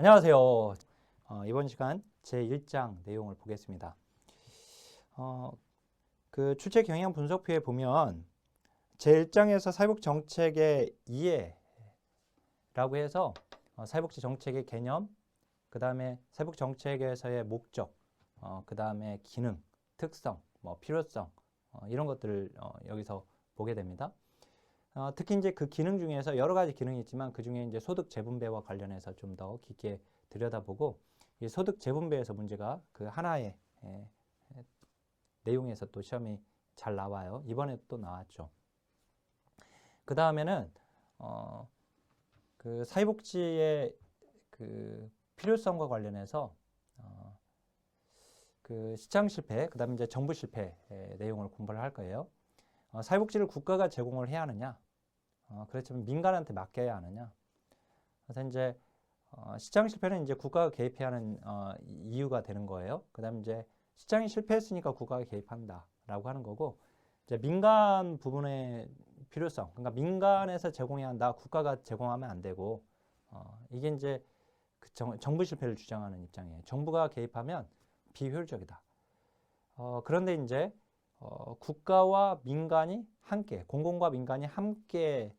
안녕하세요. 이번 시간 제1장 내용을 보겠습니다. 그 출제 경향 분석표에 보면 제1장에서 사회복지정책의 이해라고 해서 사회복지 정책의 개념, 그 다음에 사회복지 정책에서의 목적, 그 다음에 기능, 특성, 필요성 이런 것들을 여기서 보게 됩니다. 특히 이제 그 기능 중에서 여러 가지 기능이 있지만 그 중에 이제 소득 재분배와 관련해서 좀 더 깊게 들여다보고 이 소득 재분배에서 문제가 그 하나의 내용에서 또 시험이 잘 나와요. 이번에 또 나왔죠. 그 다음에는 그 사회복지의 그 필요성과 관련해서 그 시장 실패, 그 다음에 이제 정부 실패 내용을 공부를 할 거예요. 사회복지를 국가가 제공을 해야 하느냐? 그렇지만 민간한테 맡겨야 하느냐? 그래서 이제 시장 실패는 이제 국가가 개입해야 하는 이유가 되는 거예요. 그다음에 이제 시장이 실패했으니까 국가가 개입한다라고 하는 거고, 이제 민간 부분의 필요성, 그러니까 민간에서 제공해야 한다, 국가가 제공하면 안 되고, 이게 이제 그 정부 실패를 주장하는 입장이에요. 정부가 개입하면 비효율적이다. 그런데 이제 국가와 민간이 함께, 공공과 민간이 함께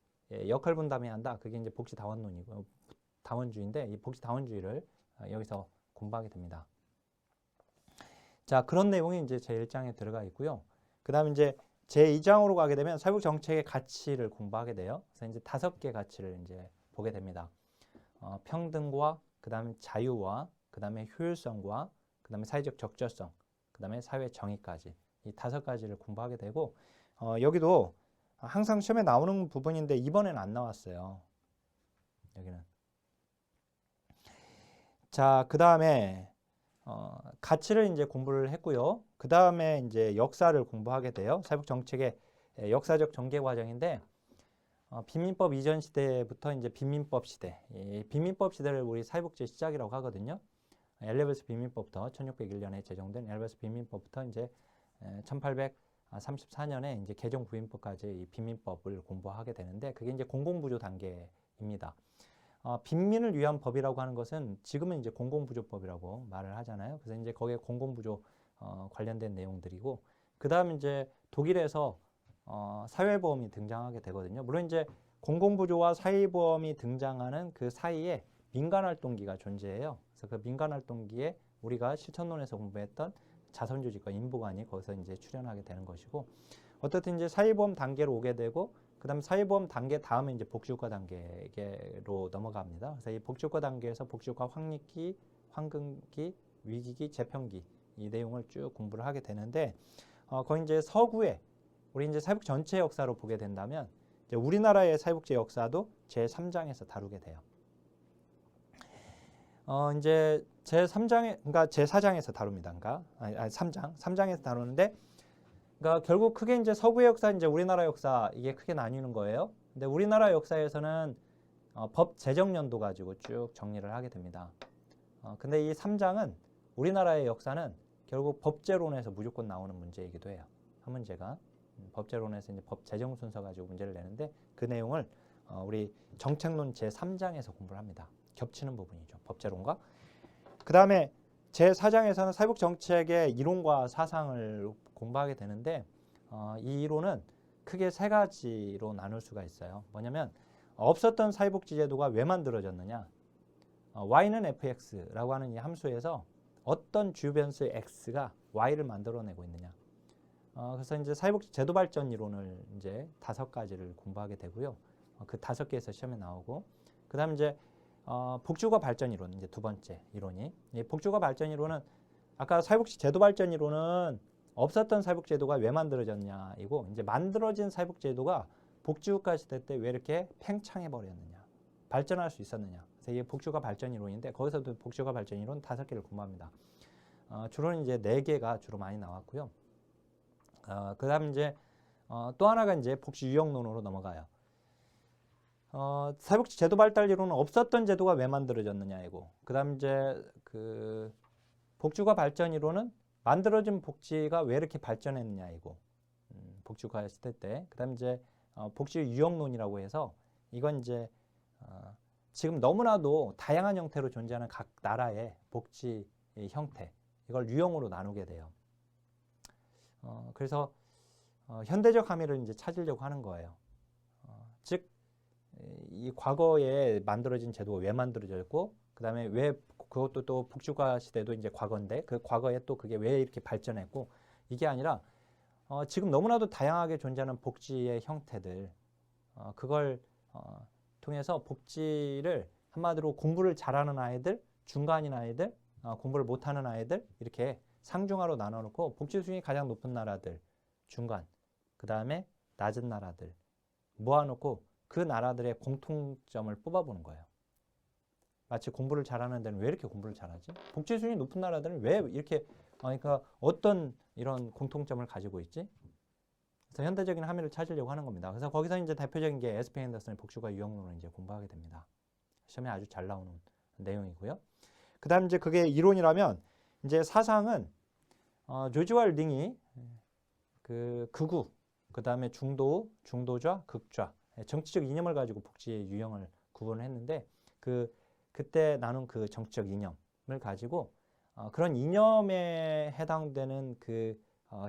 역할 분담해야 한다. 그게 이제 복지다원론이고 다원주의인데 이 복지다원주의를 여기서 공부하게 됩니다. 자, 그런 내용이 이제 제1장에 들어가 있고요. 그 다음에 이제 제2장으로 가게 되면 사회복 정책의 가치를 공부하게 돼요. 그래서 이제 5개 가치를 이제 보게 됩니다. 평등과 그 다음에 자유와 그 다음에 효율성과 그 다음에 사회적 적절성, 그 다음에 사회 정의까지 이 5가지를 공부하게 되고 여기도 항상 시험에 나오는 부분인데 이번에는 안 나왔어요. 여기는. 자, 그 다음에 가치를 이제 공부를 했고요. 그 다음에 이제 역사를 공부하게 돼요. 사회복 정책의 역사적 전개 과정인데 빈민법 이전 시대부터 이제 빈민법 시대, 이 빈민법 시대를 우리 사회복지 시작이라고 하거든요. 엘리베스 빈민법부터 1601년에 제정된 엘리베스 빈민법부터 이제 1834년에 이제 개정 부인법까지 이 빈민법을 공부하게 되는데 그게 이제 공공부조 단계입니다. 빈민을 위한 법이라고 하는 것은 지금은 이제 공공부조법이라고 말을 하잖아요. 그래서 이제 거기에 공공부조 관련된 내용들이고 그 다음 이제 독일에서 사회보험이 등장하게 되거든요. 물론 이제 공공부조와 사회보험이 등장하는 그 사이에 민간활동기가 존재해요. 그래서 그 민간활동기에 우리가 실천론에서 공부했던 자선조직과 인보관이 거기서 이제 출연하게 되는 것이고 어떻든 이제 사회보험 단계로 오게 되고 그 다음에 사회보험 단계 다음에 이제 복지효과 단계로 넘어갑니다. 그래서 이 복지효과 단계에서 복지효과 확립기, 황금기, 위기기, 재편기 이 내용을 쭉 공부를 하게 되는데 거기 이제 서구에 우리 이제 사회복지 전체 역사로 보게 된다면 이제 우리나라의 사회복지 역사도 제3장에서 다루게 돼요. 이제 제3장에 그러니까 제4장에서 다룹니다. 그러니까 3장에서 다루는데 그러니까 결국 크게 이제 서구의 역사, 이제 우리나라 역사 이게 크게 나뉘는 거예요. 근데 우리나라 역사에서는 법 제정 연도 가지고 쭉 정리를 하게 됩니다. 근데 이 3장은 우리나라의 역사는 결국 법제론에서 무조건 나오는 문제이기도 해요. 한 문제가 법제론에서 이제 법 제정 순서 가지고 문제를 내는데 그 내용을 우리 정책론 제3장에서 공부를 합니다. 겹치는 부분이죠. 법제론과. 그 다음에 제4장에서는 사회복 정책의 이론과 사상을 공부하게 되는데 이 이론은 크게 3가지로 나눌 수가 있어요. 뭐냐면 없었던 사회복지 제도가 왜 만들어졌느냐, y는 fx라고 하는 이 함수에서 어떤 주변수 x가 y를 만들어내고 있느냐. 그래서 이제 사회복지 제도 발전 이론을 이제 5가지를 공부하게 되고요. 그 5개에서 시험에 나오고 그 다음 이제 복지국가 발전 이론 이제 2번째 이론이 이 복지국가 발전 이론은 아까 사회복지 제도 발전 이론은 없었던 사회복지 제도가 왜 만들어졌냐이고 이제 만들어진 사회복지 제도가 복지국가 시대 때 왜 이렇게 팽창해 버렸느냐, 발전할 수 있었느냐. 그래서 이게 복지국가 발전 이론인데 거기서도 복지국가 발전 이론 5개를 공부합니다. 주로는 이제 4개가 주로 많이 나왔고요. 그다음 이제 또 하나가 이제 복지 유형론으로 넘어가요. 사회복지 제도 발달 이론은 없었던 제도가 왜 만들어졌느냐이고 그다음 이제 그 복지국가 발전 이론은 만들어진 복지가 왜 이렇게 발전했느냐이고 복지국가 시대 때 그다음 이제 복지 유형론이라고 해서 이건 이제 지금 너무나도 다양한 형태로 존재하는 각 나라의 복지 형태, 이걸 유형으로 나누게 돼요. 그래서 현대적 함의를 이제 찾으려고 하는 거예요. 즉, 이 과거에 만들어진 제도가 왜 만들어졌고, 그 다음에 왜 그것도 또 복지국가 시대도 이제 과거인데, 그 과거에 또 그게 왜 이렇게 발전했고, 이게 아니라 지금 너무나도 다양하게 존재하는 복지의 형태들, 그걸 통해서 복지를 한마디로 공부를 잘하는 아이들, 중간인 아이들, 공부를 못하는 아이들, 이렇게 상중하로 나눠놓고 복지 수준이 가장 높은 나라들, 중간, 그 다음에 낮은 나라들 모아놓고 그 나라들의 공통점을 뽑아보는 거예요. 마치 공부를 잘하는 데는 왜 이렇게 공부를 잘하지? 복지 수준이 높은 나라들은 왜 이렇게, 그러니까 어떤 이런 공통점을 가지고 있지? 그래서 현대적인 함의를 찾으려고 하는 겁니다. 그래서 거기서 이제 대표적인 게 에스피 앤더슨의 복지국가 유형론을 이제 공부하게 됩니다. 시험에 아주 잘 나오는 내용이고요. 그 다음 이제 그게 이론이라면, 이제 사상은 조지 왈딩이 그 극우, 그 다음에 중도, 중도좌, 극좌, 정치적 이념을 가지고 복지의 유형을 구분을 했는데, 그때 나눈 그 정치적 이념을 가지고 그런 이념에 해당되는 그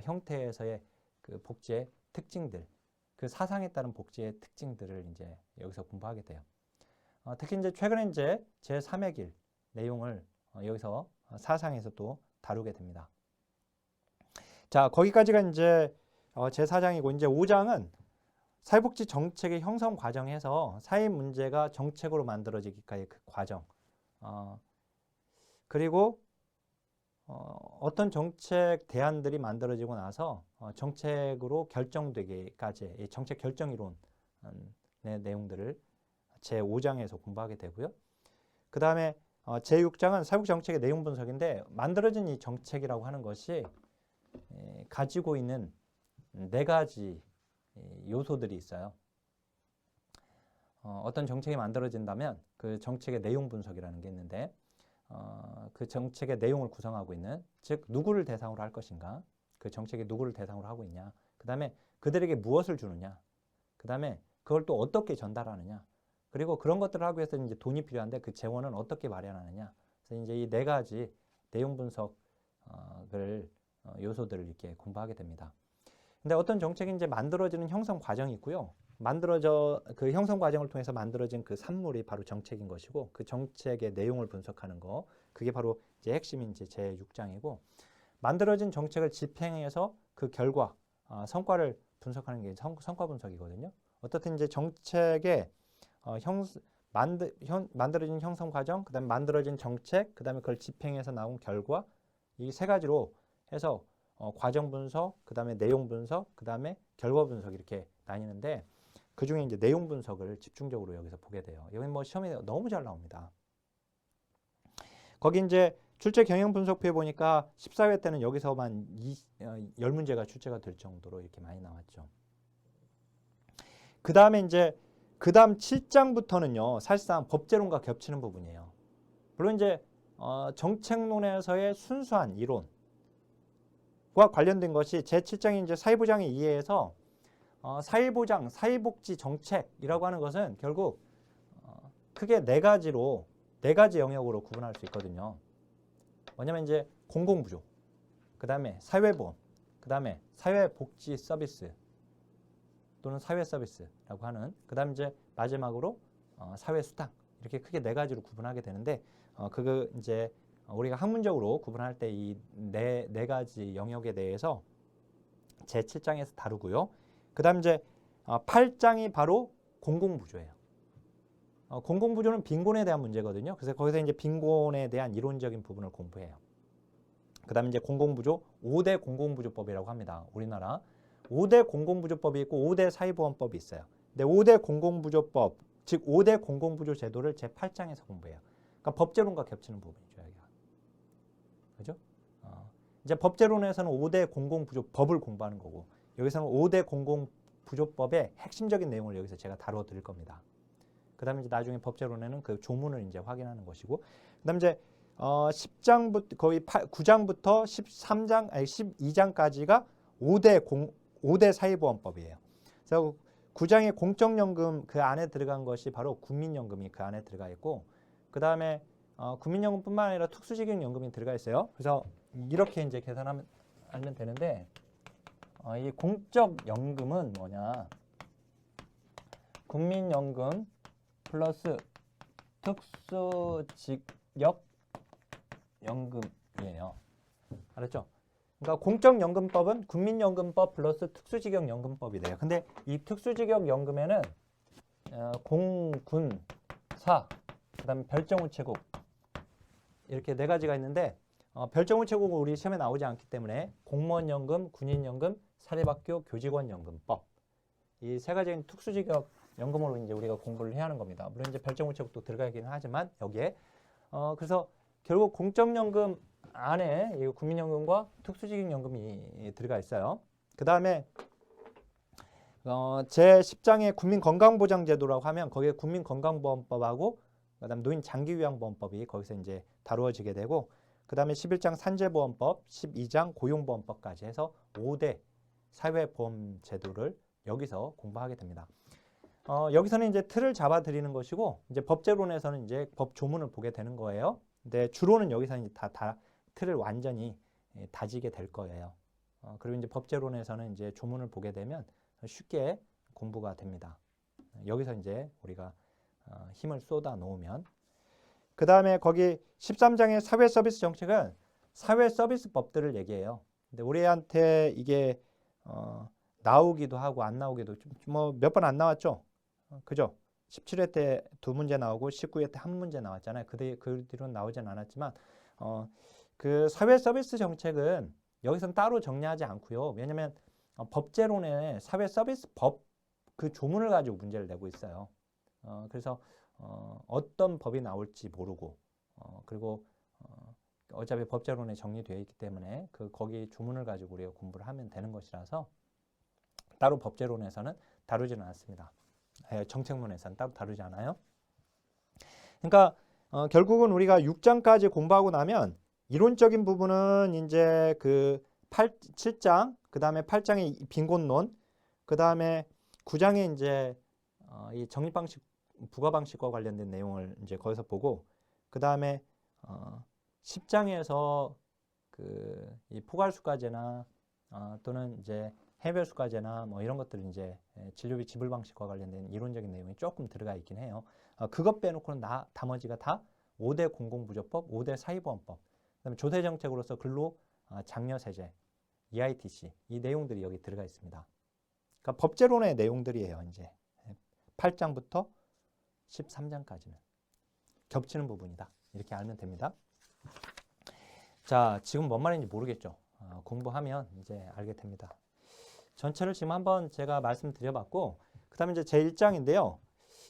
형태에서의 그 복지의 특징들, 그 사상에 따른 복지의 특징들을 이제 여기서 공부하게 돼요. 특히 이제 최근에 이제 제3의 길 내용을 여기서 사상에서 또 다루게 됩니다. 자, 거기까지가 이제 제4장이고, 이제 5장은 사회복지 정책의 형성 과정에서 사회 문제가 정책으로 만들어지기까지 그 과정, 그리고 어떤 정책 대안들이 만들어지고 나서 정책으로 결정되기까지 정책 결정 이론의 내용들을 제5장에서 공부하게 되고요. 그 다음에 제6장은 사회복지 정책의 내용 분석인데, 만들어진 이 정책이라고 하는 것이 가지고 있는 4가지 요소들이 있어요. 어떤 정책이 만들어진다면 그 정책의 내용 분석이라는 게 있는데, 그 정책의 내용을 구성하고 있는, 즉 누구를 대상으로 할 것인가, 그 정책이 누구를 대상으로 하고 있냐, 그 다음에 그들에게 무엇을 주느냐, 그 다음에 그걸 또 어떻게 전달하느냐, 그리고 그런 것들을 하기 위해서 이제 돈이 필요한데 그 재원은 어떻게 마련하느냐. 그래서 이제 이 4가지 내용 분석을 요소들을 이렇게 공부하게 됩니다. 근데 어떤 정책이 이제 만들어지는 형성 과정이 있고요. 그 형성 과정을 통해서 만들어진 그 산물이 바로 정책인 것이고, 그 정책의 내용을 분석하는 거, 그게 바로 이제 핵심인 이제 제6장이고, 만들어진 정책을 집행해서 그 결과, 성과를 분석하는 게 성과 분석이거든요. 어떻든 이제 정책의 만들어진 형성 과정, 그 다음에 만들어진 정책, 그 다음에 그걸 집행해서 나온 결과, 이 3가지로 해서 과정 분석, 그 다음에 내용 분석, 그 다음에 결과 분석, 이렇게 나뉘는데, 그 중에 이제 내용 분석을 집중적으로 여기서 보게 돼요. 여기 뭐 시험에 너무 잘 나옵니다. 거기 이제 출제 경영 분석표에 보니까 14회 때는 여기서만 10문제가 출제가 될 정도로 이렇게 많이 나왔죠. 그 다음에 이제 그 다음 7장부터는요, 사실상 법제론과 겹치는 부분이에요. 물론 이제 정책론에서의 순수한 이론과 관련된 것이 제7장인 이제 사회보장의 이해에서 사회보장, 사회복지 정책이라고 하는 것은 결국 크게 4가지 영역으로 구분할 수 있거든요. 뭐냐면 이제 공공부조, 그 다음에 사회보험, 그 다음에 사회복지 서비스 또는 사회 서비스라고 하는, 그 다음에 이제 마지막으로 사회수당, 이렇게 크게 4가지로 구분하게 되는데, 그거 이제 우리가 학문적으로 구분할 때 이 4가지 영역에 대해서 제7장에서 다루고요. 그 다음 이제 8장이 바로 공공부조예요. 공공부조는 빈곤에 대한 문제거든요. 그래서 거기서 이제 빈곤에 대한 이론적인 부분을 공부해요. 그 다음에 이제 공공부조, 5대 공공부조법이라고 합니다. 우리나라 5대 공공부조법이 있고 5대 사회보험법이 있어요. 근데 5대 공공부조법, 즉 5대 공공부조 제도를 제8장에서 공부해요. 그러니까 법제론과 겹치는 부분이죠, 여기가. 그죠? 이제 법제론에서는 5대 공공부조법을 공부하는 거고, 여기서는 5대 공공부조법의 핵심적인 내용을 여기서 제가 다루어 드릴 겁니다. 그 다음에 이제 나중에 법제론에는 그 조문을 이제 확인하는 것이고, 그 다음에 이제 10장부터 거의 9장부터 12장까지가 5대 사회보험법이에요. 그래서 9장의 공적연금 그 안에 들어간 것이 바로 국민연금이 그 안에 들어가 있고 그 다음에 국민연금뿐만 아니라 특수직영연금이 들어가 있어요. 그래서 이렇게 이제 계산하면 알면 되는데 이 공적연금은 뭐냐? 국민연금 플러스 특수직역연금이에요. 알았죠? 그러니까 공적연금법은 국민연금법 플러스 특수직역연금법이 돼요. 근데 이 특수직역연금에는 공, 군, 사, 그 다음에 별정우체국 이렇게 네 가지가 있는데 별정우체국은 우리 시험에 나오지 않기 때문에 공무원연금, 군인연금, 사립학교 교직원연금법 이 세 가지는 특수직역연금으로 이제 우리가 공부를 해야 하는 겁니다. 물론 이제 별정우체국도 들어가긴 하지만 여기에 그래서 결국 공적연금 안에 이 국민연금과 특수직역연금이 들어가 있어요. 그 다음에 제10장의 국민건강보장제도라고 하면 거기에 국민건강보험법하고 그 다음에 노인장기요양보험법이 거기서 이제 다루어지게 되고 그 다음에 11장 산재보험법, 12장 고용보험법까지 해서 5대 사회보험제도를 여기서 공부하게 됩니다. 여기서는 이제 틀을 잡아 드리는 것이고 이제 법제론에서는 이제 법 조문을 보게 되는 거예요. 근데 주로는 여기서는 이제 다 틀을 완전히 다지게 될 거예요. 그리고 이제 법제론에서는 이제 조문을 보게 되면 쉽게 공부가 됩니다. 여기서 이제 우리가 힘을 쏟아 놓으면 그 다음에 거기 13장의 사회서비스 정책은 사회서비스법들을 얘기해요. 근데 우리한테 이게 나오기도 하고 안 나오기도 뭐 몇 번 안 나왔죠? 그죠? 17회 때 2문제 나오고 19회 때 1문제 나왔잖아요. 그 뒤로는 나오진 않았지만 그 사회서비스 정책은 여기서는 따로 정리하지 않고요. 왜냐하면 법제론에 사회서비스법 그 조문을 가지고 문제를 내고 있어요. 그래서 어떤 법이 나올지 모르고 그리고 어차피 법제론에 정리되어 있기 때문에 거기 조문을 가지고 우리가 공부를 하면 되는 것이라서 따로 법제론에서는 다루지는 않습니다. 정책문에서는 따로 다루지 않아요. 그러니까 결국은 우리가 6장까지 공부하고 나면 이론적인 부분은 이제 그 7장, 그 다음에 8장의 빈곤론, 그 다음에 9장에 이제 이 적립방식, 부가방식과 관련된 내용을 이제 거기서 보고, 그 다음에 10장에서 이 포괄수가제나 또는 이제 해별수가제나 뭐 이런 것들 이제 진료비 지불 방식과 관련된 이론적인 내용이 조금 들어가 있긴 해요. 그것 빼놓고는 나머지가 다 5대 공공부조법, 5대 사회보험법, 그다음에 조세정책으로서 근로 장려세제, EITC 이 내용들이 여기 들어가 있습니다. 그러니까 법제론의 내용들이에요. 이제 8장부터 13장까지는 겹치는 부분이다. 이렇게 알면 됩니다. 자, 지금 뭔 말인지 모르겠죠. 공부하면 이제 알게 됩니다. 전체를 지금 한번 제가 말씀드려봤고 그 다음에 이제 제1장인데요.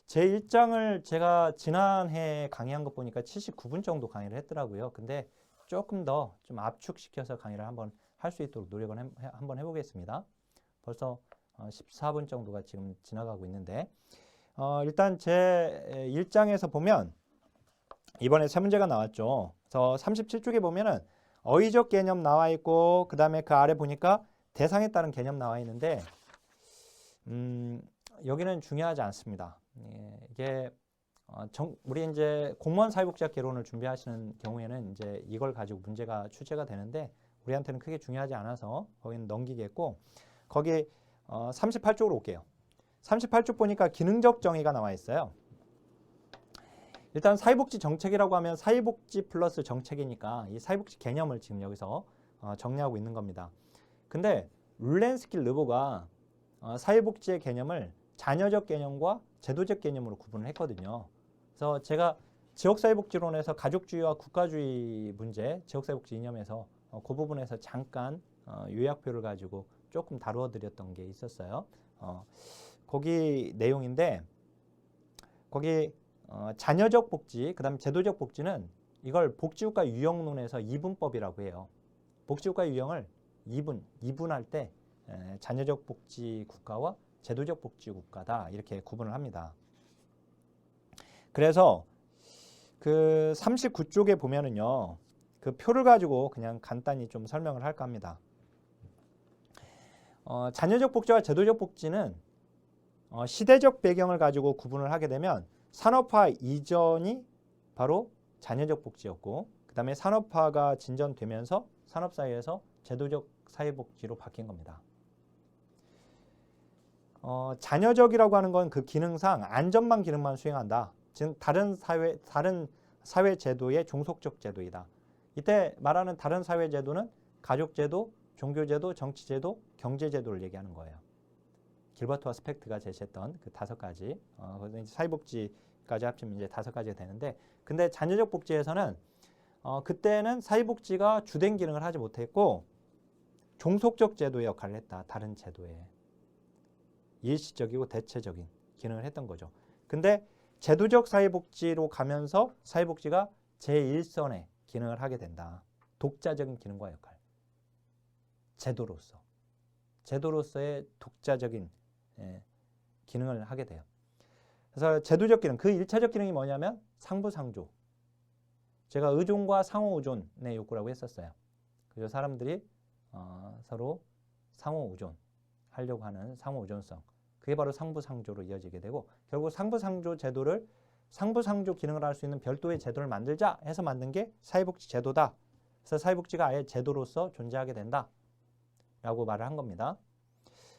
제1장을 제가 지난해 강의한 것 보니까 79분 정도 강의를 했더라고요. 근데 조금 더 좀 압축시켜서 강의를 한번 할 수 있도록 노력을 한번 해보겠습니다. 벌써 14분 정도가 지금 지나가고 있는데 일단 제1장에서 보면 이번에 세 문제가 나왔죠. 그래서 37쪽에 보면은 어휘적 개념 나와 있고 그 다음에 그 아래 보니까 대상에 따른 개념 나와 있는데 여기는 중요하지 않습니다. 이게 우리 이제 공무원 사회복지학 개론을 준비하시는 경우에는 이제 이걸 가지고 문제가 출제가 되는데 우리한테는 크게 중요하지 않아서 거기는 넘기겠고 거기 38쪽으로 올게요. 38쪽 보니까 기능적 정의가 나와 있어요. 일단 사회복지 정책이라고 하면 사회복지 플러스 정책이니까 이 사회복지 개념을 지금 여기서 정리하고 있는 겁니다. 근데 룰렌스키 르보가 사회복지의 개념을 자녀적 개념과 제도적 개념으로 구분을 했거든요. 그래서 제가 지역사회복지론에서 가족주의와 국가주의 문제, 지역사회복지 이념에서 그 부분에서 잠깐 요약표를 가지고 조금 다루어 드렸던 게 있었어요. 거기 내용인데 거기 자녀적 복지, 그 다음에 제도적 복지는 이걸 복지국가 유형론에서 이분법이라고 해요. 복지국가 유형을 이분할 때 자녀적 복지 국가와 제도적 복지 국가다 이렇게 구분을 합니다. 그래서 그 39쪽에 보면은요, 그 표를 가지고 그냥 간단히 좀 설명을 할까 합니다. 자녀적 복지와 제도적 복지는 시대적 배경을 가지고 구분을 하게 되면 산업화 이전이 바로 자녀적 복지였고 그 다음에 산업화가 진전되면서 산업사회에서 제도적 사회복지로 바뀐 겁니다. 자녀적이라고 하는 건 그 기능상 안전망 기능만 수행한다. 즉 다른 사회 제도의 종속적 제도이다. 이때 말하는 다른 사회 제도는 가족제도, 종교제도, 정치제도, 경제제도를 얘기하는 거예요. 길버트와 스펙트가 제시했던 그 5가지, 사회복지까지 합치면 이제 5가지가 되는데, 근데 자녀적 복지에서는 그때는 사회복지가 주된 기능을 하지 못했고 종속적 제도의 역할을 했다. 다른 제도에 일시적이고 대체적인 기능을 했던 거죠. 근데 제도적 사회복지로 가면서 사회복지가 제1선의 기능을 하게 된다. 독자적인 기능과 역할. 제도로서의 독자적인 기능을 하게 돼요. 그래서 제도적 기능, 그 1차적 기능이 뭐냐면 상부상조. 제가 의존과 상호의존의 욕구라고 했었어요. 그래서 사람들이 서로 상호의존 하려고 하는 상호의존성. 그게 바로 상부상조로 이어지게 되고 결국 상부상조 제도를 상부상조 기능을 할 수 있는 별도의 제도를 만들자 해서 만든 게 사회복지 제도다. 그래서 사회복지가 아예 제도로서 존재하게 된다. 라고 말을 한 겁니다.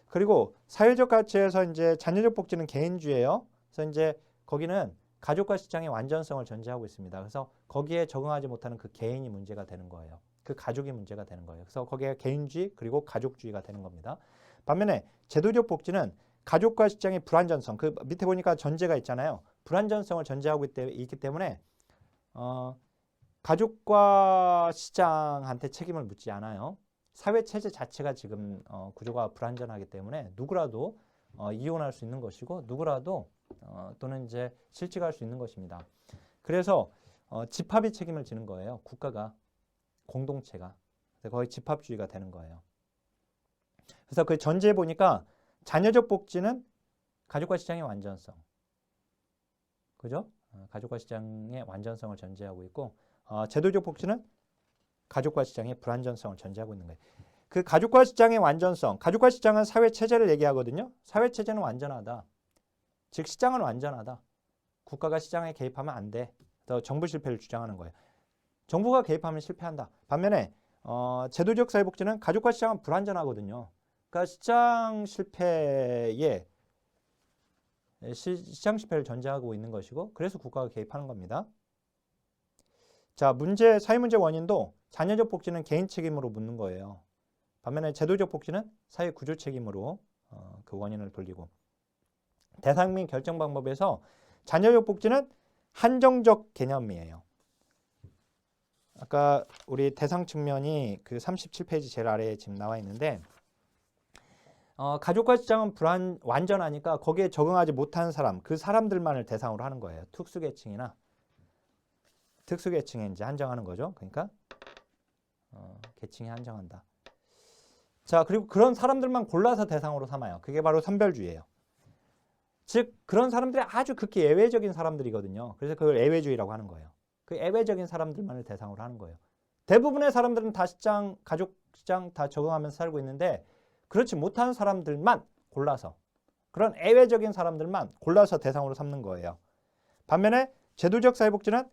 그리고 사회적 가치에서 이제 자녀적 복지는 개인주의예요. 그래서 이제 거기는 가족과 시장의 완전성을 전제하고 있습니다. 그래서 거기에 적응하지 못하는 그 개인이 문제가 되는 거예요. 그 가족이 문제가 되는 거예요. 그래서 거기에 개인주의 그리고 가족주의가 되는 겁니다. 반면에 제도적 복지는 가족과 시장의 불완전성, 그 밑에 보니까 전제가 있잖아요. 불완전성을 전제하고 있기 때문에 가족과 시장한테 책임을 묻지 않아요. 사회체제 자체가 지금 구조가 불완전하기 때문에 누구라도 이혼할 수 있는 것이고 누구라도 또는 이제 실직할 수 있는 것입니다. 그래서 집합이 책임을 지는 거예요. 국가가, 공동체가. 거의 집합주의가 되는 거예요. 그래서 그 전제에 보니까 자녀적 복지는 가족과 시장의 완전성. 그죠? 가족과 시장의 완전성을 전제하고 있고 제도적 복지는 가족과 시장의 불완전성을 전제하고 있는 거예요. 그 가족과 시장의 완전성, 가족과 시장은 사회체제를 얘기하거든요. 사회체제는 완전하다. 즉 시장은 완전하다. 국가가 시장에 개입하면 안 돼. 더 정부 실패를 주장하는 거예요. 정부가 개입하면 실패한다. 반면에 제도적 사회복지는 가족과 시장은 불완전하거든요. 그러니까 시장 실패에 시장 실패를 전제하고 있는 것이고 그래서 국가가 개입하는 겁니다. 자, 사회 문제 원인도 자녀적 복지는 개인 책임으로 묻는 거예요. 반면에 제도적 복지는 사회 구조 책임으로 그 원인을 돌리고 대상 및 결정 방법에서 자녀적 복지는 한정적 개념이에요. 아까 우리 대상 측면이 그 37페이지 제일 아래에 지금 나와 있는데 가족과 시장은 완전하니까 거기에 적응하지 못한 사람, 그 사람들만을 대상으로 하는 거예요. 특수계층이나 특수계층에 이제 한정하는 거죠. 그러니까 계층에 한정한다. 자, 그리고 그런 사람들만 골라서 대상으로 삼아요. 그게 바로 선별주의예요. 즉 그런 사람들이 아주 극히 예외적인 사람들이거든요. 그래서 그걸 예외주의라고 하는 거예요. 그 예외적인 사람들만을 대상으로 하는 거예요. 대부분의 사람들은 다 가족 시장 다 적응하면서 살고 있는데 그렇지 못한 사람들만 골라서 그런 예외적인 사람들만 골라서 대상으로 삼는 거예요. 반면에 제도적 사회복지는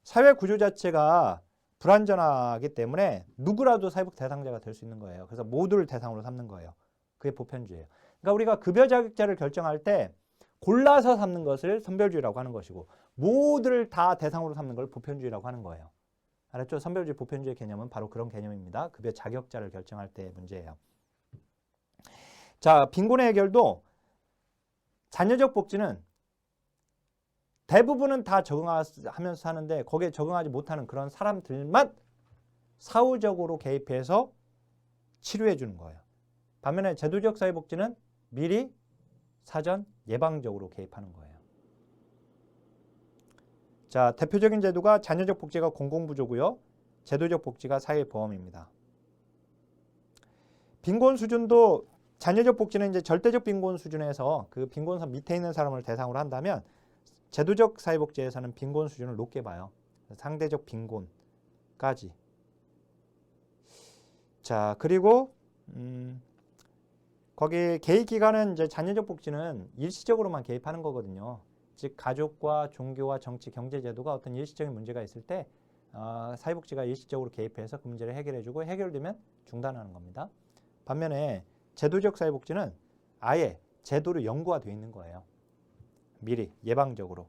사회 구조 자체가 불완전하기 때문에 누구라도 사회복 대상자가 될 수 있는 거예요. 그래서 모두를 대상으로 삼는 거예요. 그게 보편주의예요. 그러니까 우리가 급여 자격자를 결정할 때 골라서 삼는 것을 선별주의라고 하는 것이고 모두를 다 대상으로 삼는 걸 보편주의라고 하는 거예요. 알았죠? 선별주의, 보편주의 개념은 바로 그런 개념입니다. 급여 자격자를 결정할 때의 문제예요. 자, 빈곤의 해결도 자녀적 복지는 대부분은 다 적응하면서 사는데 거기에 적응하지 못하는 그런 사람들만 사후적으로 개입해서 치료해 주는 거예요. 반면에 제도적 사회복지는 미리 사전 예방적으로 개입하는 거예요. 자, 대표적인 제도가 자녀적 복지가 공공부조고요. 제도적 복지가 사회보험입니다. 빈곤 수준도 자녀적 복지는 이제 절대적 빈곤 수준에서 그 빈곤선 밑에 있는 사람을 대상으로 한다면 제도적 사회복지에서는 빈곤 수준을 높게 봐요. 상대적 빈곤까지. 자, 그리고 거기 개입 기관은 이제 자녀적 복지는 일시적으로만 개입하는 거거든요. 즉 가족과 종교와 정치, 경제 제도가 어떤 일시적인 문제가 있을 때 사회복지가 일시적으로 개입해서 그 문제를 해결해주고 해결되면 중단하는 겁니다. 반면에 제도적 사회복지는 아예 제도로 연구화되어 있는 거예요. 미리 예방적으로.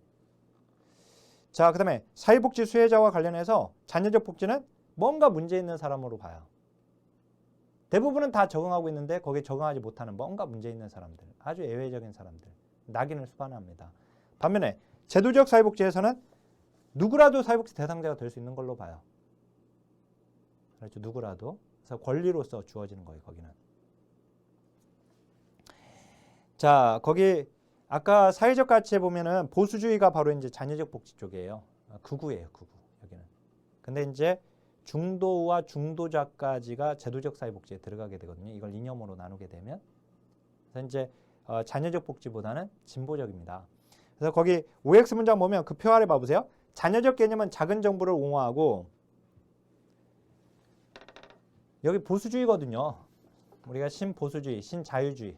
자, 그 다음에 사회복지 수혜자와 관련해서 자녀적 복지는 뭔가 문제 있는 사람으로 봐요. 대부분은 다 적응하고 있는데 거기에 적응하지 못하는 뭔가 문제 있는 사람들, 아주 예외적인 사람들, 낙인을 수반합니다. 반면에 제도적 사회복지에서는 누구라도 사회복지 대상자가 될 수 있는 걸로 봐요. 그렇죠, 누구라도. 그래서 권리로서 주어지는 거예요, 거기는. 자, 거기 아까 사회적 가치에 보면은 보수주의가 바로 이제 자녀적 복지 쪽이에요. 극우예요, 극우. 여기는. 근데 이제 중도와 중도자까지가 제도적 사회복지에 들어가게 되거든요. 이걸 이념으로 나누게 되면. 그래서 이제 자녀적 복지보다는 진보적입니다. 그래서 거기 OX 문장 보면 그 표 아래 봐보세요. 자녀적 개념은 작은 정부를 옹호하고 여기 보수주의거든요. 우리가 신보수주의, 신자유주의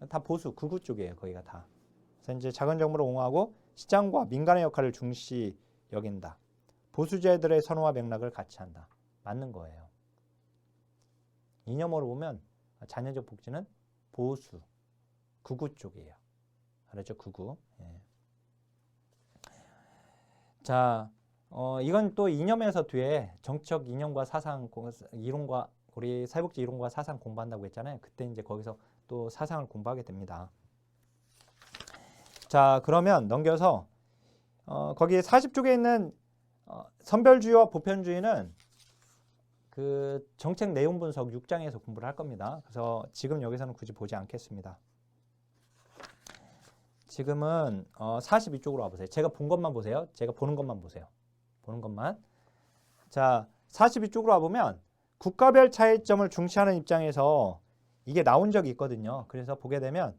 다 보수, 극우 쪽이에요. 거기가 다. 그래서 이제 작은 정부를 옹호하고 시장과 민간의 역할을 중시 여긴다. 보수주의들의 선호와 맥락을 같이 한다. 맞는 거예요. 이념으로 보면 자녀적 복지는 보수, 극우 쪽이에요. 알았죠? 극우. 예. 자, 이건 또 이념에서 뒤에 정치적 이념과 사상 이론과 우리 사회복지 이론과 사상 공부한다고 했잖아요. 그때 이제 거기서 또 사상을 공부하게 됩니다. 자, 그러면 넘겨서 거기 40쪽에 있는 선별주의와 보편주의는 그 정책 내용 분석 6장에서 공부를 할 겁니다. 그래서 지금 여기서는 굳이 보지 않겠습니다. 지금은 42쪽으로 와보세요. 제가 본 것만 보세요. 제가 보는 것만 보세요. 보는 것만. 자, 42쪽으로 와보면 국가별 차이점을 중시하는 입장에서 이게 나온 적이 있거든요. 그래서 보게 되면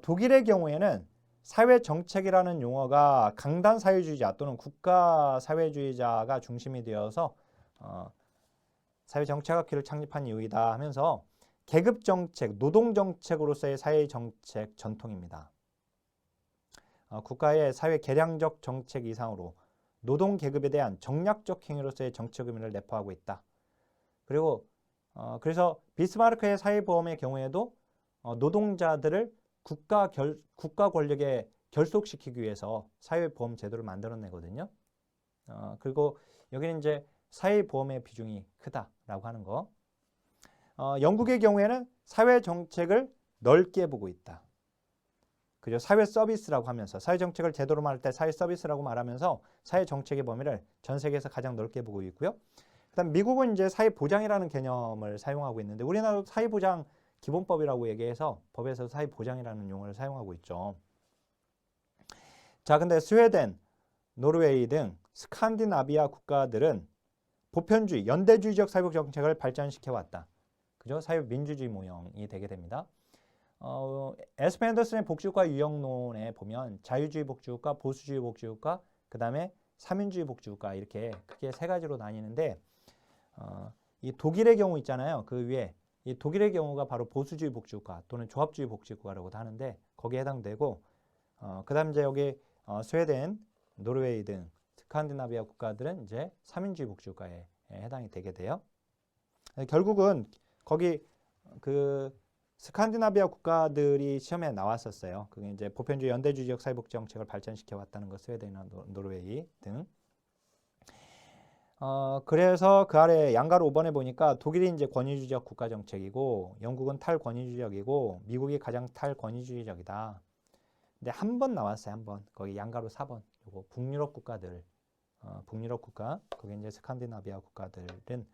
독일의 경우에는 사회정책이라는 용어가 강단 사회주의자 또는 국가 사회주의자가 중심이 되어서 사회정책학회를 창립한 이유이다 하면서 계급정책, 노동정책으로서의 사회정책 전통입니다. 국가의 사회 개량적 정책 이상으로 노동계급에 대한 정략적 행위로서의 정책 의미를 내포하고 있다. 그리고 그래서 비스마르크의 사회보험의 경우에도 노동자들을 국가 권력에 결속시키기 위해서 사회보험 제도를 만들어내거든요. 그리고 여기는 이제 사회보험의 비중이 크다라고 하는 거. 영국의 경우에는 사회정책을 넓게 보고 있다. 그죠? 사회 서비스라고 하면서 사회정책을 제대로 말할 때 사회 서비스라고 말하면서 사회정책의 범위를 전 세계에서 가장 넓게 보고 있고요. 그다음 미국은 이제 사회보장이라는 개념을 사용하고 있는데 우리나라도 사회보장 기본법이라고 얘기해서 법에서 사회보장이라는 용어를 사용하고 있죠. 자, 근데 스웨덴, 노르웨이 등 스칸디나비아 국가들은 보편주의, 연대주의적 사회복 정책을 발전시켜 왔다. 그죠? 사회민주주의 모형이 되게 됩니다. 에스펜 앤더슨의 복지국가 유형론에 보면 자유주의 복지국가, 보수주의 복지국가, 그 다음에 사민주의 복지국가 이렇게 크게 세 가지로 나뉘는데 이 독일의 경우 있잖아요. 그 위에 이 독일의 경우가 바로 보수주의 복지국가 또는 조합주의 복지국가라고도 하는데 거기에 해당되고 그 다음 이제 여기 스웨덴, 노르웨이 등 스칸디나비아 국가들은 이제 사민주의 복지국가에 해당이 되게 돼요. 결국은 거기 그 스칸디나비아 국가들이 시험에 나왔었어요. 그게 이제 보편주의 연대주의적 사회복지 정책을 발전시켜 왔다는 것, 스웨덴이나 노르웨이 등. 그래서 그 아래 양가로 5번에 보니까 독일이 이제 권위주의적 국가 정책이고 영국은 탈권위주의적이고 미국이 가장 탈권위주의적이다. 근데 한 번 나왔어요, 한 번. 거기 양가로 4번. 요거 북유럽 국가들, 북유럽 국가, 거기 이제 스칸디나비아 국가들은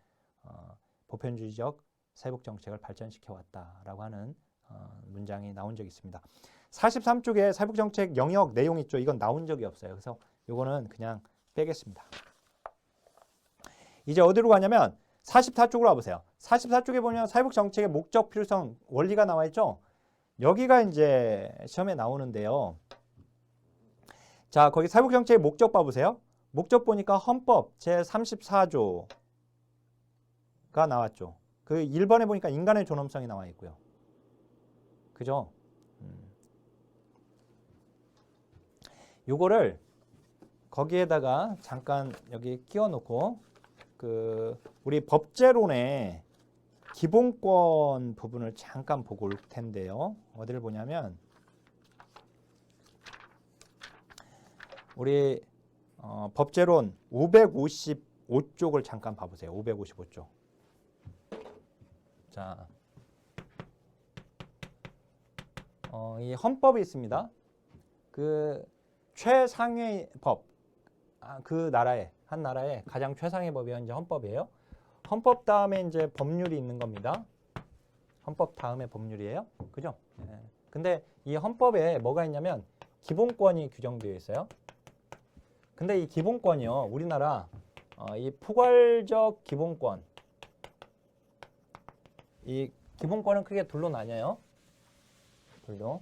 보편주의적 사회복 정책을 발전시켜 왔다라고 하는 문장이 나온 적이 있습니다. 43쪽에 사회복 정책 영역 내용 있죠. 이건 나온 적이 없어요. 그래서 요거는 그냥 빼겠습니다. 이제 어디로 가냐면 44쪽으로 와보세요. 44쪽에 보면 사회복 정책의 목적, 필요성, 원리가 나와 있죠. 여기가 이제 시험에 나오는데요. 자, 거기 사회복 정책의 목적 봐보세요. 목적 보니까 헌법 제34조가 나왔죠. 그 1번에 보니까 인간의 존엄성이 나와 있고요. 그죠? 요거를 거기에다가 잠깐 여기 끼워 놓고 우리 법제론의 기본권 부분을 잠깐 보고 올 텐데요. 어디를 보냐면 우리 법제론 555쪽을 잠깐 봐보세요. 555쪽. 자, 이 헌법이 있습니다. 그 최상위 법, 그 나라의 한 나라의 가장 최상위 법이 이제 헌법이에요. 헌법 다음에 이제 법률이 있는 겁니다. 헌법 다음에 법률이에요. 그죠? 네. 근데 이 헌법에 뭐가 있냐면 기본권이 규정되어 있어요. 근데 이 기본권이요, 우리나라 이 포괄적 기본권, 이 기본권은 크게 둘로 나뉘어요. 둘로.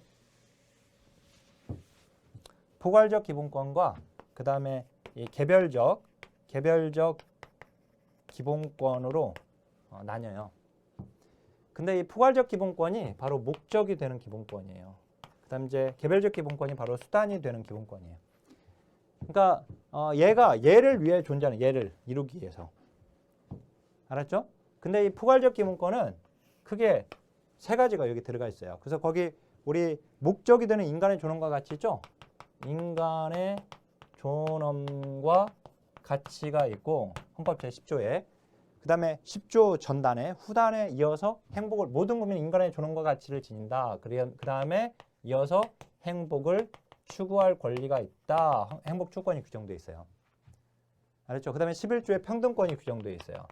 포괄적 기본권과 그 다음에 이 개별적 기본권으로 나뉘어요. 근데 이 포괄적 기본권이 바로 목적이 되는 기본권이에요. 그 다음 이제 개별적 기본권이 바로 수단이 되는 기본권이에요. 그러니까 얘를 위해 존재하는, 얘를 이루기 위해서. 알았죠? 근데 이 포괄적 기본권은 크게 세 가지가 여기 들어가 있어요. 그래서 거기 우리 목적이 되는 인간의 존엄과 가치 있죠? 인간의 존엄과 가치가 있고 헌법 제10조에, 그 다음에 10조 전단에 후단에 이어서 행복을, 모든 국민 인간의 존엄과 가치를 지닌다. 그 다음에 이어서 행복을 추구할 권리가 있다. 행복 추구권이 규정되어 있어요. 알았죠? 그 다음에 11조에 평등권이 규정되어 있어요.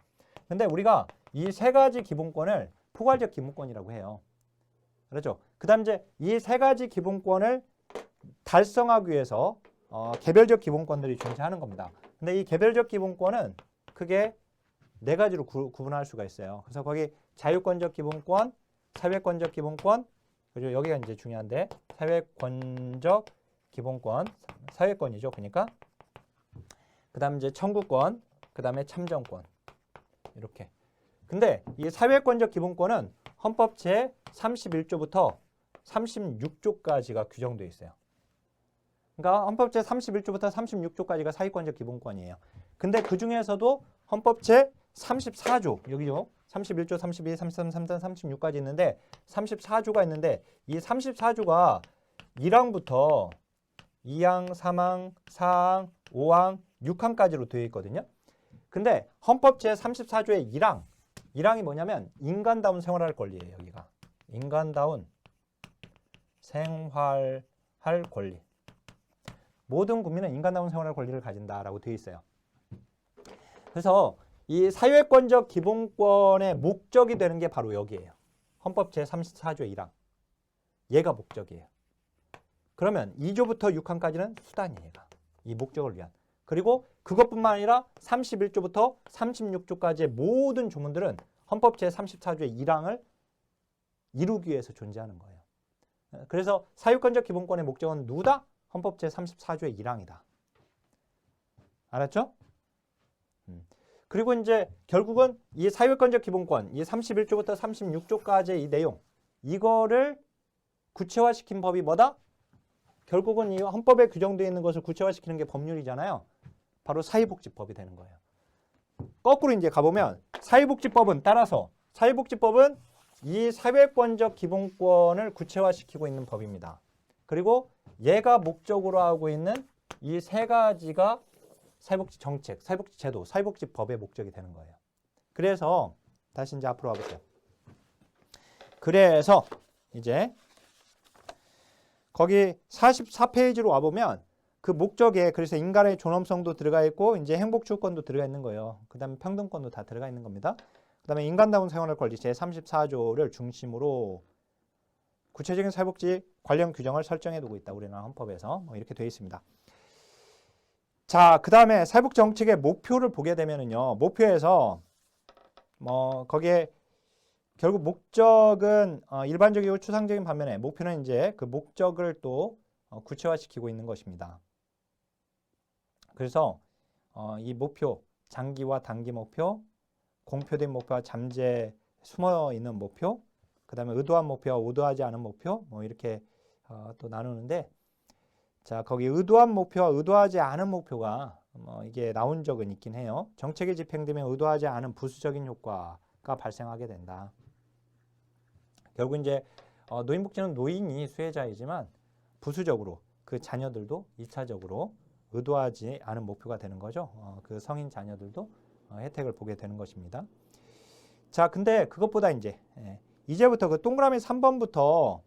근데 우리가 이 세 가지 기본권을 포괄적 기본권이라고 해요. 알았죠? 그 다음 이제 이 세 가지 기본권을 달성하기 위해서 개별적 기본권들이 존재하는 겁니다. 근데 이 개별적 기본권은 크게 네 가지로 구분할 수가 있어요. 그래서 거기 자유권적 기본권, 사회권적 기본권, 그죠? 여기가 이제 중요한데 사회권적 기본권, 사회권이죠. 그러니까 그 다음 이제 청구권, 그 다음에 참정권, 이렇게. 근데 이 사회권적 기본권은 헌법 제 31조부터 36조까지가 규정되어 있어요. 그러니까 헌법 제 31조부터 36조까지가 사회권적 기본권이에요. 근데 그 중에서도 헌법 제 34조, 여기죠. 31조, 32, 33, 34, 36까지 있는데 34조가 있는데 이 34조가 1항부터 2항, 3항, 4항, 5항, 6항까지로 되어 있거든요. 근데 헌법 제 34조의 1항이 뭐냐면 인간다운 생활할 권리예요. 여기가 인간다운 생활할 권리. 모든 국민은 인간다운 생활할 권리를 가진다라고 되어 있어요. 그래서 이 사회권적 기본권의 목적이 되는 게 바로 여기예요. 헌법 제34조 1항. 얘가 목적이에요. 그러면 2조부터 6항까지는 수단이에요. 얘가. 이 목적을 위한. 그리고 그것뿐만 아니라 31조부터 36조까지의 모든 조문들은 헌법 제34조의 1항을 이루기 위해서 존재하는 거예요. 그래서 사유권적 기본권의 목적은 누구다? 헌법 제34조의 1항이다. 알았죠? 그리고 이제 결국은 이 사유권적 기본권, 이 31조부터 36조까지의 이 내용, 이거를 구체화시킨 법이 뭐다? 결국은 이 헌법에 규정되어 있는 것을 구체화시키는 게 법률이잖아요. 바로 사회복지법이 되는 거예요. 거꾸로 이제 가보면 사회복지법은 따라서 사회복지법은 이 사회권적 기본권을 구체화시키고 있는 법입니다. 그리고 얘가 목적으로 하고 있는 이 세 가지가 사회복지 정책, 사회복지 제도, 사회복지법의 목적이 되는 거예요. 그래서 다시 이제 앞으로 와볼게요. 그래서 이제 거기 44페이지로 와보면 그 목적에 그래서 인간의 존엄성도 들어가 있고 이제 행복추구권도 들어가 있는 거예요. 그 다음에 평등권도 다 들어가 있는 겁니다. 그 다음에 인간다운 생활할 권리 제34조를 중심으로 구체적인 사회복지 관련 규정을 설정해 두고 있다. 우리나라 헌법에서 뭐 이렇게 되어 있습니다. 자, 그 다음에 사회복지 정책의 목표를 보게 되면은요. 목표에서 뭐 거기에 결국 목적은 일반적이고 추상적인 반면에 목표는 이제 그 목적을 또 구체화시키고 있는 것입니다. 그래서 이 목표, 장기와 단기 목표, 공표된 목표와 잠재 숨어 있는 목표, 그 그다음에 의도한 목표와 의도하지 않은 목표 뭐 이렇게 또 나누는데 자 거기 의도한 목표와 의도하지 않은 목표가 이게 나온 적은 있긴 해요. 정책이 집행되면 의도하지 않은 부수적인 효과가 발생하게 된다. 결국 이제 노인복지는 노인이 수혜자이지만 부수적으로 그 자녀들도 2차적으로 의도하지 않은 목표가 되는 거죠. 그 성인 자녀들도 혜택을 보게 되는 것입니다. 자, 근데 그것보다 이제부터 그 동그라미 3번부터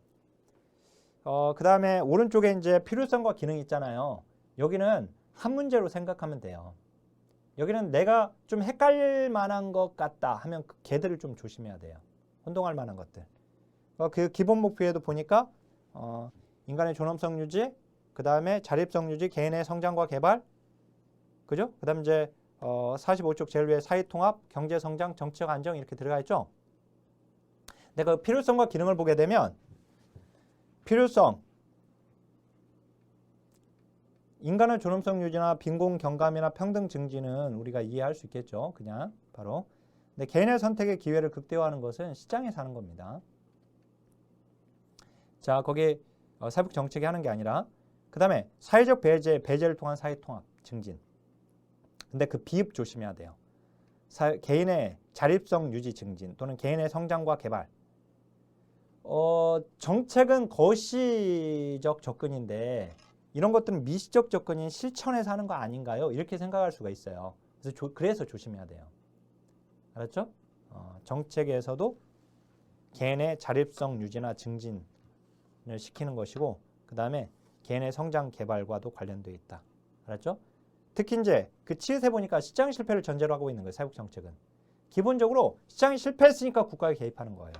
그 다음에 오른쪽에 이제 필요성과 기능 있잖아요. 여기는 한 문제로 생각하면 돼요. 여기는 내가 좀 헷갈릴 만한 것 같다 하면 그 걔들을 좀 조심해야 돼요. 혼동할 만한 것들. 그 기본 목표에도 보니까 인간의 존엄성 유지, 그 다음에 자립성 유지, 개인의 성장과 개발, 그죠? 그 다음 이제 45쪽 제일 위에 사회통합, 경제성장, 정치적 안정 이렇게 들어가 있죠. 근데 그 필요성과 기능을 보게 되면 필요성, 인간의 존엄성 유지나 빈곤 경감이나 평등 증진은 우리가 이해할 수 있겠죠. 그냥 바로. 근데 개인의 선택의 기회를 극대화하는 것은 시장에서 하는 겁니다. 자, 거기 사회복 정책이 하는 게 아니라 그 다음에 사회적 배제를 통한 사회통합 증진. 근데 그 비읍 조심해야 돼요. 개인의 자립성 유지 증진 또는 개인의 성장과 개발. 정책은 거시적 접근인데 이런 것들은 미시적 접근인 실천에서 하는 거 아닌가요? 이렇게 생각할 수가 있어요. 그래서 조심해야 돼요. 알았죠? 정책에서도 개인의 자립성 유지나 증진을 시키는 것이고 그 다음에 개인의 성장 개발과도 관련되어 있다. 알았죠? 특히 이제 그 치읓에 보니까 시장 실패를 전제로 하고 있는 거예요. 사회복 정책은. 기본적으로 시장이 실패했으니까 국가가 개입하는 거예요.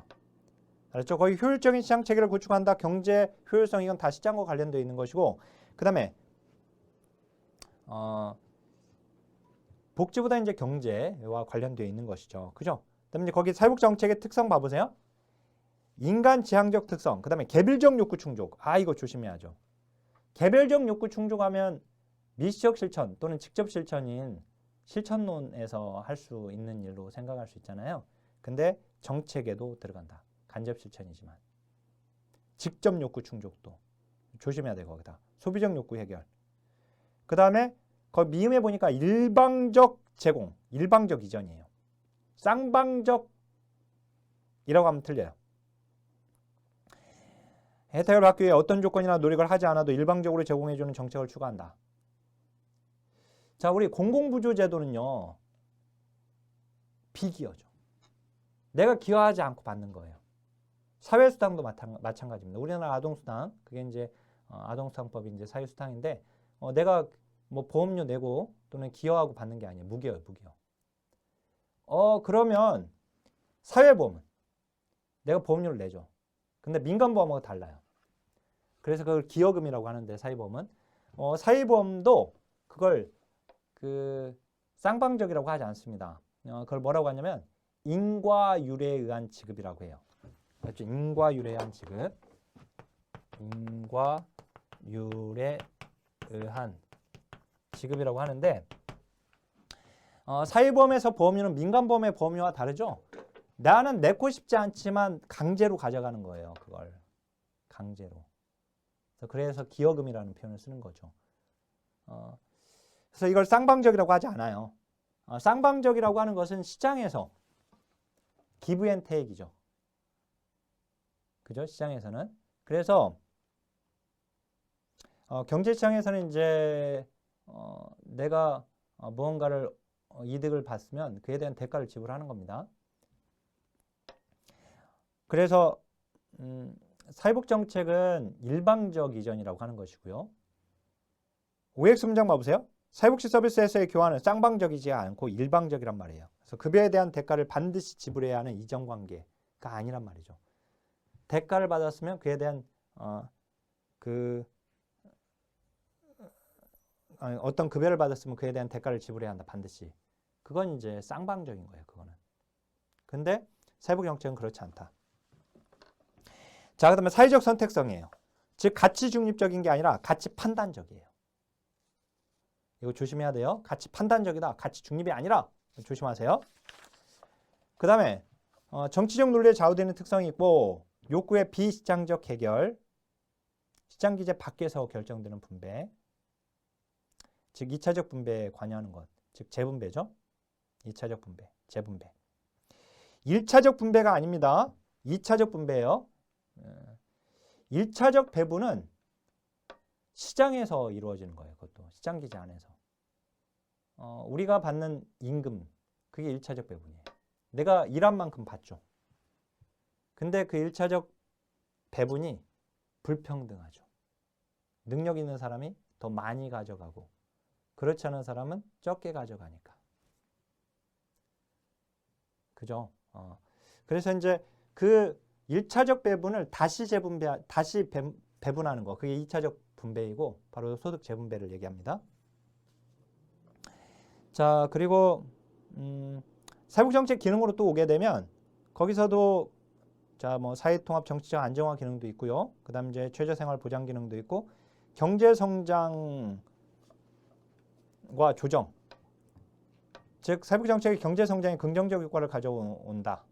알았죠? 거의 효율적인 시장 체계를 구축한다. 경제 효율성 이건 다 시장과 관련되어 있는 것이고 그 다음에 복지보다 이제 경제와 관련되어 있는 것이죠. 그죠? 그 다음에 이제 거기 사회복 정책의 특성 봐보세요. 인간 지향적 특성, 그 다음에 개별적 욕구 충족. 이거 조심해야죠. 개별적 욕구 충족하면 미시적 실천 또는 직접 실천인 실천론에서 할 수 있는 일로 생각할 수 있잖아요. 근데 정책에도 들어간다. 간접 실천이지만. 직접 욕구 충족도 조심해야 돼 거기다. 소비적 욕구 해결. 그 다음에 거기 미음에 보니까 일방적 제공, 일방적 이전이에요. 쌍방적이라고 하면 틀려요. 혜택을 받기 위해 어떤 조건이나 노력을 하지 않아도 일방적으로 제공해주는 정책을 추구한다. 자, 우리 공공부조제도는요. 비기여죠. 내가 기여하지 않고 받는 거예요. 사회수당도 마찬가지입니다. 우리나라 아동수당, 그게 이제 아동수당법이 이제 사회수당인데 내가 뭐 보험료 내고 또는 기여하고 받는 게 아니에요. 무기여요, 무기여. 그러면 사회보험은 내가 보험료를 내죠. 근데 민간보험하고 달라요. 그래서 그걸 기여금이라고 하는데 사회보험은 사회보험도 그걸 쌍방적이라고 하지 않습니다. 그걸 뭐라고 하냐면 인과율에 의한 지급이라고 해요. 그렇죠? 인과율에 의한 지급. 인과율에 의한 지급이라고 하는데 사회보험에서 보험료는 민간보험의 보험료와 다르죠. 나는 내고 싶지 않지만 강제로 가져가는 거예요. 그걸 강제로. 그래서 기여금이라는 표현을 쓰는 거죠. 그래서 이걸 쌍방적이라고 하지 않아요. 쌍방적이라고 하는 것은 시장에서 기브앤테이크이죠. 그죠? 시장에서는. 그래서 경제시장에서는 이제 내가 무언가를 이득을 봤으면 그에 대한 대가를 지불하는 겁니다. 그래서 사회복 정책은 일방적 이전이라고 하는 것이고요. OX 문장 봐보세요. 사회복지 서비스에서의 교환은 쌍방적이지 않고 일방적이란 말이에요. 그래서 급여에 대한 대가를 반드시 지불해야 하는 이전관계가 아니란 말이죠. 대가를 받았으면 그에 대한 어떤 급여를 받았으면 그에 대한 대가를 지불해야 한다. 반드시. 그건 이제 쌍방적인 거예요. 그거는. 근데 사회복 정책은 그렇지 않다. 자, 그 다음에 사회적 선택성이에요. 즉 가치 중립적인 게 아니라 가치 판단적이에요. 이거 조심해야 돼요. 가치 판단적이다. 가치 중립이 아니라 조심하세요. 그 다음에 정치적 논리에 좌우되는 특성이 있고 욕구의 비시장적 해결, 시장 기제 밖에서 결정되는 분배, 즉 2차적 분배에 관여하는 것, 즉 재분배죠. 2차적 분배, 재분배. 1차적 분배가 아닙니다. 2차적 분배예요. 1차적 배분은 시장에서 이루어지는 거예요. 그것도 시장 기제 안에서. 우리가 받는 임금, 그게 1차적 배분이에요. 내가 일한 만큼 받죠. 근데 그 1차적 배분이 불평등하죠. 능력 있는 사람이 더 많이 가져가고 그렇지 않은 사람은 적게 가져가니까. 그죠? 그래서 이제 그 1차적 배분을 다시 배분하는 거. 그게 2차적 분배이고 바로 소득 재분배를 얘기합니다. 자, 그리고 사회복지정책 기능으로 또 오게 되면 거기서도 자, 뭐 사회통합 정치적 안정화 기능도 있고요. 그다음 이제 최저생활 보장 기능도 있고 경제 성장과 조정. 즉 사회복지정책이 경제 성장에 긍정적 효과를 가져온다.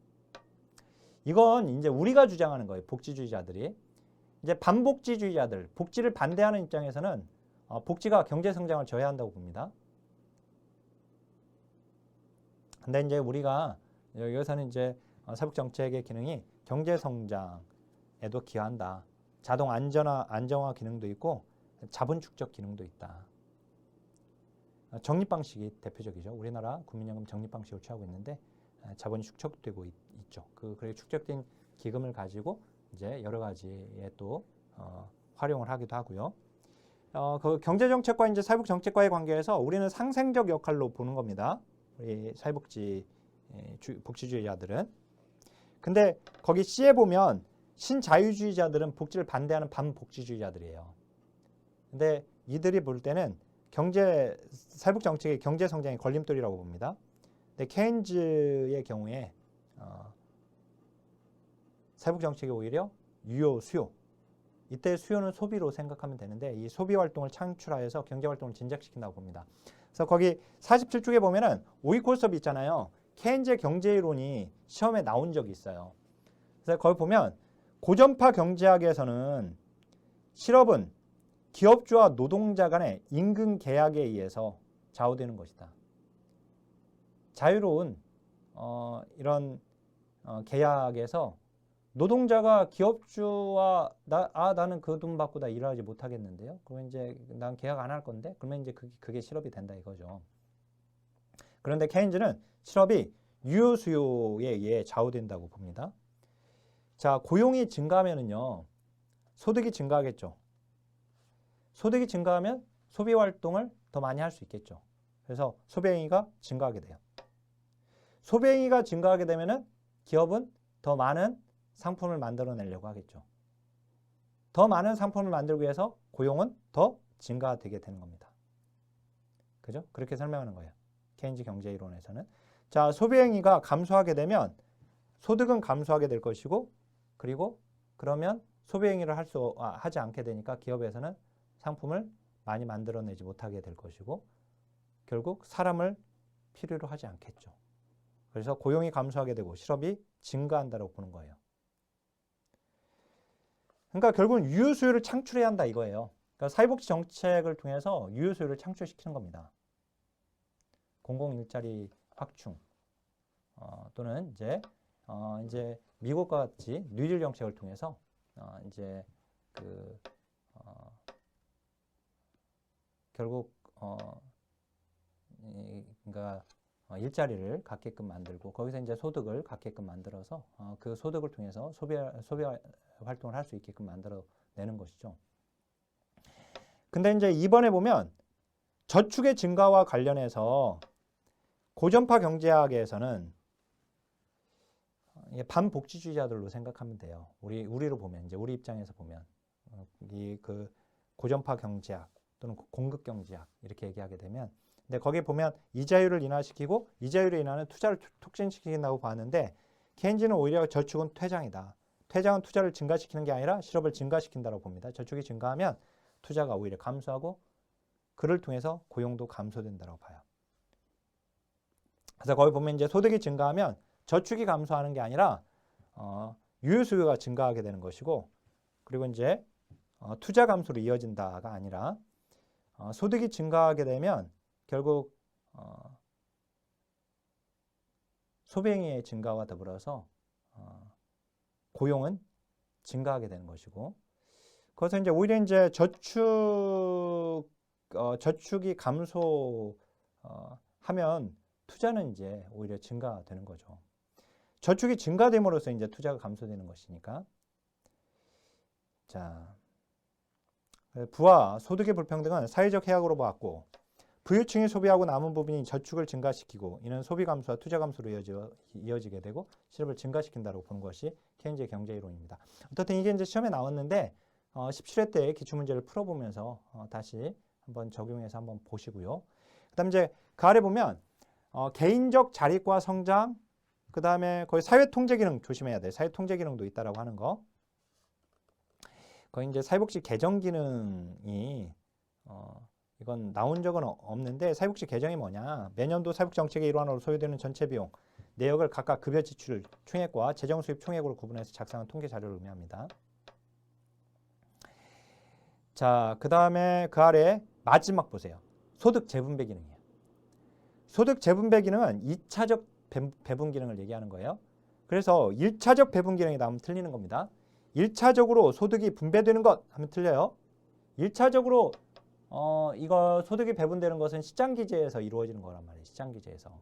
이건 이제 우리가 주장하는 거예요. 복지주의자들이. 이제 반복지주의자들, 복지를 반대하는 입장에서는 복지가 경제 성장을 저해한다고 봅니다. 근데 이제 우리가 여기서는 이제 사회복지정책의 기능이 경제 성장에도 기여한다. 자동 안정화 기능도 있고 자본 축적 기능도 있다. 적립 방식이 대표적이죠. 우리나라 국민연금 적립 방식을 취하고 있는데 자본이 축적되고 있죠. 그렇게 축적된 기금을 가지고 이제 여러 가지에 또 활용을 하기도 하고요. 그 경제 정책과 이제 사회복 정책과의 관계에서 우리는 상생적 역할로 보는 겁니다. 우리 사회복지 복지주의자들은. 근데 거기 C에 보면 신자유주의자들은 복지를 반대하는 반복지주의자들이에요. 근데 이들이 볼 때는 사회복 정책의 경제 성장의 걸림돌이라고 봅니다. 근데 케인즈의 경우에 사회복 정책이 오히려 유효, 수요. 이때 수요는 소비로 생각하면 되는데 이 소비 활동을 창출하여서 경제 활동을 진작시킨다고 봅니다. 그래서 거기 47쪽에 보면은 오이콜섭이 있잖아요. 케인즈의 경제이론이 시험에 나온 적이 있어요. 그래서 거기 보면 고전파 경제학에서는 실업은 기업주와 노동자 간의 임금 계약에 의해서 좌우되는 것이다. 자유로운 이런 계약에서 노동자가 기업주와 나는 그 돈 받고 나 일하지 못하겠는데요. 그러면 이제 난 계약 안 할 건데 그러면 이제 그게 실업이 된다 이거죠. 그런데 케인즈는 실업이 유효 수요에 의해 좌우된다고 봅니다. 자, 고용이 증가하면은요. 소득이 증가하겠죠. 소득이 증가하면 소비 활동을 더 많이 할 수 있겠죠. 그래서 소비행위가 증가하게 돼요. 소비행위가 증가하게 되면은 기업은 더 많은 상품을 만들어내려고 하겠죠. 더 많은 상품을 만들기 위해서 고용은 더 증가되게 되는 겁니다. 그죠? 그렇게 설명하는 거예요. 케인즈 경제이론에서는. 자, 소비행위가 감소하게 되면 소득은 감소하게 될 것이고 그리고 그러면 소비행위를 하지 않게 되니까 기업에서는 상품을 많이 만들어내지 못하게 될 것이고 결국 사람을 필요로 하지 않겠죠. 그래서 고용이 감소하게 되고 실업이 증가한다고 보는 거예요. 그러니까 결국은 유효 수요를 창출해야 한다 이거예요. 그러니까 사회복지 정책을 통해서 유효 수요를 창출시키는 겁니다. 공공일자리 확충 또는 이제 미국과 같이 뉴딜 정책을 통해서 이제 결국 그러니까 일자리를 갖게끔 만들고 거기서 이제 소득을 갖게끔 만들어서 그 소득을 통해서 소비 활동을 할 수 있게끔 만들어내는 것이죠. 근데 이제 이번에 보면 저축의 증가와 관련해서 고전파 경제학에서는 반복지주의자들로 생각하면 돼요. 우리로 보면 이제 우리 입장에서 보면 이 그 고전파 경제학 또는 공급 경제학 이렇게 얘기하게 되면 근데 거기에 보면 이자율을 인하시키고 이자율에 인하는 투자를 촉진시킨다고 봤는데 케인즈는 오히려 저축은 퇴장이다. 퇴장은 투자를 증가시키는 게 아니라 실업을 증가시킨다고 봅니다. 저축이 증가하면 투자가 오히려 감소하고 그를 통해서 고용도 감소된다고 봐요. 그래서 거기 보면 이제 소득이 증가하면 저축이 감소하는 게 아니라 유효 수요가 증가하게 되는 것이고, 그리고 이제 투자 감소로 이어진다가 아니라 소득이 증가하게 되면 결국 소비행위의 증가와 더불어서 고용은 증가하게 되는 것이고, 그래서 이제 오히려 이제 저축이 감소하면 투자는 이제 오히려 증가되는 거죠. 저축이 증가됨으로써 이제 투자가 감소되는 것이니까. 자, 부와 소득의 불평등은 사회적 해악으로 보았고, 부유층이 소비하고 남은 부분이 저축을 증가시키고, 이는 소비 감소와 투자 감소로 이어지게 되고 실업을 증가시킨다고 보는 것이 케인즈의 경제 이론입니다. 어떻든 이게 이제 시험에 나왔는데 17회 때 기출문제를 풀어보면서 다시 한번 적용해서 한번 보시고요. 그다음 이제 그 아래 보면 개인적 자립과 성장, 그 다음에 거의 사회통제 기능 조심해야 돼요. 사회통제 기능도 있다라고 하는 거. 거의 이제 사회복지 개정 기능이 이건 나온 적은 없는데, 사회복지 개정이 뭐냐? 매년도 사회복지 정책의 일환으로 소요되는 전체 비용, 내역을 각각 급여 지출 총액과 재정 수입 총액으로 구분해서 작성한 통계 자료를 의미합니다. 자, 그 다음에 그 아래 마지막 보세요. 소득 재분배 기능이에요. 소득 재분배 기능은 2차적 배분 기능을 얘기하는 거예요. 그래서 1차적 배분 기능이 나오면 틀리는 겁니다. 1차적으로 소득이 분배되는 것 하면 틀려요. 1차적으로 이거 소득이 배분되는 것은 시장기제에서 이루어지는 거란 말이에요. 시장기제에서.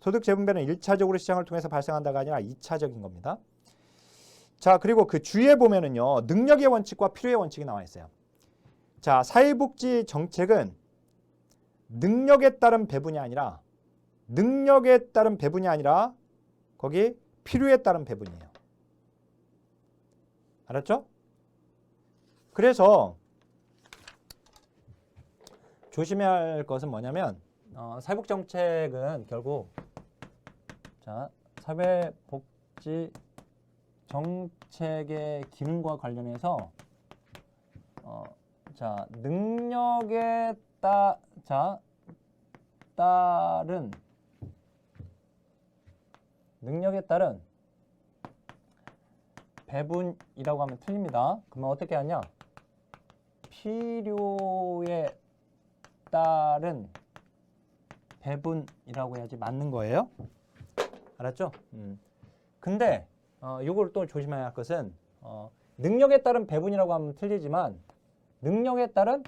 소득 재분배는 1차적으로 시장을 통해서 발생한다가 아니라 2차적인 겁니다. 자, 그리고 그 주위에 보면은요, 능력의 원칙과 필요의 원칙이 나와 있어요. 자, 사회복지 정책은 능력에 따른 배분이 아니라 거기 필요에 따른 배분이에요. 알았죠? 그래서 조심해야 할 것은 뭐냐면 사회복지 정책은 결국 자, 사회복지 정책의 기능과 관련해서 자, 능력에 따른 배분이라고 하면 틀립니다. 그러면 어떻게 하냐? 필요에 따른 배분이라고 해야지 맞는 거예요. 알았죠? 근데 이걸 또 조심해야 할 것은 능력에 따른 배분이라고 하면 틀리지만 능력에 따른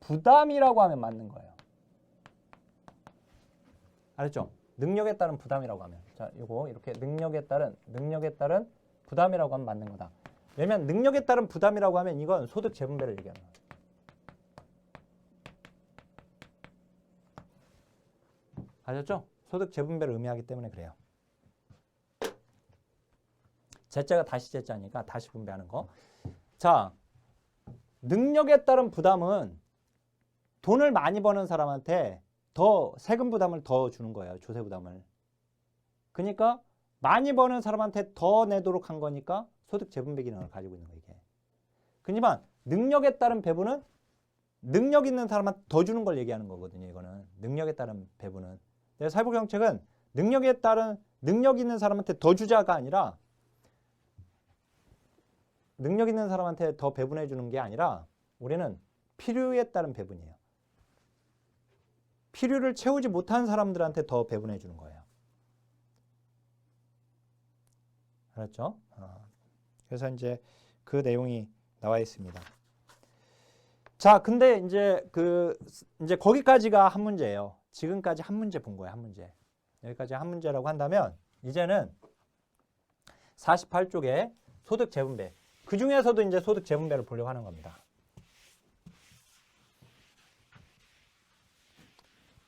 부담이라고 하면 맞는 거예요. 알았죠? 능력에 따른 부담이라고 하면, 자, 요거 이렇게 능력에 따른 부담이라고 하면 맞는 거다. 왜냐면 능력에 따른 부담이라고 하면 이건 소득 재분배를 얘기하는 거예요. 아셨죠? 소득 재분배를 의미하기 때문에 그래요. 제자가 다시 제자니까 다시 분배하는 거. 자, 능력에 따른 부담은 돈을 많이 버는 사람한테 더 세금 부담을 더 주는 거예요. 조세 부담을. 그러니까 많이 버는 사람한테 더 내도록 한 거니까 소득 재분배 기능을 가지고 있는 거예요. 이게. 그렇지만 능력에 따른 배분은 능력 있는 사람한테 더 주는 걸 얘기하는 거거든요. 이거는 능력에 따른 배분은. 사회복지 정책은 능력 있는 사람한테 더 주자가 아니라 능력 있는 사람한테 더 배분해 주는 게 아니라 우리는 필요에 따른 배분이에요. 필요를 채우지 못한 사람들한테 더 배분해 주는 거예요. 알았죠? 그래서 이제 그 내용이 나와 있습니다. 자, 근데 이제 거기까지가 한 문제예요. 지금까지 한 문제 본 거예요. 한 문제. 여기까지 한 문제라고 한다면 이제는 48쪽에 소득 재분배. 그 중에서도 이제 소득 재분배를 보려고 하는 겁니다.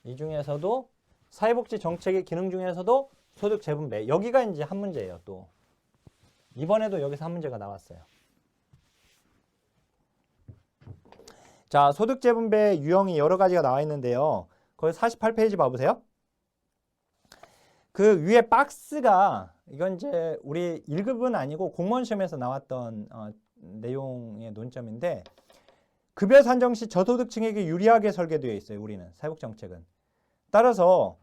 이 중에서도 사회복지 정책의 기능 중에서도 소득 재분배. 여기가 이제 한 문제예요. 또 이번에도 여기서 한 문제가 나왔어요. 자, 소득 재분배 유형이 여러 가지가 나와 있는데요. 거기 48페이지 봐보세요. 그 위에 박스가 이건 이제 우리 1급은 아니고 공무원 시험에서 나왔던 내용의 논점인데, 급여 산정 시 저소득층에게 유리하게 설계되어 있어요. 우리는 사회복지 정책은. 따라서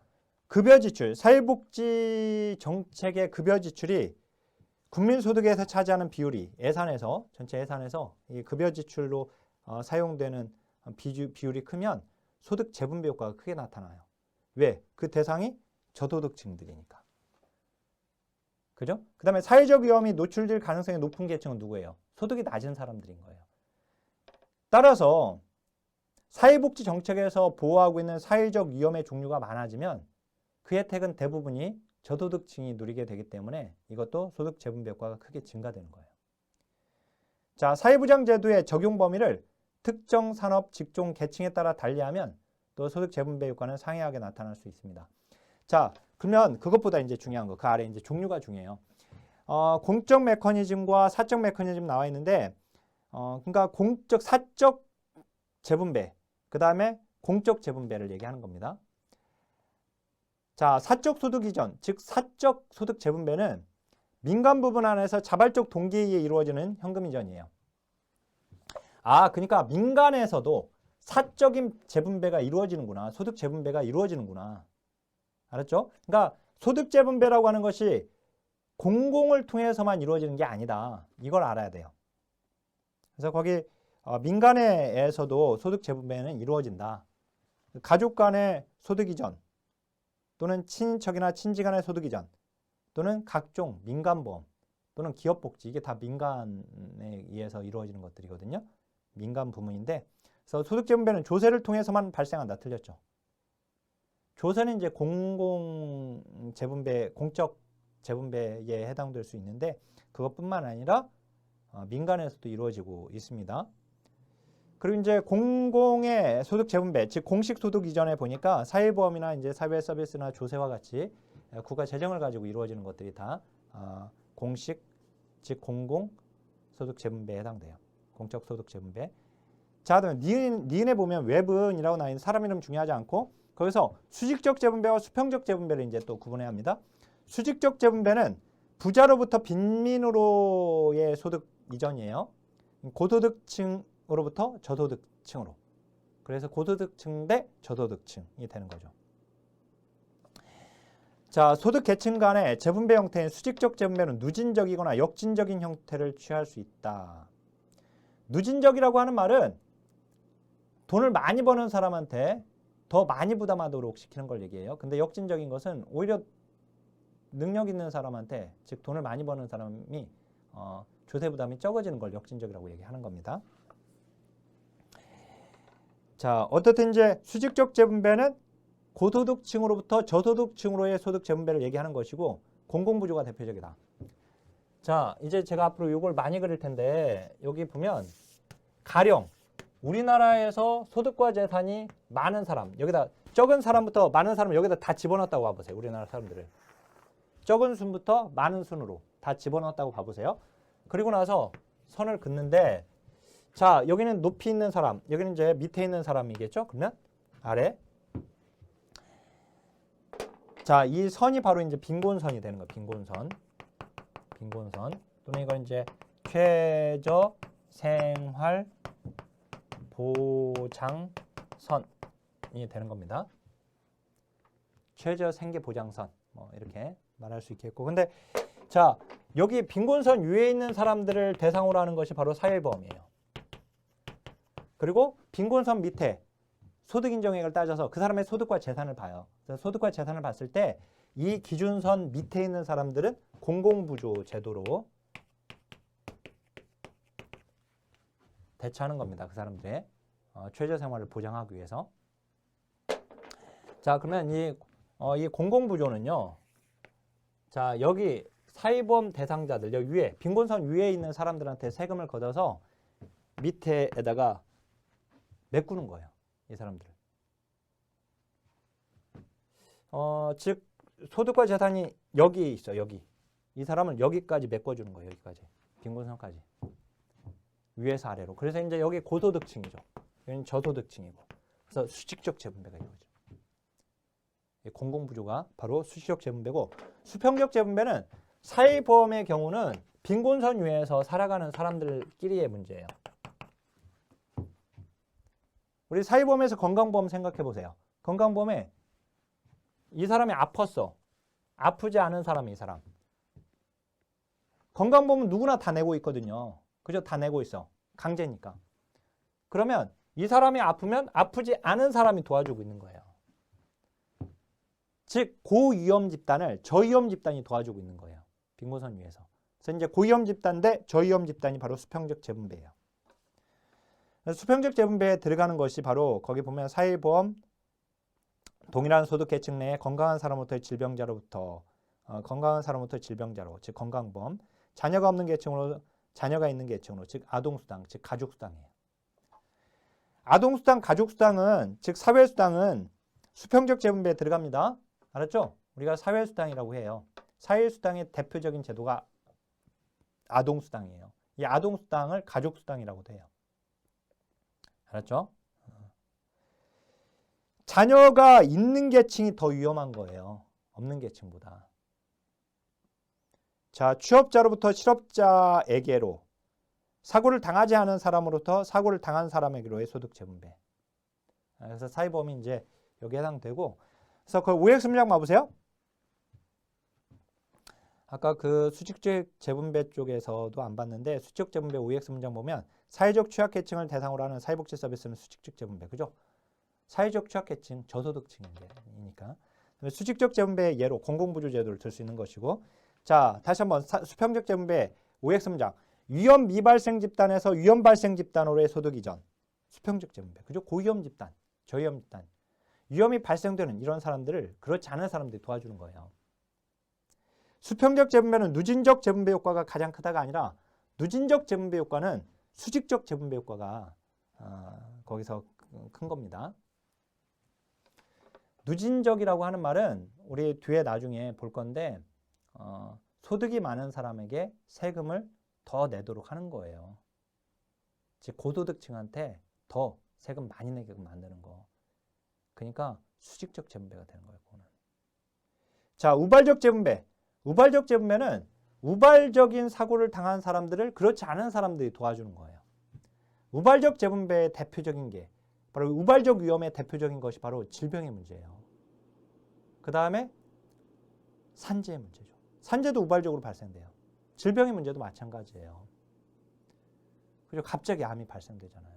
급여 지출, 사회복지 정책의 급여 지출이 국민소득에서 차지하는 비율이 예산에서 전체 예산에서 이 급여 지출로 사용되는 비율이 크면 소득 재분배 효과가 크게 나타나요. 왜? 그 대상이 저소득층들이니까. 그죠? 그 다음에 사회적 위험이 노출될 가능성이 높은 계층은 누구예요? 소득이 낮은 사람들인 거예요. 따라서 사회복지 정책에서 보호하고 있는 사회적 위험의 종류가 많아지면 그 혜택은 대부분이 저소득층이 누리게 되기 때문에 이것도 소득 재분배 효과가 크게 증가되는 거예요. 자, 사회보장제도의 적용 범위를 특정 산업, 직종, 계층에 따라 달리하면 또 소득 재분배 효과는 상이하게 나타날 수 있습니다. 자, 그러면 그것보다 이제 중요한 거, 그 아래 이제 종류가 중요해요. 공적 메커니즘과 사적 메커니즘 나와 있는데, 그러니까 공적, 사적 재분배, 그 다음에 공적 재분배를 얘기하는 겁니다. 자, 사적 소득 이전, 즉 사적 소득 재분배는 민간 부분 안에서 자발적 동기에 의해 이루어지는 현금 이전이에요. 그러니까 민간에서도 사적인 재분배가 이루어지는구나. 소득 재분배가 이루어지는구나. 알았죠? 그러니까 소득 재분배라고 하는 것이 공공을 통해서만 이루어지는 게 아니다. 이걸 알아야 돼요. 그래서 거기 민간에서도 소득 재분배는 이루어진다. 가족 간의 소득 이전 또는 친인척이나 친지 간의 소득 이전 또는 각종 민간보험 또는 기업복지, 이게 다 민간에 의해서 이루어지는 것들이거든요. 민간 부문인데, 그래서 소득 재분배는 조세를 통해서만 발생한다. 틀렸죠. 조세는 이제 공공 재분배, 공적 재분배에 해당될 수 있는데 그것뿐만 아니라 민간에서도 이루어지고 있습니다. 그리고 이제 공공의 소득 재분배, 즉 공식 소득 이전에 보니까 사회보험이나 이제 사회 서비스나 조세와 같이 국가 재정을 가지고 이루어지는 것들이 다 공식, 즉 공공 소득 재분배에 해당돼요. 공적 소득 재분배. 자, 그다음에 니은에 보면 외분이라고 나와 있는 사람 이름 중요하지 않고 거기서 수직적 재분배와 수평적 재분배를 이제 또 구분해야 합니다. 수직적 재분배는 부자로부터 빈민으로의 소득 이전이에요. 고소득층으로부터 저소득층으로. 그래서 고소득층 대 저소득층이 되는 거죠. 자, 소득 계층 간의 재분배 형태인 수직적 재분배는 누진적이거나 역진적인 형태를 취할 수 있다. 누진적이라고 하는 말은 돈을 많이 버는 사람한테 더 많이 부담하도록 시키는 걸 얘기해요. 근데 역진적인 것은 오히려 능력 있는 사람한테, 즉 돈을 많이 버는 사람이 조세 부담이 적어지는 걸 역진적이라고 얘기하는 겁니다. 자, 어떻든 이제 수직적 재분배는 고소득층으로부터 저소득층으로의 소득 재분배를 얘기하는 것이고 공공부조가 대표적이다. 자, 이제 제가 앞으로 이걸 많이 그릴 텐데 여기 보면 가령 우리나라에서 소득과 재산이 많은 사람, 여기다 적은 사람부터 많은 사람 여기다 다 집어넣었다고 봐보세요. 우리나라 사람들을. 적은 순부터 많은 순으로 다 집어넣었다고 봐보세요. 그리고 나서 선을 긋는데, 자, 여기는 높이 있는 사람, 여기는 이제 밑에 있는 사람이겠죠? 그러면 아래. 자, 이 선이 바로 이제 빈곤선이 되는 거예요. 빈곤선. 빈곤선. 또는 이건 이제 최저 생활 보장선이 되는 겁니다. 최저 생계 보장선. 뭐 이렇게 말할 수 있겠고. 근데 자, 여기 빈곤선 위에 있는 사람들을 대상으로 하는 것이 바로 사회보험이에요. 그리고 빈곤선 밑에 소득 인정액을 따져서 그 사람의 소득과 재산을 봐요. 그래서 소득과 재산을 봤을 때 이 기준선 밑에 있는 사람들은 공공부조 제도로 대처하는 겁니다. 그 사람들의 최저 생활을 보장하기 위해서. 자, 그러면 이 공공부조는요. 자, 여기 사회보험 대상자들, 여기 위에 빈곤선 위에 있는 사람들한테 세금을 걷어서 밑에다가 메꾸는 거예요. 이 사람들을. 즉 소득과 재산이 여기 있어. 여기. 이 사람은 여기까지 메꿔주는 거예요. 여기까지. 빈곤선까지. 위에서 아래로. 그래서 이제 여기 고소득층이죠. 여기는 저소득층이고. 그래서 수직적 재분배가 이루어져. 공공부조가 바로 수직적 재분배고, 수평적 재분배는 사회보험의 경우는 빈곤선 위에서 살아가는 사람들끼리의 문제예요. 우리 사회보험에서 건강보험 생각해 보세요. 건강보험에 이 사람이 아팠어. 아프지 않은 사람이 이 사람. 건강보험은 누구나 다 내고 있거든요. 그죠? 다 내고 있어. 강제니까. 그러면 이 사람이 아프면 아프지 않은 사람이 도와주고 있는 거예요. 즉 고위험 집단을 저위험 집단이 도와주고 있는 거예요. 빈곤선 위에서. 그래서 이제 고위험 집단 대 저위험 집단이 바로 수평적 재분배예요. 수평적 재분배에 들어가는 것이 바로 거기 보면 사회보험, 동일한 소득 계층 내에 건강한 사람부터 질병자로부터 건강한 사람부터 질병자로, 즉 건강보험, 자녀가 없는 계층으로 자녀가 있는 계층으로, 즉 아동수당, 즉 가족수당이에요. 아동수당, 가족수당은 즉 사회수당은 수평적 재분배에 들어갑니다. 알았죠? 우리가 사회수당이라고 해요. 사회수당의 대표적인 제도가 아동수당이에요. 이 아동수당을 가족수당이라고도 해요. 알았죠? 자녀가 있는 계층이 더 위험한 거예요. 없는 계층보다. 자, 취업자로부터 실업자에게로, 사고를 당하지 않은 사람으로부터 사고를 당한 사람에게로의 소득 재분배. 그래서 사회보험이 이제 여기에 해당되고, 그래서 그 OX 문장 봐보세요. 아까 그 수직적 재분배 쪽에서도 안 봤는데 수직적 재분배 OX 문장 보면 사회적 취약계층을 대상으로 하는 사회복지 서비스는 수직적 재분배, 그죠? 사회적 취약계층, 저소득층이니까. 수직적 재분배의 예로 공공부조 제도를 들 수 있는 것이고, 자, 다시 한번 수평적 재분배 OX 문장. 위험 미발생 집단에서 위험 발생 집단으로의 소득 이전. 수평적 재분배, 그죠? 고위험 집단, 저위험 집단. 위험이 발생되는 이런 사람들을 그렇지 않은 사람들이 도와주는 거예요. 수평적 재분배는 누진적 재분배 효과가 가장 크다가 아니라 누진적 재분배 효과는 수직적 재분배 효과가 거기서 큰 겁니다. 누진적이라고 하는 말은 우리 뒤에 나중에 볼 건데 소득이 많은 사람에게 세금을 더 내도록 하는 거예요. 즉 고소득층한테 더 세금 많이 내게끔 만드는 거. 그러니까 수직적 재분배가 되는 거예요. 그거는. 자, 우발적 재분배. 우발적 재분배는 우발적인 사고를 당한 사람들을 그렇지 않은 사람들이 도와주는 거예요. 우발적 재분배의 대표적인 게 바로 우발적 위험의 대표적인 것이 바로 질병의 문제예요. 그 다음에 산재의 문제죠. 산재도 우발적으로 발생돼요. 질병의 문제도 마찬가지예요. 그죠? 갑자기 암이 발생되잖아요.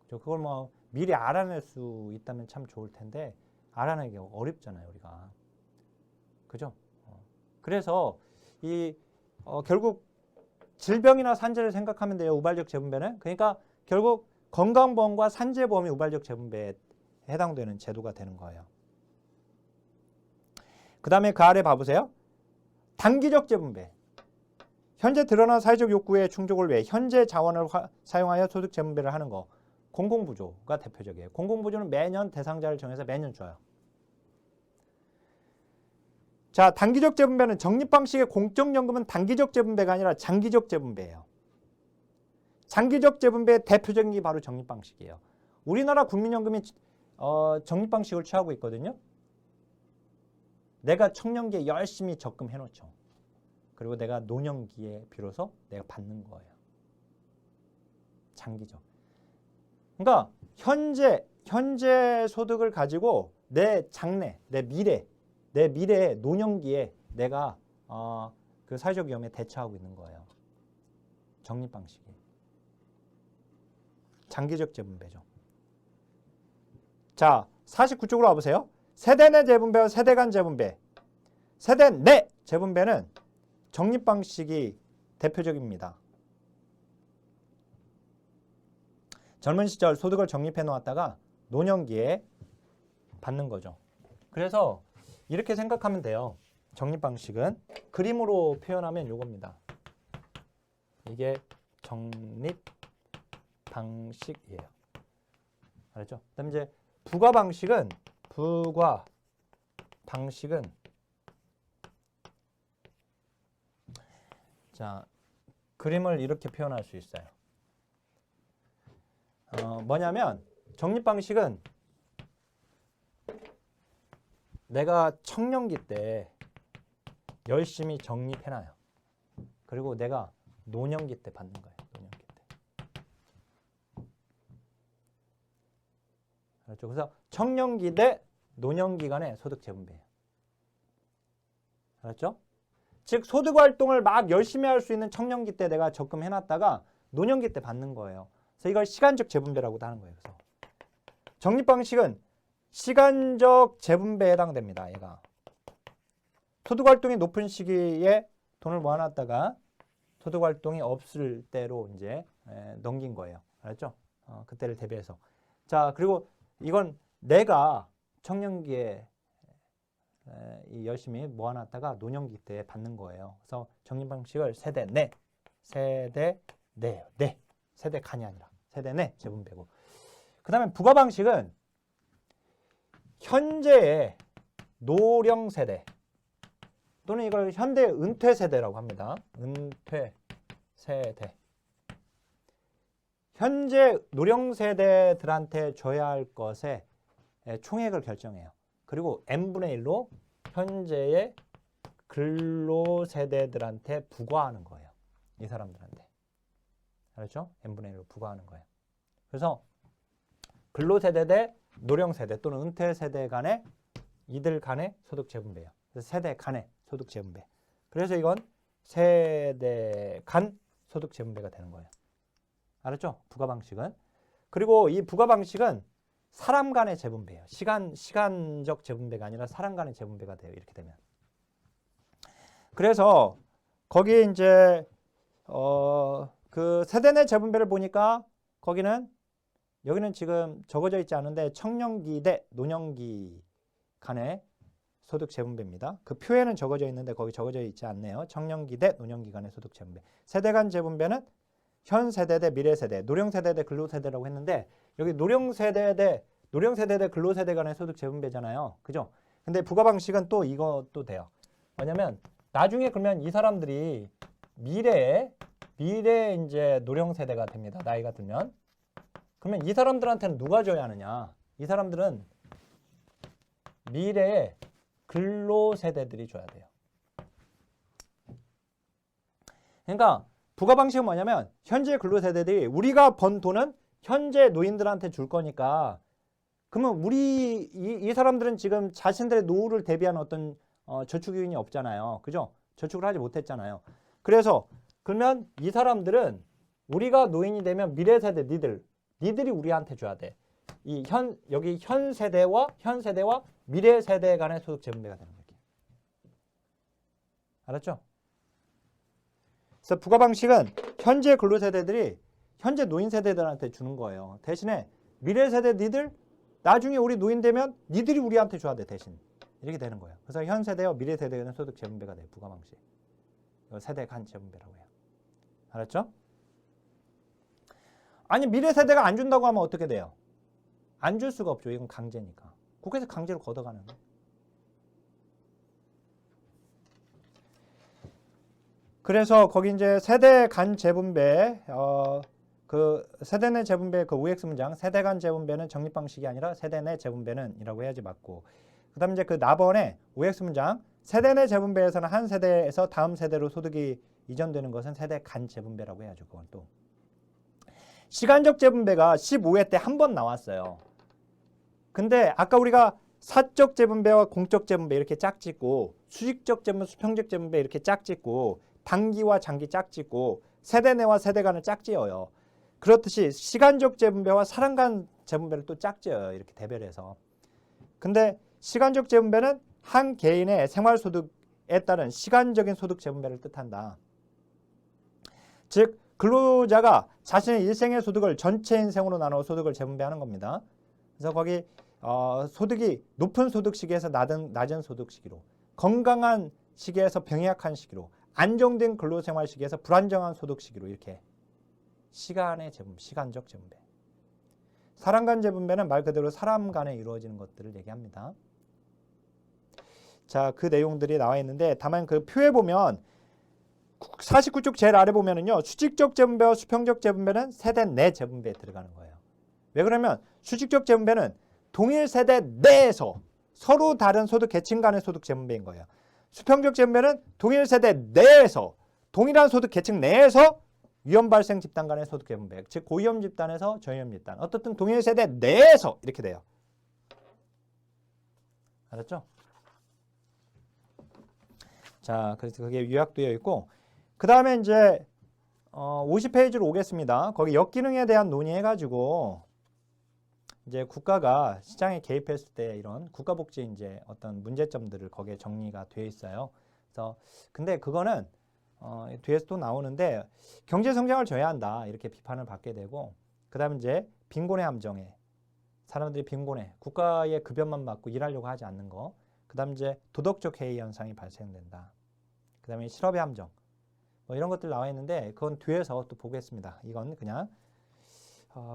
그죠? 그걸 뭐 미리 알아낼 수 있다면 참 좋을 텐데 알아내기 어렵잖아요, 우리가. 그죠? 그래서 이 결국 질병이나 산재를 생각하면 돼요. 우발적 재분배는. 그러니까 결국 건강보험과 산재보험이 우발적 재분배에 해당되는 제도가 되는 거예요. 그 다음에 그 아래 봐보세요. 단기적 재분배. 현재 드러난 사회적 욕구의 충족을 위해 현재 자원을 사용하여 소득 재분배를 하는 거. 공공부조가 대표적이에요. 공공부조는 매년 대상자를 정해서 매년 줘요. 자, 단기적 재분배는 적립방식의 공적연금은 단기적 재분배가 아니라 장기적 재분배예요. 장기적 재분배의 대표적인 게 바로 적립방식이에요. 우리나라 국민연금이 적립방식을 취하고 있거든요. 내가 청년기에 열심히 적금해 놓죠. 그리고 내가 노년기에 비로소 내가 받는 거예요. 장기적. 그러니까 현재 소득을 가지고 내 장래, 내 미래의 노년기에 내가 그 사회적 위험에 대처하고 있는 거예요. 적립방식이. 장기적 재분배죠. 자, 49쪽으로 와보세요. 세대 내 재분배와 세대 간 재분배. 세대 내 재분배는 적립방식이 대표적입니다. 젊은 시절 소득을 적립해 놓았다가 노년기에 받는 거죠. 그래서 이렇게 생각하면 돼요. 적립방식은 그림으로 표현하면 이겁니다. 이게 적립방식이에요. 알았죠? 그다음에 이제 부과방식은 자, 그림을 이렇게 표현할 수 있어요. 뭐냐면 적립방식은 내가 청년기 때 열심히 적립해놔요. 그리고 내가 노년기 때 받는 거예요. 노년기 때. 그렇죠? 그래서 청년기 대 노년기 간의 소득 재분배예요. 알았죠? 즉 소득 활동을 막 열심히 할 수 있는 청년기 때 내가 적금 해놨다가 노년기 때 받는 거예요. 그래서 이걸 시간적 재분배라고도 하는 거예요. 그래서 적립 방식은 시간적 재분배에 해당됩니다. 얘가 소득 활동이 높은 시기에 돈을 모아놨다가 소득 활동이 없을 때로 이제 넘긴 거예요. 알았죠? 그때를 대비해서. 자, 그리고 이건 내가 청년기에 열심히 모아놨다가 노년기 때 받는 거예요. 그래서 적립 방식을 세대 내, 세대 간이 아니라 세대 내 재분배고. 그 다음에 부과 방식은 현재의 노령 세대 또는 이걸 현대 은퇴 세대라고 합니다. 은퇴 세대. 현재 노령 세대들한테 줘야 할 것의 총액을 결정해요. 그리고 n분의 1로 현재의 근로 세대들한테 부과하는 거예요. 이 사람들한테. 알았죠? n분의 1로 부과하는 거예요. 그래서 근로 세대 대 노령 세대 또는 은퇴 세대 간의 이들 간의 소득 재분배예요. 그래서 세대 간의 소득 재분배. 그래서 이건 세대 간 소득 재분배가 되는 거예요. 알았죠? 부과 방식은. 그리고 이 부과 방식은 사람 간의 재분배예요. 시간적 재분배가 아니라 사람 간의 재분배가 돼요. 이렇게 되면. 그래서 거기에 이제 그 세대 내 재분배를 보니까 여기는 지금 적어져 있지 않은데 청년기 대 노년기 간의 소득 재분배입니다. 그 표에는 적어져 있는데 거기 적어져 있지 않네요. 청년기 대 노년기 간의 소득 재분배. 세대 간 재분배는 현 세대 대 미래 세대, 노령 세대 대 근로 세대라고 했는데 여기 노령 세대 대 근로 세대 간의 소득 재분배잖아요. 그죠? 근데 부과 방식은 또 이것도 돼요. 왜냐면 나중에 그러면 이 사람들이 미래에 이제 노령 세대가 됩니다. 나이가 들면. 그러면 이 사람들한테는 누가 줘야 하느냐? 이 사람들은 미래에 근로 세대들이 줘야 돼요. 그러니까 부과 방식은 뭐냐면 현재 근로 세대들이 우리가 번 돈은 현재 노인들한테 줄 거니까 그러면 이 사람들은 지금 자신들의 노후를 대비한 어떤 저축 요인이 없잖아요. 그죠? 저축을 하지 못했잖아요. 그래서 그러면 이 사람들은 우리가 노인이 되면 미래 세대 니들이 우리한테 줘야 돼. 여기 현 세대와 미래 세대 간의 소득 재분배가 되는 거예요. 알았죠? 그래서 부과 방식은 현재 근로 세대들이 현재 노인 세대들한테 주는 거예요. 대신에 미래 세대 나중에 우리 노인 되면 니들이 우리한테 줘야 돼. 대신 이렇게 되는 거예요. 그래서 현 세대와 미래 세대 간의 소득 재분배가 돼요. 부과 방식. 이걸 세대 간 재분배라고 해요. 알았죠? 아니 미래 세대가 안 준다고 하면 어떻게 돼요? 안 줄 수가 없죠. 이건 강제니까. 국회에서 강제로 걷어가는 거예요. 그래서 거기 이제 세대 간 재분배, 그 세대 내 재분배 그 OX 문장, 세대 간 재분배는 적립 방식이 아니라 세대 내 재분배는 이라고 해야지 맞고. 그 다음에 이제 그 나번에 OX 문장, 세대 내 재분배에서는 한 세대에서 다음 세대로 소득이 이전되는 것은 세대 간 재분배라고 해야죠. 그건 또. 시간적 재분배가 15회 때 한 번 나왔어요. 근데 아까 우리가 사적 재분배와 공적 재분배 이렇게 짝짓고 수직적 재분배, 수평적 재분배 이렇게 짝짓고 단기와 장기 짝짓고 세대 내와 세대 간을 짝지어요. 그렇듯이 시간적 재분배와 사람 간 재분배를 또 짝지어요. 이렇게 대별해서. 근데 시간적 재분배는 한 개인의 생활소득에 따른 시간적인 소득 재분배를 뜻한다. 즉 근로자가 자신의 일생의 소득을 전체 인생으로 나눠 소득을 재분배하는 겁니다. 그래서 거기 소득이 높은 소득 시기에서 낮은 소득 시기로, 건강한 시기에서 병약한 시기로, 안정된 근로생활 시기에서 불안정한 소득 시기로 이렇게 시간적 재분배. 사람 간 재분배는 말 그대로 사람 간에 이루어지는 것들을 얘기합니다. 자, 그 내용들이 나와 있는데 다만 그 표에 보면 49쪽 제일 아래 보면은요. 수직적 재분배와 수평적 재분배는 세대 내 재분배에 들어가는 거예요. 왜 그러면 수직적 재분배는 동일 세대 내에서 서로 다른 소득 계층 간의 소득 재분배인 거예요. 수평적 재분배는 동일 세대 내에서 동일한 소득 계층 내에서 위험 발생 집단 간의 소득 재분배. 즉 고위험 집단에서 저위험 집단. 어떻든 동일 세대 내에서 이렇게 돼요. 알았죠? 자, 그래서 그게 요약되어 있고, 그 다음에 이제 50페이지로 오겠습니다. 거기 역기능에 대한 논의해가지고 이제 국가가 시장에 개입했을 때 이런 국가복지 이제 어떤 문제점들을 거기에 정리가 되어 있어요. 그래서 근데 그거는 뒤에서 또 나오는데 경제 성장을 줘야 한다 이렇게 비판을 받게 되고, 그다음에 이제 빈곤의 함정에 사람들이 빈곤해 국가의 급여만 받고 일하려고 하지 않는 거, 그다음 이제 도덕적 해이 현상이 발생된다. 그다음에 실업의 함정 뭐 이런 것들 나와 있는데 그건 뒤에서 또 보겠습니다. 이건 그냥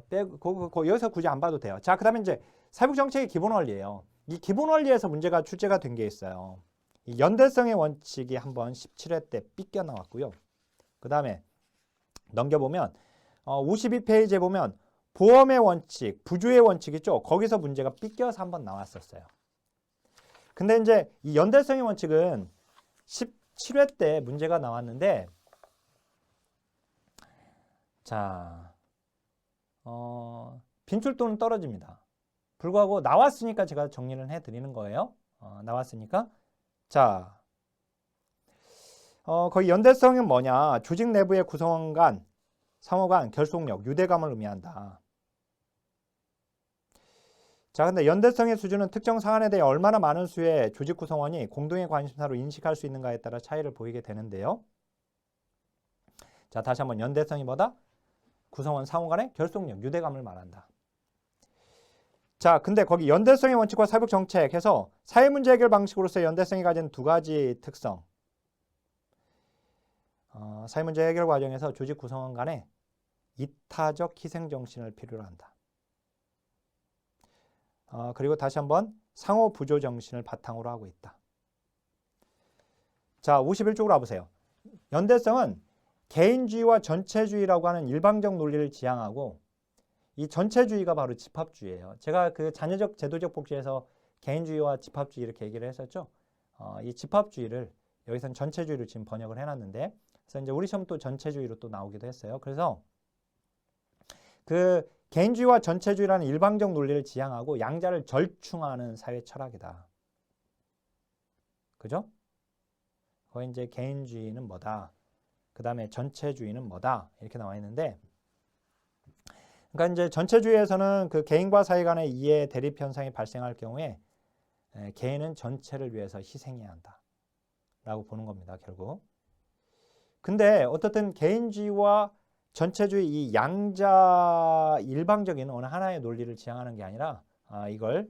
빼고 여기서 굳이 안 봐도 돼요. 자, 그다음에 이제 사회복지정책의 기본 원리예요. 이 기본 원리에서 문제가 출제가 된 게 있어요. 이 연대성의 원칙이 한번 17회 때 삐껴 나왔고요. 그 다음에 넘겨보면 52페이지에 보면 보험의 원칙, 부주의 원칙 있죠. 거기서 문제가 삐껴서 한번 나왔었어요. 근데 이제 이 연대성의 원칙은 17회 때 문제가 나왔는데, 자, 빈출도는 떨어집니다. 불구하고 나왔으니까 제가 정리를 해드리는 거예요. 나왔으니까. 자, 거기 연대성은 뭐냐? 조직 내부의 구성원 간, 상호 간 결속력, 유대감을 의미한다. 자, 근데 연대성의 수준은 특정 사안에 대해 얼마나 많은 수의 조직 구성원이 공동의 관심사로 인식할 수 있는가에 따라 차이를 보이게 되는데요. 자, 다시 한번 연대성이 뭐다? 구성원 상호 간의 결속력, 유대감을 말한다. 자, 근데 거기 연대성의 원칙과 사회복 정책 해서 사회문제 해결 방식으로서 연대성이 가진 두 가지 특성. 사회문제 해결 과정에서 조직 구성원 간의 이타적 희생정신을 필요로 한다. 그리고 다시 한번 상호 부조 정신을 바탕으로 하고 있다. 자, 51쪽으로 와보세요. 연대성은 개인주의와 전체주의라고 하는 일방적 논리를 지향하고, 이 전체주의가 바로 집합주의예요. 제가 그 자녀적 제도적 복지에서 개인주의와 집합주의 이렇게 얘기를 했었죠. 이 집합주의를 여기서는 전체주의로 지금 번역을 해놨는데, 그래서 이제 우리 시험 또 전체주의로 또 나오기도 했어요. 그래서 그 개인주의와 전체주의라는 일방적 논리를 지향하고 양자를 절충하는 사회 철학이다. 그죠? 거기 이제 개인주의는 뭐다, 그 다음에 전체주의는 뭐다 이렇게 나와 있는데, 그러니까 이제 전체주의에서는 그 개인과 사회 간의 이해 대립 현상이 발생할 경우에 개인은 전체를 위해서 희생해야 한다 라고 보는 겁니다, 결국. 근데 어떻든 개인주의와 전체주의 이 양자 일방적인 어느 하나의 논리를 지향하는 게 아니라 이걸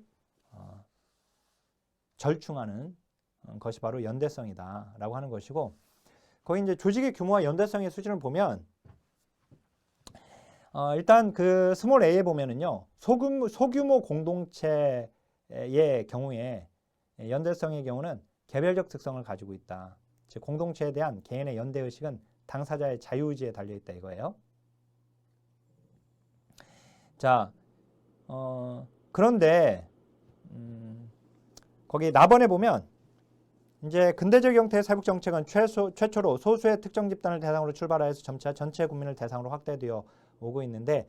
절충하는 것이 바로 연대성이다 라고 하는 것이고, 거기 이제 조직의 규모와 연대성의 수준을 보면 일단 그 스몰 a에 보면은요, 소규모 공동체의 경우에 연대성의 경우는 개별적 특성을 가지고 있다. 즉 공동체에 대한 개인의 연대의식은 당사자의 자유의지에 달려있다 이거예요. 자, 그런데 거기 나번에 보면 이제 근대적 형태의 사회복지정책은 최초로 소수의 특정 집단을 대상으로 출발하여서 점차 전체 국민을 대상으로 확대되어 오고 있는데,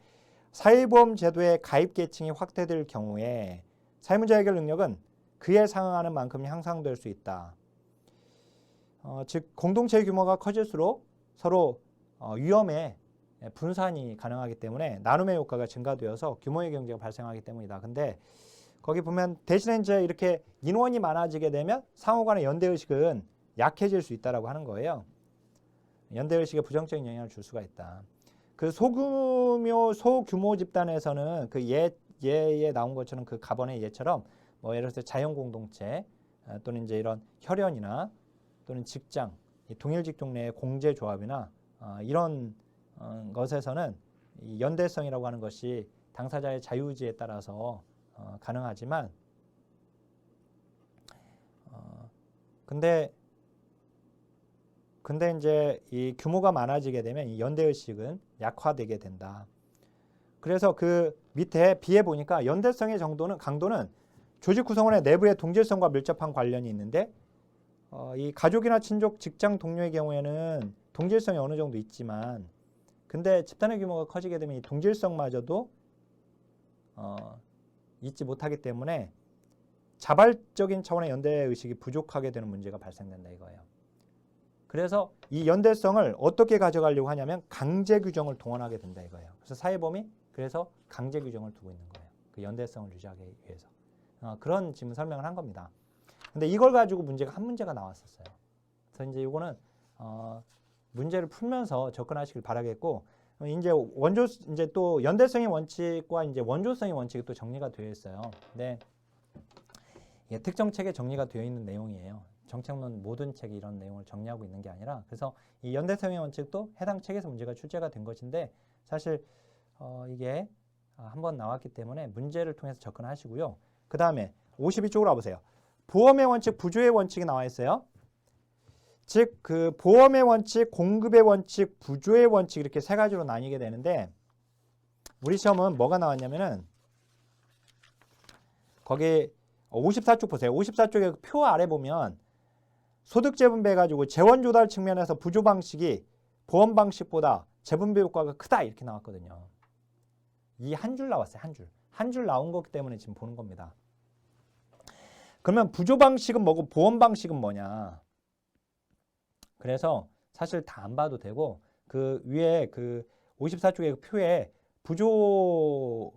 사회보험 제도의 가입 계층이 확대될 경우에 사회문제 해결 능력은 그에 상응하는 만큼 향상될 수 있다. 즉 공동체의 규모가 커질수록 서로 위험의 분산이 가능하기 때문에 나눔의 효과가 증가되어서 규모의 경제가 발생하기 때문이다. 근데 거기 보면 대신에 이제 이렇게 인원이 많아지게 되면 상호 간의 연대의식은 약해질 수 있다라고 하는 거예요. 연대의식에 부정적인 영향을 줄 수가 있다. 그 소규모 집단에서는 그 예에 나온 것처럼 그 가번의 예처럼 뭐 예를 들어서 자연 공동체 또는 이제 이런 혈연이나 또는 직장, 동일 직종 내의 공제 조합이나 이런 것에서는 이 연대성이라고 하는 것이 당사자의 자유의지에 따라서 가능하지만 근데 이제 이 규모가 많아지게 되면 이 연대의식은 약화되게 된다. 그래서 그 밑에 B에 보니까 연대성의 강도는 조직 구성원의 내부의 동질성과 밀접한 관련이 있는데, 이 가족이나 친족, 직장 동료의 경우에는 동질성이 어느 정도 있지만, 근데 집단의 규모가 커지게 되면 이 동질성마저도 잊지 못하기 때문에 자발적인 차원의 연대의식이 부족하게 되는 문제가 발생된다 이거예요. 그래서 이 연대성을 어떻게 가져가려고 하냐면 강제 규정을 동원하게 된다 이거예요. 그래서 사회범위 그래서 강제 규정을 두고 있는 거예요. 그 연대성을 유지하기 위해서. 그런 지금 설명을 한 겁니다. 근데 이걸 가지고 한 문제가 나왔었어요. 그래서 이제 이거는 문제를 풀면서 접근하시길 바라겠고, 이제 또 연대성의 원칙과 이제 원조성의 원칙이 또 정리가 되어 있어요. 근데 이게 특정 책에 정리가 되어 있는 내용이에요. 정책론 모든 책이 이런 내용을 정리하고 있는 게 아니라, 그래서 이 연대성의 원칙도 해당 책에서 문제가 출제가 된 것인데, 사실 이게 한번 나왔기 때문에 문제를 통해서 접근하시고요. 그 다음에 52쪽으로 와보세요. 보험의 원칙, 부조의 원칙이 나와 있어요. 즉 그 보험의 원칙, 공급의 원칙, 부조의 원칙 이렇게 세 가지로 나뉘게 되는데, 우리 시험은 뭐가 나왔냐면은 거기 54쪽 보세요. 54쪽에 표 아래 보면 소득 재분배 해가지고 재원 조달 측면에서 부조 방식이 보험 방식보다 재분배 효과가 크다 이렇게 나왔거든요. 이 한 줄 나왔어요. 한 줄. 한 줄 나온 거기 때문에 지금 보는 겁니다. 그러면 부조 방식은 뭐고 보험 방식은 뭐냐? 그래서 사실 다 안 봐도 되고, 그 위에 그 54쪽의 그 표에 부조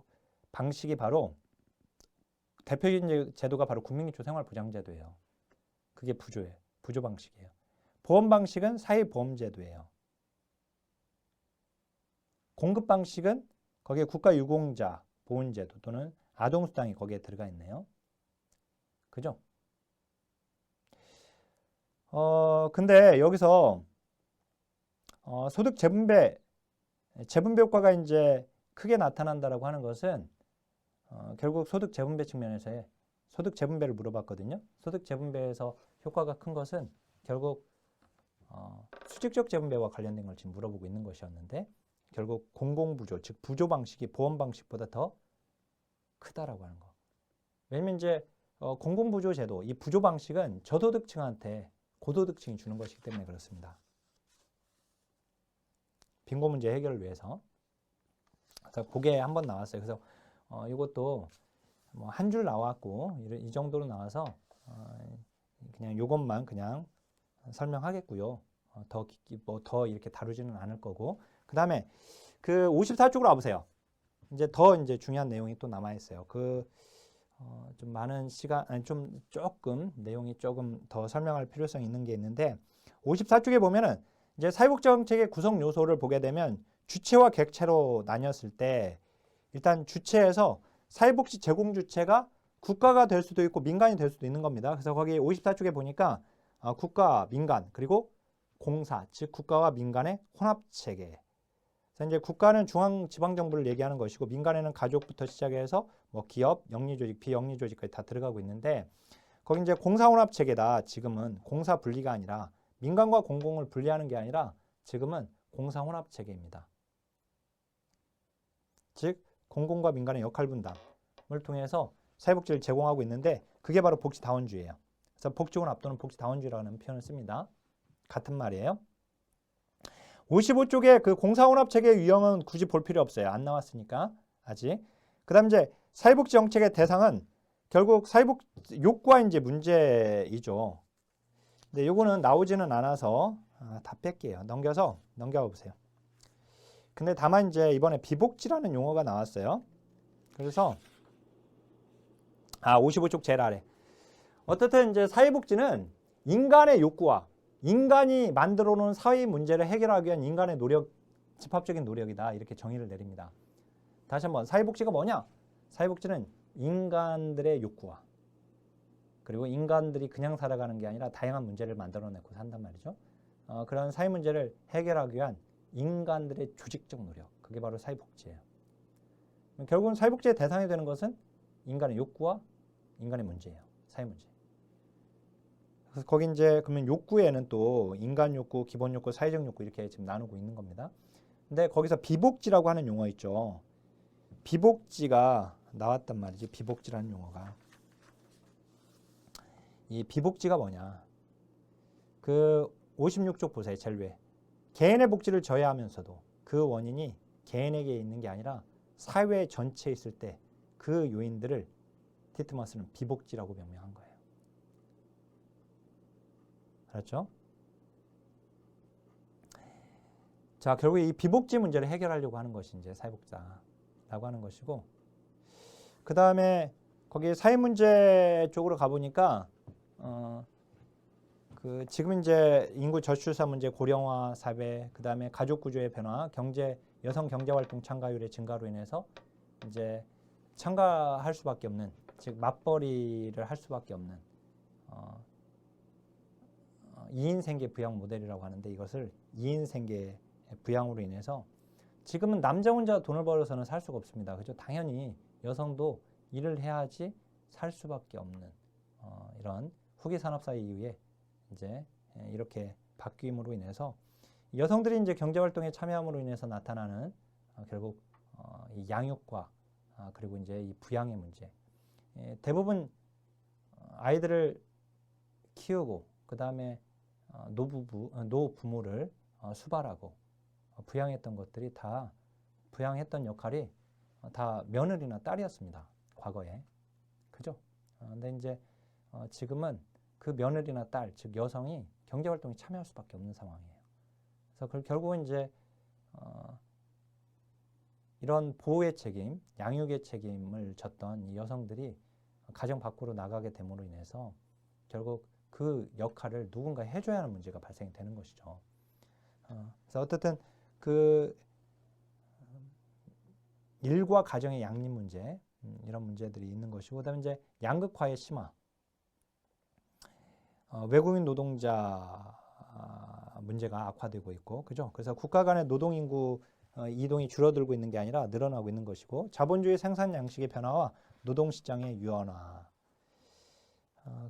방식이 바로 대표적인 제도가 바로 국민기초생활보장제도예요. 그게 부조예요. 부조 방식이에요. 보험 방식은 사회보험제도예요. 공급 방식은 거기에 국가유공자 보훈제도 또는 아동수당이 거기에 들어가 있네요. 그죠? 근데 여기서 소득 재분배 효과가 이제 크게 나타난다라고 하는 것은 결국 소득 재분배 측면에서의 소득 재분배를 물어봤거든요. 소득 재분배에서 효과가 큰 것은 결국 수직적 재분배와 관련된 걸 지금 물어보고 있는 것이었는데, 결국 공공부조, 즉 부조 방식이 보험 방식보다 더 크다라고 하는 거. 왜냐면 이제 공공부조 제도, 이 부조 방식은 저소득층한테 고소득층이 주는 것이기 때문에 그렇습니다. 빈곤 문제 해결을 위해서. 그래서 그게 한번 나왔어요. 그래서 이것도 뭐 한 줄 나왔고 이 정도로 나와서 그냥 이것만 그냥 설명하겠고요. 더 이렇게 다루지는 않을 거고. 그 다음에 그 54쪽으로 와보세요. 이제 중요한 내용이 또 남아 있어요. 좀 많은 시간, 조금 내용이 조금 더 설명할 필요성이 있는 게 있는데, 54쪽에 보면은 이제 사회복지정책의 구성 요소를 보게 되면 주체와 객체로 나뉘었을 때, 일단 주체에서 사회복지 제공 주체가 국가가 될 수도 있고 민간이 될 수도 있는 겁니다. 그래서 거기 54쪽에 보니까 국가, 민간, 그리고 공사, 즉 국가와 민간의 혼합체계. 그래서 이제 국가는 중앙 지방 정부를 얘기하는 것이고, 민간에는 가족부터 시작해서 뭐 기업, 영리조직, 비영리조직까지 다 들어가고 있는데, 거기 이제 공사 혼합 체계다. 지금은 공사 분리가 아니라 민간과 공공을 분리하는 게 아니라 지금은 공사 혼합 체계입니다. 즉 공공과 민간의 역할 분담을 통해서 사회복지를 제공하고 있는데, 그게 바로 복지다원주의예요. 그래서 복지혼합 또는 복지다원주의라는 표현을 씁니다. 같은 말이에요. 55쪽에 그 공사혼합체계 유형은 굳이 볼 필요 없어요. 안 나왔으니까 아직. 그 다음 이제 사회복지 정책의 대상은 결국 욕구와 이제 문제이죠. 근데 요거는 나오지는 않아서 다 뺄게요. 넘겨가 보세요. 근데 다만 이제 이번에 비복지라는 용어가 나왔어요. 그래서 55쪽 제일 아래. 어떻든 이제 사회복지는 인간의 욕구와 인간이 만들어 놓은 사회 문제를 해결하기 위한 인간의 노력, 집합적인 노력이다. 이렇게 정의를 내립니다. 다시 한번, 사회복지가 뭐냐? 사회복지는 인간들의 욕구와, 그리고 인간들이 그냥 살아가는 게 아니라 다양한 문제를 만들어내고 산단 말이죠. 그런 사회 문제를 해결하기 위한 인간들의 조직적 노력, 그게 바로 사회복지예요. 결국은 사회복지의 대상이 되는 것은 인간의 욕구와 인간의 문제예요. 사회 문제. 그래서 거기 이제 그러면 욕구에는 또 인간 욕구, 기본 욕구, 사회적 욕구 이렇게 지금 나누고 있는 겁니다. 근데 거기서 비복지라고 하는 용어 있죠. 비복지가 나왔단 말이지. 비복지라는 용어가. 이 비복지가 뭐냐? 그 56쪽 보세요. 제일 위에. 개인의 복지를 저해하면서도 그 원인이 개인에게 있는 게 아니라 사회 전체에 있을 때 그 요인들을 티트머스는 비복지라고 명명한 거예요. 알았죠? 자, 결국 이 비복지 문제를 해결하려고 하는 것이 이제 사회복지라고 하는 것이고, 그 다음에 거기 사회문제 쪽으로 가보니까 지금 이제 인구 저출산 문제, 고령화 사회, 그 다음에 가족 구조의 변화, 여성 경제활동 참가율의 증가로 인해서 이제 참가할 수밖에 없는, 즉 맞벌이를 할 수밖에 없는 2인 생계 부양 모델이라고 하는데, 이것을 2인 생계 부양으로 인해서 지금은 남자 혼자 돈을 벌어서는 살 수가 없습니다. 그죠? 당연히 여성도 일을 해야지 살 수밖에 없는 이런 후기 산업 사회 이후에 이제 이렇게 바뀜으로 인해서 여성들이 이제 경제 활동에 참여함으로 인해서 나타나는 결국 이 양육과 그리고 이제 이 부양의 문제. 대부분 아이들을 키우고 그 다음에 노부모를 수발하고 부양했던 것들이 다 부양했던 역할이 다 며느리나 딸이었습니다. 과거에. 그죠? 근데 이제 지금은 그 며느리나 딸, 즉 여성이 경제활동에 참여할 수밖에 없는 상황이에요. 그래서 결국은 이제 이런 보호의 책임, 양육의 책임을 졌던 이 여성들이 가정 밖으로 나가게 됨으로 인해서 결국 그 역할을 누군가 해줘야 하는 문제가 발생이 되는 것이죠. 그래서 어쨌든 그 일과 가정의 양립 문제, 이런 문제들이 있는 것이고, 그다음에 이제 양극화의 심화, 외국인 노동자 문제가 악화되고 있고, 그죠? 그래서 국가 간의 노동 인구 이동이 줄어들고 있는 게 아니라 늘어나고 있는 것이고, 자본주의 생산 양식의 변화와 노동 시장의 유연화.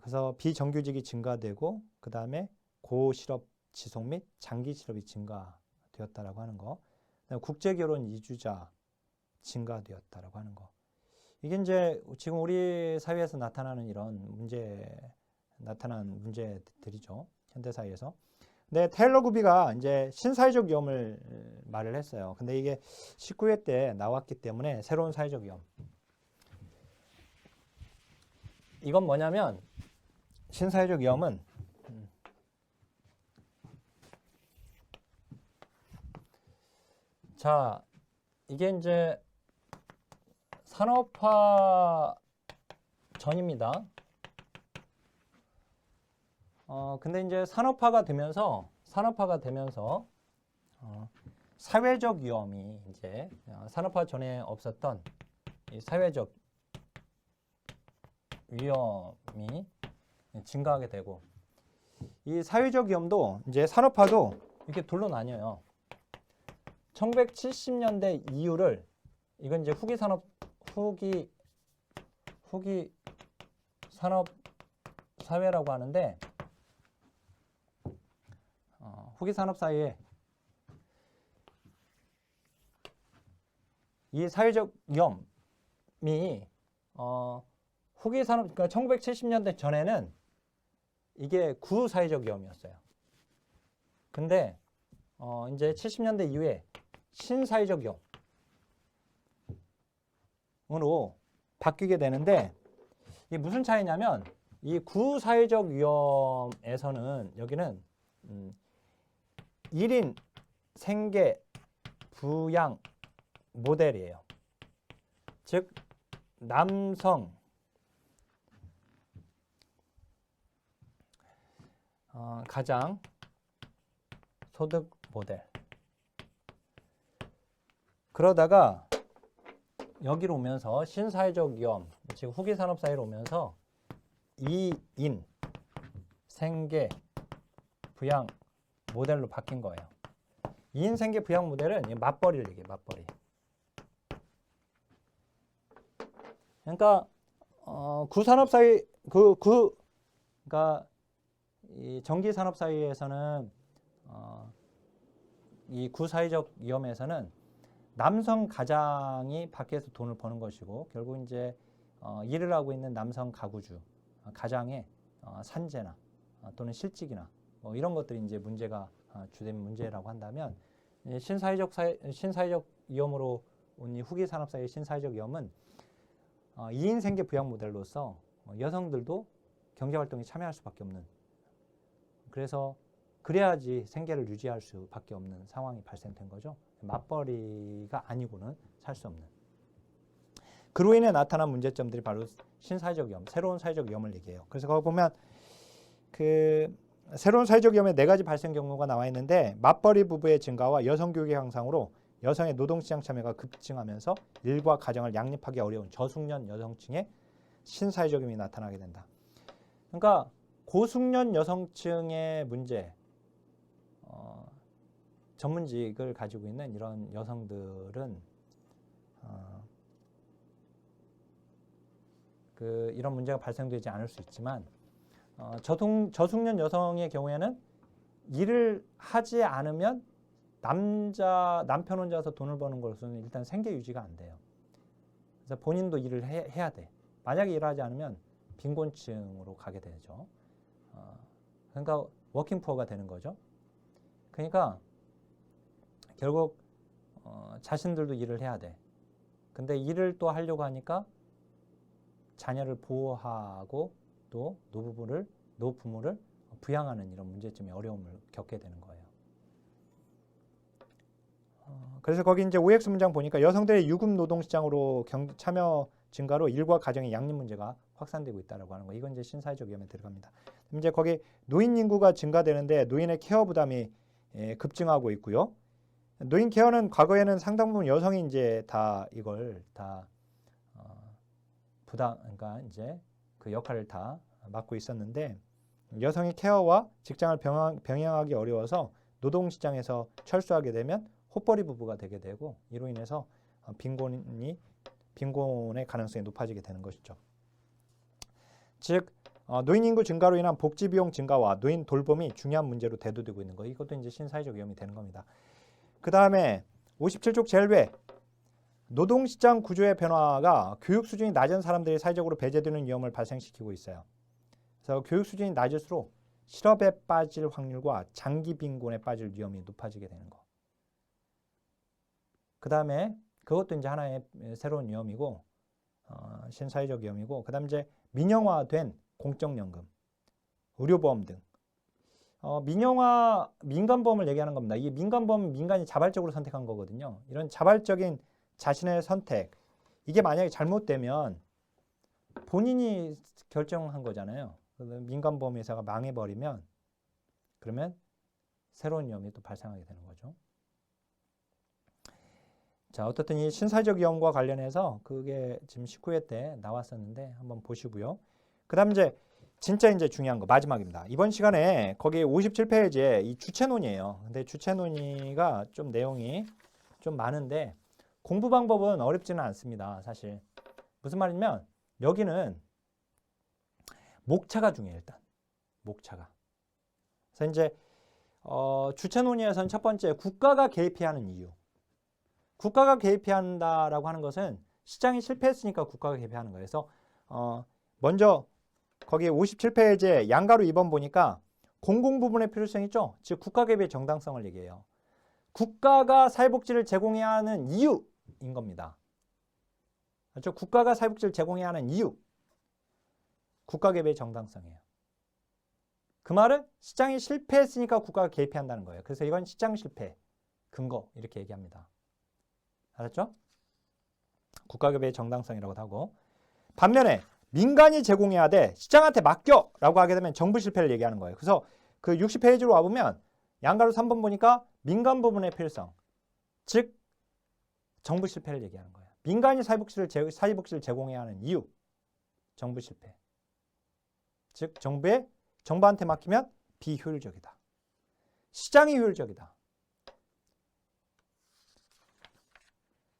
그래서 비정규직이 증가되고, 그 다음에 고실업 지속 및 장기 실업이 증가되었다라고 하는 거. 그다음에 국제 결혼 이주자 증가되었다라고 하는 거. 이게 이제 지금 우리 사회에서 나타나는 나타난 문제들이죠. 현대 사회에서. 근데 테일러 구비가 이제 신사회적 위험을 말을 했어요. 근데 이게 19회 때 나왔기 때문에 새로운 사회적 위험. 이건 뭐냐면 신사회적 위험은 자, 이게 이제 산업화 전입니다. 근데 이제 산업화가 되면서 사회적 위험이 이제 산업화 전에 없었던 이 사회적 위험이 증가하게 되고, 이 사회적 위험도 이제 산업화도 이렇게 둘로 나뉘어요. 1970년대 이후를 이건 이제 후기 산업 사회라고 하는데, 후기 산업 사이에 이 사회적 위험이 후기 산업, 그러니까 1970년대 전에는 이게 구사회적 위험이었어요. 근데 이제 70년대 이후에 신사회적 위험으로 바뀌게 되는데, 이게 무슨 차이냐면 이 구사회적 위험에서는 여기는 1인 생계 부양 모델이에요. 즉 남성 가장 소득 모델. 그러다가 여기로 오면서 신사회적 위험, 즉 후기 산업 사회로 오면서 2인 생계 부양 모델로 바뀐 거예요. 2인 생계 부양 모델은 맞벌이를 얘기해요. 맞벌이. 그러니까 구산업 사회 그러니까 이 전기 산업 사회에서는 이 구사회적 위험에서는 남성 가장이 밖에서 돈을 버는 것이고, 결국 이제 일을 하고 있는 남성 가구주 가장의 산재나 또는 실직이나 뭐 이런 것들이 이제 문제가 주된 문제라고 한다면, 신사회적 위험으로 온 이 후기 산업 사회의 신사회적 위험은 2인 생계 부양 모델로서 여성들도 경제활동에 참여할 수밖에 없는, 그래서 그래야지 생계를 유지할 수밖에 없는 상황이 발생된 거죠. 맞벌이가 아니고는 살 수 없는. 그로 인해 나타난 문제점들이 바로 신사회적 위험, 새로운 사회적 위험을 얘기해요. 그래서 거기 보면 그 새로운 사회적 위험의 4가지 발생 경로가 나와 있는데, 맞벌이 부부의 증가와 여성 교육의 향상으로 여성의 노동시장 참여가 급증하면서 일과 가정을 양립하기 어려운 저숙련 여성층의 신사회적 위험이 나타나게 된다. 그러니까 고숙련 여성층의 문제, 전문직을 가지고 있는 이런 여성들은 이런 문제가 발생되지 않을 수 있지만, 저숙련 여성의 경우에는 일을 하지 않으면 남편 혼자서 돈을 버는 것으로는 일단 생계 유지가 안 돼요. 그래서 본인도 일을 해야 돼. 만약에 일하지 않으면 빈곤층으로 가게 되죠. 그러니까 워킹푸어가 되는 거죠. 그러니까 결국 자신들도 일을 해야 돼. 근데 일을 또 하려고 하니까 자녀를 보호하고 또 노부모를 부양하는 이런 문제점의 어려움을 겪게 되는 거예요. 그래서 거기 이제 OX 문장 보니까 여성들의 유급 노동 시장으로 참여 증가로 일과 가정의 양립 문제가 확산되고 있다라고 하는 거. 이건 이제 신사회적 위험에 들어갑니다. 이제 거기 노인 인구가 증가되는데 노인의 케어 부담이 급증하고 있고요. 노인 케어는 과거에는 상당 부분 여성이 이제 다 이걸 다 그러니까 이제 그 역할을 다 맡고 있었는데, 여성의 케어와 직장을 병행하기 어려워서 노동시장에서 철수하게 되면 호벌이 부부가 되게 되고, 이로 인해서 빈곤의 가능성이 높아지게 되는 것이죠. 즉 노인 인구 증가로 인한 복지 비용 증가와 노인 돌봄이 중요한 문제로 대두되고 있는 거. 이것도 이제 신사회적 위험이 되는 겁니다. 그 다음에 57쪽 제일 외 노동시장 구조의 변화가 교육 수준이 낮은 사람들이 사회적으로 배제되는 위험을 발생시키고 있어요. 그래서 교육 수준이 낮을수록 실업에 빠질 확률과 장기 빈곤에 빠질 위험이 높아지게 되는 거. 그 다음에 그것도 이제 하나의 새로운 위험이고, 신사회적 위험이고, 그 다음 이제 민영화된 공적연금, 의료보험 등. 민간보험을 얘기하는 겁니다. 이 민간보험은 민간이 자발적으로 선택한 거거든요. 이런 자발적인 자신의 선택, 이게 만약에 잘못되면 본인이 결정한 거잖아요. 민간보험 회사가 망해버리면 그러면 새로운 위험이 또 발생하게 되는 거죠. 자, 어떻든 이 신사회적 위험과 관련해서 그게 지금 19회 때 나왔었는데 한번 보시고요. 그 다음 이제 진짜 이제 중요한 거 마지막입니다. 이번 시간에 거기 57페이지에 이 주체 논의예요. 근데 주체 논의가 좀 내용이 좀 많은데 공부 방법은 어렵지는 않습니다. 사실 무슨 말이냐면 여기는 목차가 중요해요. 일단 목차가. 그래서 이제 주체 논의에서는 첫 번째 국가가 개입해야 하는 이유. 국가가 개입해야 한다라고 하는 것은 시장이 실패했으니까 국가가 개입하는 거예요. 그래서 먼저 거기 57페이지에 양가로 2번 보니까 공공부문의 필요성이 있죠. 즉 국가 개입의 정당성을 얘기해요. 국가가 사회복지를 제공해야 하는 이유인 겁니다. 그렇죠? 국가가 사회복지를 제공해야 하는 이유. 국가 개입의 정당성이에요. 그 말은 시장이 실패했으니까 국가가 개입해야 한다는 거예요. 그래서 이건 시장 실패 근거 이렇게 얘기합니다. 알았죠? 국가 개입의 정당성이라고도 하고, 반면에 민간이 제공해야 돼. 시장한테 맡겨! 라고 하게 되면 정부 실패를 얘기하는 거예요. 그래서 그 60페이지로 와보면 양가로 3번 보니까 민간 부분의 필요성, 즉 정부 실패를 얘기하는 거예요. 민간이 사회복지를 제공해야 하는 이유, 정부 실패. 즉 정부한테 맡기면 비효율적이다. 시장이 효율적이다.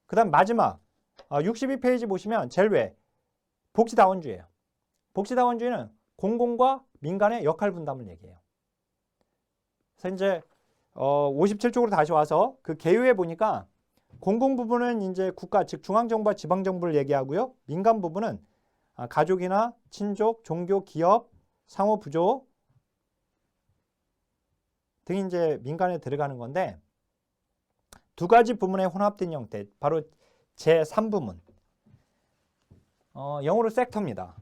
그 다음 마지막 62페이지 보시면 제일 외 복지다원주의예요. 복지다원주의는 공공과 민간의 역할 분담을 얘기해요. 그래서 이제 57쪽으로 다시 와서 그 개요에 보니까 공공 부분은 이제 국가, 즉 중앙정부와 지방정부를 얘기하고요. 민간 부분은 가족이나 친족, 종교, 기업, 상호 부조 등이 이제 민간에 들어가는 건데, 두 가지 부문의 혼합된 형태, 바로 제3부문. 영어로 섹터입니다.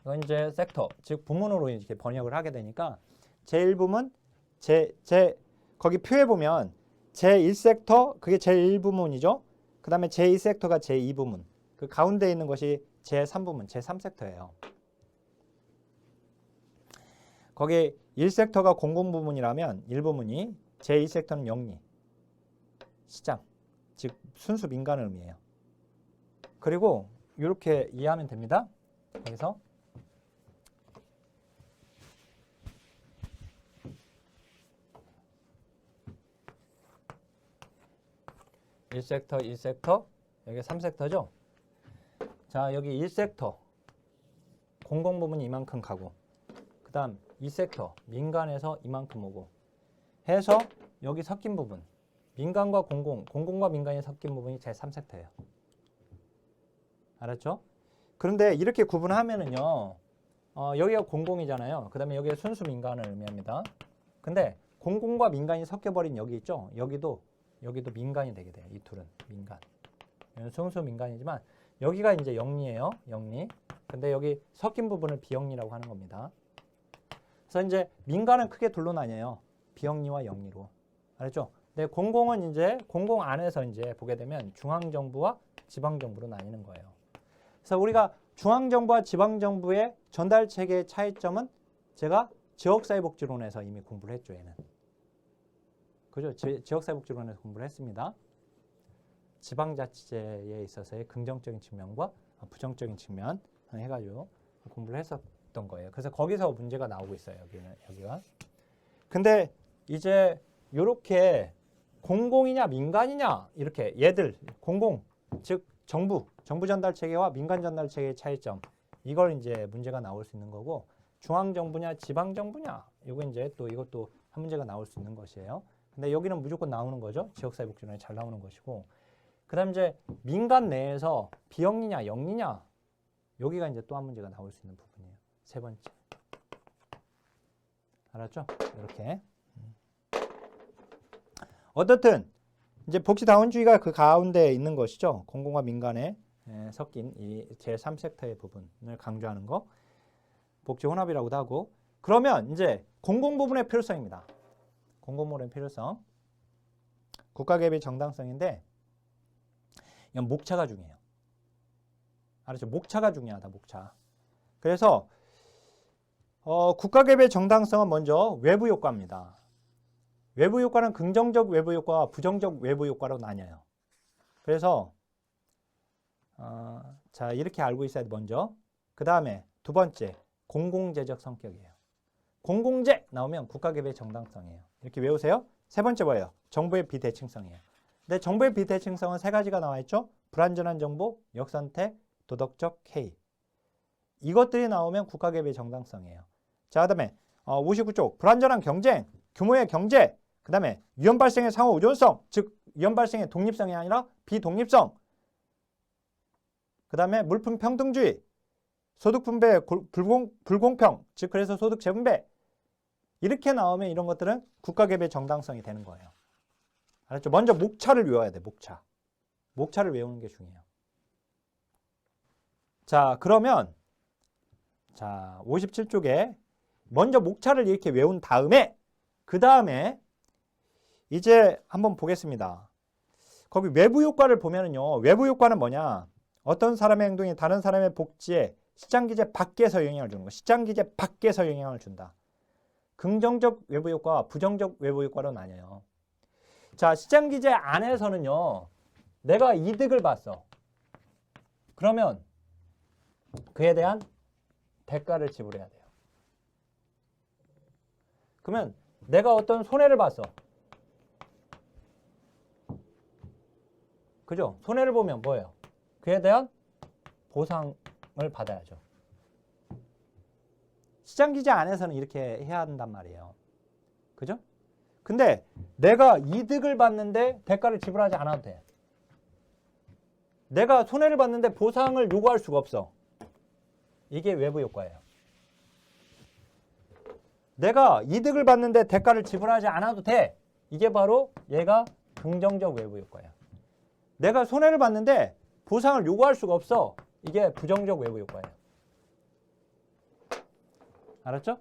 이건 이제 섹터, 즉 부문으로 이렇게 번역을 하게 되니까 제1부문, 거기 표에 보면 제1섹터, 그게 제1부문이죠. 그 다음에 제2섹터가 제2부문. 그 가운데 있는 것이 제3부문, 제3섹터예요. 거기 1섹터가 공공부문이라면 1부문이, 제2섹터는 영리, 시장, 즉 순수 민간을 의미해요. 그리고 이렇게 이해하면 됩니다. 여기서 1섹터, 2섹터, 여기 3섹터죠. 자, 여기 1섹터 공공부문이 이만큼 가고, 그 다음 2섹터 민간에서 이만큼 오고 해서 여기 섞인 부분, 민간과 공공과 민간이 섞인 부분이 제3섹터예요. 알았죠? 그런데 이렇게 구분하면은요, 여기가 공공이잖아요. 그 다음에 여기가 순수 민간을 의미합니다. 근데 공공과 민간이 섞여버린 여기 있죠? 여기도 민간이 되게 돼요. 이 둘은 민간. 순수 민간이지만 여기가 이제 영리예요. 영리. 근데 여기 섞인 부분을 비영리라고 하는 겁니다. 그래서 이제 민간은 크게 둘로 나뉘어요. 비영리와 영리로. 알았죠? 근데 공공은 이제 공공 안에서 이제 보게 되면 중앙정부와 지방정부로 나뉘는 거예요. 그래서 우리가 중앙정부와 지방정부의 전달 체계의 차이점은 제가 지역사회복지론에서 이미 공부를 했죠. 얘는. 그죠? 지역사회복지론에서 공부를 했습니다. 지방자치제에 있어서의 긍정적인 측면과 부정적인 측면 해가지고 공부를 했었던 거예요. 그래서 거기서 문제가 나오고 있어요. 여기가. 근데 이제 이렇게 공공이냐 민간이냐 이렇게 얘들 공공 즉 정부 전달 체계와 민간 전달 체계의 차이점, 이걸 이제 문제가 나올 수 있는 거고, 중앙 정부냐 지방 정부냐 이거 이제 또 이것도 한 문제가 나올 수 있는 것이에요. 근데 여기는 무조건 나오는 거죠. 지역사회복지론에 잘 나오는 것이고, 그다음 이제 민간 내에서 비영리냐 영리냐 여기가 이제 또 한 문제가 나올 수 있는 부분이에요. 세 번째. 알았죠? 이렇게. 어떻든 이제 복지다원주의가 그 가운데 있는 것이죠. 공공과 민간에 섞인 이 제3섹터의 부분을 강조하는 거. 복지 혼합이라고도 하고. 그러면 이제 공공 부분의 필요성입니다. 공공 부분의 필요성. 국가개혁의 정당성인데 이건 목차가 중요해요. 알았죠? 목차가 중요하다. 목차. 그래서 국가개혁의 정당성은 먼저 외부 효과입니다. 외부 효과는 긍정적 외부 효과와 부정적 외부 효과로 나뉘어요. 그래서 자 이렇게 알고 있어야 돼 먼저. 그 다음에 두 번째 공공재적 성격이에요. 공공재 나오면 국가개혁의 정당성이에요. 이렇게 외우세요. 세 번째 뭐예요? 정부의 비대칭성이에요. 근데 정부의 비대칭성은 세 가지가 나와 있죠. 불완전한 정보, 역선택, 도덕적 해이. 이것들이 나오면 국가개혁의 정당성이에요. 자, 그 다음에 59쪽 불완전한 경쟁, 규모의 경제, 그 다음에 위험 발생의 상호 의존성, 즉 위험 발생의 독립성이 아니라 비독립성, 그 다음에 물품 평등주의, 소득 분배 불공평, 즉 그래서 소득 재분배. 이렇게 나오면 이런 것들은 국가개혁의 정당성이 되는 거예요. 알았죠? 먼저 목차를 외워야 돼. 목차. 목차를 외우는 게 중요해요. 자, 그러면 자 57쪽에 먼저 목차를 이렇게 외운 다음에 그 다음에 이제 한번 보겠습니다. 거기 외부 효과를 보면은요. 외부 효과는 뭐냐? 어떤 사람의 행동이 다른 사람의 복지에 시장 기제 밖에서 영향을 주는 거. 시장 기제 밖에서 영향을 준다. 긍정적 외부 효과와 부정적 외부 효과로 나뉘어요. 자, 시장 기제 안에서는요. 내가 이득을 봤어. 그러면 그에 대한 대가를 지불해야 돼요. 그러면 내가 어떤 손해를 봤어. 그죠? 손해를 보면 뭐예요? 그에 대한 보상을 받아야죠. 시장 기제 안에서는 이렇게 해야 한단 말이에요. 그죠? 근데 내가 이득을 봤는데 대가를 지불하지 않아도 돼. 내가 손해를 봤는데 보상을 요구할 수가 없어. 이게 외부 효과예요. 내가 이득을 봤는데 대가를 지불하지 않아도 돼. 이게 바로 얘가 긍정적 외부 효과예요. 내가 손해를 봤는데 보상을 요구할 수가 없어. 이게 부정적 외부 효과예요. 알았죠?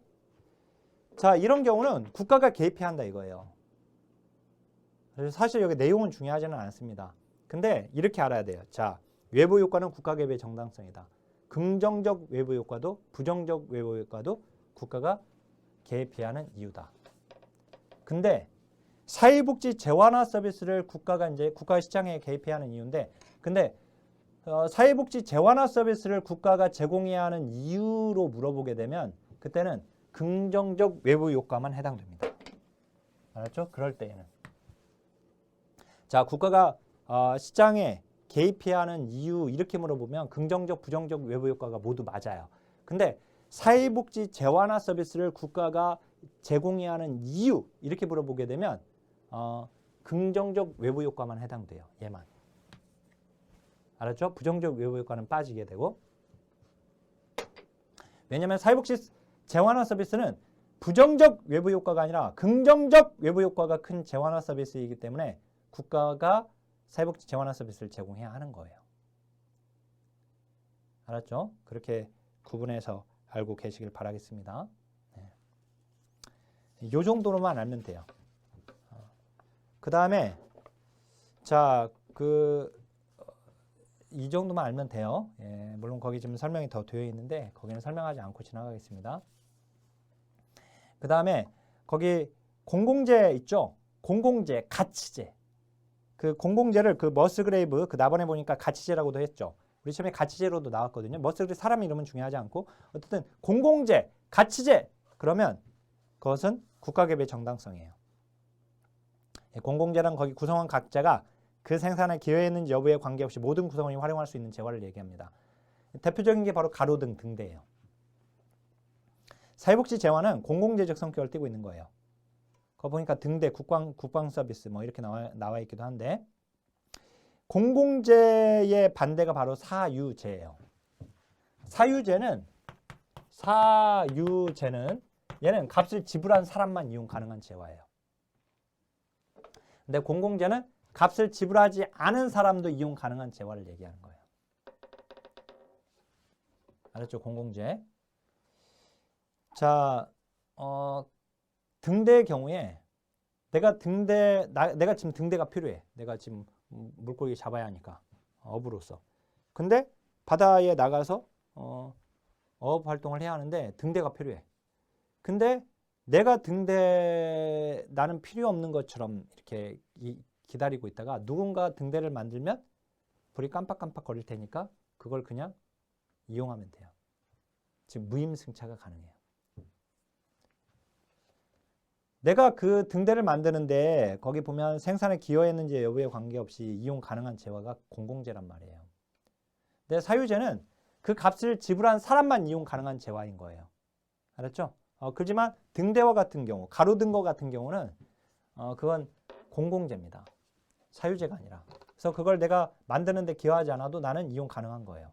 자, 이런 경우는 국가가 개입해야 한다 이거예요. 그래서 사실 여기 내용은 중요하지는 않습니다. 근데 이렇게 알아야 돼요. 자, 외부 효과는 국가 개입의 정당성이다. 긍정적 외부 효과도 부정적 외부 효과도 국가가 개입해야 하는 이유다. 근데 사회복지 재완화 서비스를 국가가 이제 국가 시장에 개입해야 하는 이유인데, 근데 사회복지 재완화 서비스를 국가가 제공해야 하는 이유로 물어보게 되면 그때는 긍정적 외부 효과만 해당됩니다. 알았죠? 그럴 때에는. 자, 국가가 시장에 개입해야 하는 이유 이렇게 물어보면 긍정적, 부정적 외부 효과가 모두 맞아요. 근데 사회복지 재완화 서비스를 국가가 제공해야 하는 이유 이렇게 물어보게 되면 긍정적 외부 효과만 해당돼요. 얘만. 알았죠? 부정적 외부 효과는 빠지게 되고. 왜냐하면 사회복지 재완화 서비스는 부정적 외부 효과가 아니라 긍정적 외부 효과가 큰 재완화 서비스이기 때문에 국가가 사회복지 재완화 서비스를 제공해야 하는 거예요. 알았죠? 그렇게 구분해서 알고 계시길 바라겠습니다. 네. 이 정도로만 알면 돼요. 그 다음에 자, 이 정도만 알면 돼요. 예, 물론 거기 지금 설명이 더 되어 있는데 거기는 설명하지 않고 지나가겠습니다. 그 다음에 거기 공공재 있죠? 공공재, 가치재. 그 공공재를 그 머스그레이브 그 나번에 보니까 가치재라고도 했죠. 우리 처음에 가치재로도 나왔거든요. 머스그레이브 사람 이름은 중요하지 않고 어쨌든 공공재, 가치재 그러면 그것은 국가개입의 정당성이에요. 공공재란 거기 구성원 각자가 그 생산에 기여했는지 여부에 관계없이 모든 구성원이 활용할 수 있는 재화를 얘기합니다. 대표적인 게 바로 가로등, 등대예요. 사회복지 재화는 공공재적 성격을 띠고 있는 거예요. 거 보니까 등대, 국방 서비스 뭐 이렇게 나와 있기도 한데 공공재의 반대가 바로 사유재예요. 사유재는 얘는 값을 지불한 사람만 이용 가능한 재화예요. 근데 공공재는 값을 지불하지 않은 사람도 이용 가능한 재화를 얘기하는 거예요. 알았죠? 공공재. 자, 등대의 경우에 내가 지금 등대가 필요해. 내가 지금 물고기 잡아야 하니까 어부로서. 근데 바다에 나가서 어업 활동을 해야 하는데 등대가 필요해. 근데 내가 나는 필요 없는 것처럼 이렇게 기다리고 있다가 누군가 등대를 만들면 불이 깜빡깜빡 거릴 테니까 그걸 그냥 이용하면 돼요. 지금 무임승차가 가능해요. 내가 그 등대를 만드는데 거기 보면 생산에 기여했는지 여부에 관계없이 이용 가능한 재화가 공공재란 말이에요. 근데 사유재는 그 값을 지불한 사람만 이용 가능한 재화인 거예요. 알았죠? 그렇지만 등대와 같은 경우, 가로등과 같은 경우는 그건 공공재입니다. 사유재가 아니라. 그래서 그걸 내가 만드는데 기여하지 않아도 나는 이용 가능한 거예요.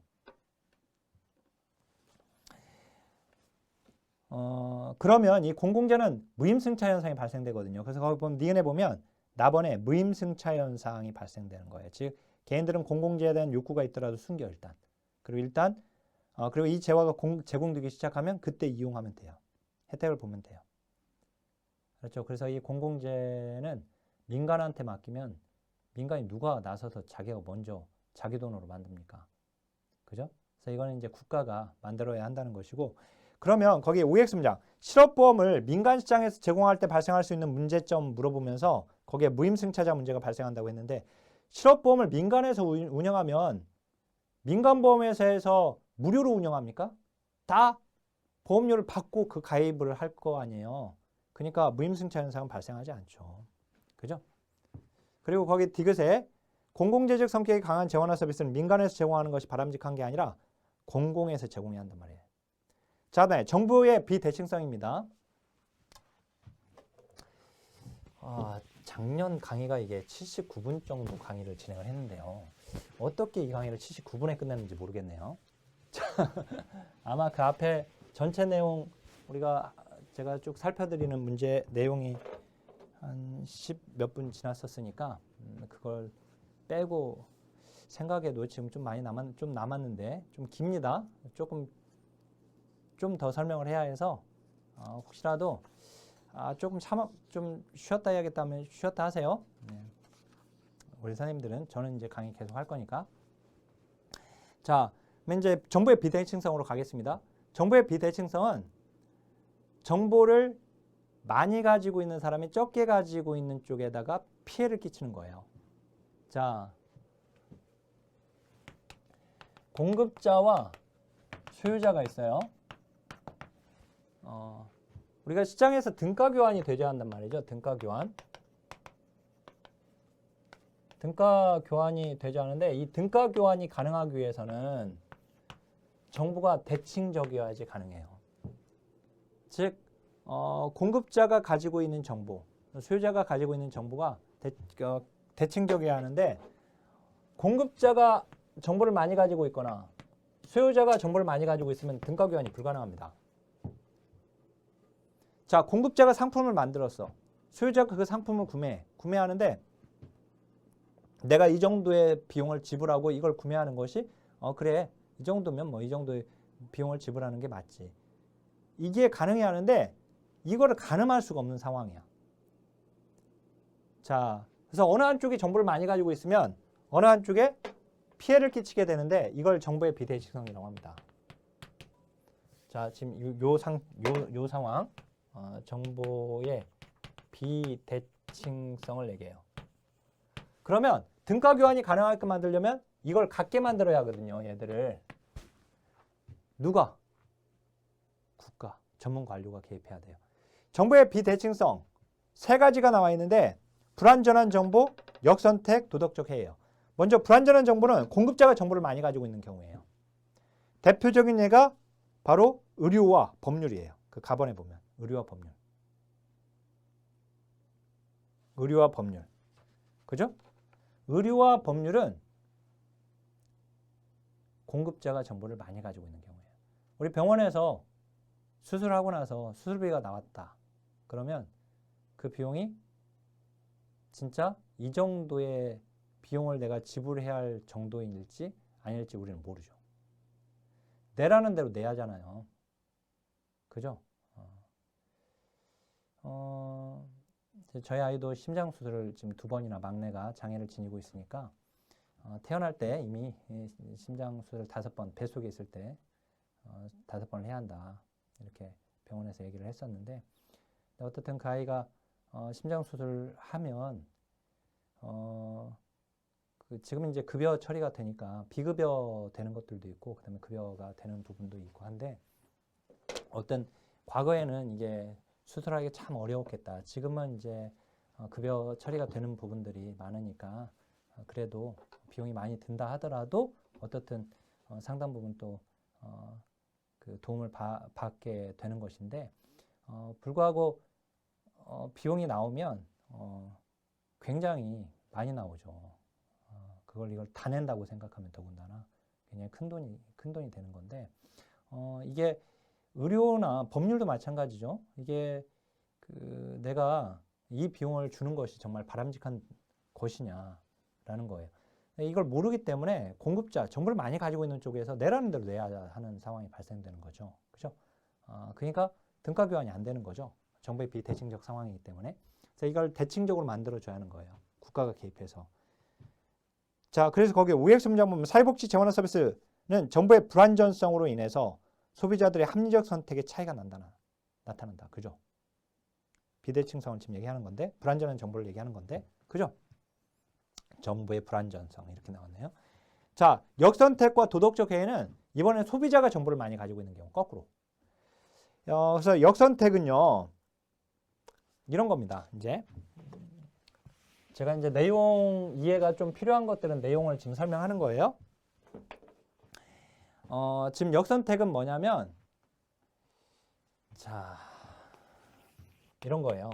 그러면 이 공공재는 무임승차 현상이 발생되거든요. 그래서 거기 보면 니은에 보면 나번에 무임승차 현상이 발생되는 거예요. 즉 개인들은 공공재에 대한 욕구가 있더라도 숨겨 일단. 그리고 이 재화가 제공되기 시작하면 그때 이용하면 돼요. 혜택을 보면 돼요. 그렇죠. 그래서 이 공공재는 민간한테 맡기면 민간이 누가 나서서 자기가 먼저 자기 돈으로 만듭니까? 그죠? 그래서 이거는 이제 국가가 만들어야 한다는 것이고, 그러면 거기 OX 문장 실업보험을 민간 시장에서 제공할 때 발생할 수 있는 문제점 물어보면서 거기에 무임승차자 문제가 발생한다고 했는데, 실업보험을 민간에서 운영하면 민간보험회사에서 무료로 운영합니까? 다 보험료를 받고 그 가입을 할 거 아니에요. 그러니까 무임승차 현상은 발생하지 않죠. 그죠? 그리고 거기 디귿에 공공재적 성격이 강한 재원화 서비스는 민간에서 제공하는 것이 바람직한 게 아니라 공공에서 제공해야 한단 말이에요. 자, 다음에 정부의 비대칭성입니다. 작년 강의가 이게 79분 정도 강의를 진행을 했는데요. 어떻게 이 강의를 79분에 끝냈는지 모르겠네요. 아마 그 앞에 전체 내용 제가 쭉 살펴드리는 문제 내용이 한 10 몇 분 지났었으니까 그걸 빼고 생각에도 지금 좀 남았는데 좀 깁니다. 좀 더 설명을 해야 해서 혹시라도 조금 좀 쉬었다 해야겠다면 쉬었다 하세요. 네. 우리 선생님들은 저는 이제 강의 계속 할 거니까. 자, 그럼 이제 정보의 비대칭성으로 가겠습니다. 정보의 비대칭성은 정보를 많이 가지고 있는 사람이 적게 가지고 있는 쪽에다가 피해를 끼치는 거예요. 자, 공급자와 소유자가 있어요. 우리가 시장에서 등가 교환이 되줘야 한단 말이죠. 등가 교환. 등가 교환이 되지 않는데 이 등가 교환이 가능하기 위해서는 정보가 대칭적이어야지 가능해요. 즉 공급자가 가지고 있는 정보, 소유자가 가지고 있는 정보가 대칭적이어야 하는데 공급자가 정보를 많이 가지고 있거나 소유자가 정보를 많이 가지고 있으면 등가 교환이 불가능합니다. 자, 공급자가 상품을 만들었어. 소유자가 그 상품을 구매하는데 내가 이 정도의 비용을 지불하고 이걸 구매하는 것이 그래, 이 정도면 뭐 이 정도의 비용을 지불하는 게 맞지. 이게 가능해야 하는데 이거를 가늠할 수가 없는 상황이야. 자, 그래서 어느 한쪽이 정보를 많이 가지고 있으면 어느 한쪽에 피해를 끼치게 되는데 이걸 정보의 비대칭성이라고 합니다. 자, 지금 요 상황 정보의 비대칭성을 얘기해요. 그러면 등가 교환이 가능하게끔 만들려면 이걸 같게 만들어야 하거든요. 얘들을. 누가? 국가, 전문 관료가 개입해야 돼요. 정보의 비대칭성 3가지가 나와 있는데 불완전한 정보, 역선택, 도덕적 해예요. 먼저 불완전한 정보는 공급자가 정보를 많이 가지고 있는 경우예요. 대표적인 예가 바로 의료와 법률이에요. 그 가번에 보면 의료와 법률. 의료와 법률. 그죠? 의료와 법률은 공급자가 정보를 많이 가지고 있는 경우예요. 우리 병원에서 수술하고 나서 수술비가 나왔다. 그러면 그 비용이 진짜 이 정도의 비용을 내가 지불해야 할 정도일지 아닐지 우리는 모르죠. 내라는 대로 내야 하잖아요. 그죠? 저희 아이도 심장 수술을 지금 2번이나 막내가 장애를 지니고 있으니까 태어날 때 이미 심장 수술을 5번 뱃속에 있을 때 5번을 해야 한다. 이렇게 병원에서 얘기를 했었는데 어떻든 그 아이가 심장 수술을 하면 지금 이제 급여 처리가 되니까 비급여 되는 것들도 있고 그다음에 급여가 되는 부분도 있고 한데 어떤 과거에는 이게 수술하기 참 어려웠겠다. 지금은 이제 급여 처리가 되는 부분들이 많으니까 그래도 비용이 많이 든다 하더라도 어떻든 상당 부분 또 그 도움을 받게 되는 것인데 불구하고 비용이 나오면 굉장히 많이 나오죠. 이걸 다 낸다고 생각하면 더군다나 굉장히 큰 돈이 되는 건데 이게 의료나 법률도 마찬가지죠. 이게 내가 이 비용을 주는 것이 정말 바람직한 것이냐라는 거예요. 이걸 모르기 때문에 공급자, 정보를 많이 가지고 있는 쪽에서 내라는 대로 내야 하는 상황이 발생되는 거죠. 그죠? 그러니까 등가 교환이 안 되는 거죠. 정보의 비대칭적 상황이기 때문에. 그래서 이걸 대칭적으로 만들어줘야 하는 거예요. 국가가 개입해서. 자, 그래서 거기에 OX 문장 보면 사회복지 재원화 서비스는 정보의 불완전성으로 인해서 소비자들의 합리적 선택의 차이가 나타난다. 그죠? 비대칭성을 지금 얘기하는 건데 불완전한 정보를 얘기하는 건데 그죠? 정보의 불완전성 이렇게 나왔네요. 자, 역선택과 도덕적 해이는 이번엔 소비자가 정보를 많이 가지고 있는 경우 거꾸로. 그래서 역선택은요. 이런 겁니다. 이제 제가 이제 내용 이해가 좀 필요한 것들은 내용을 지금 설명하는 거예요. 지금 역선택은 뭐냐면 자, 이런 거예요.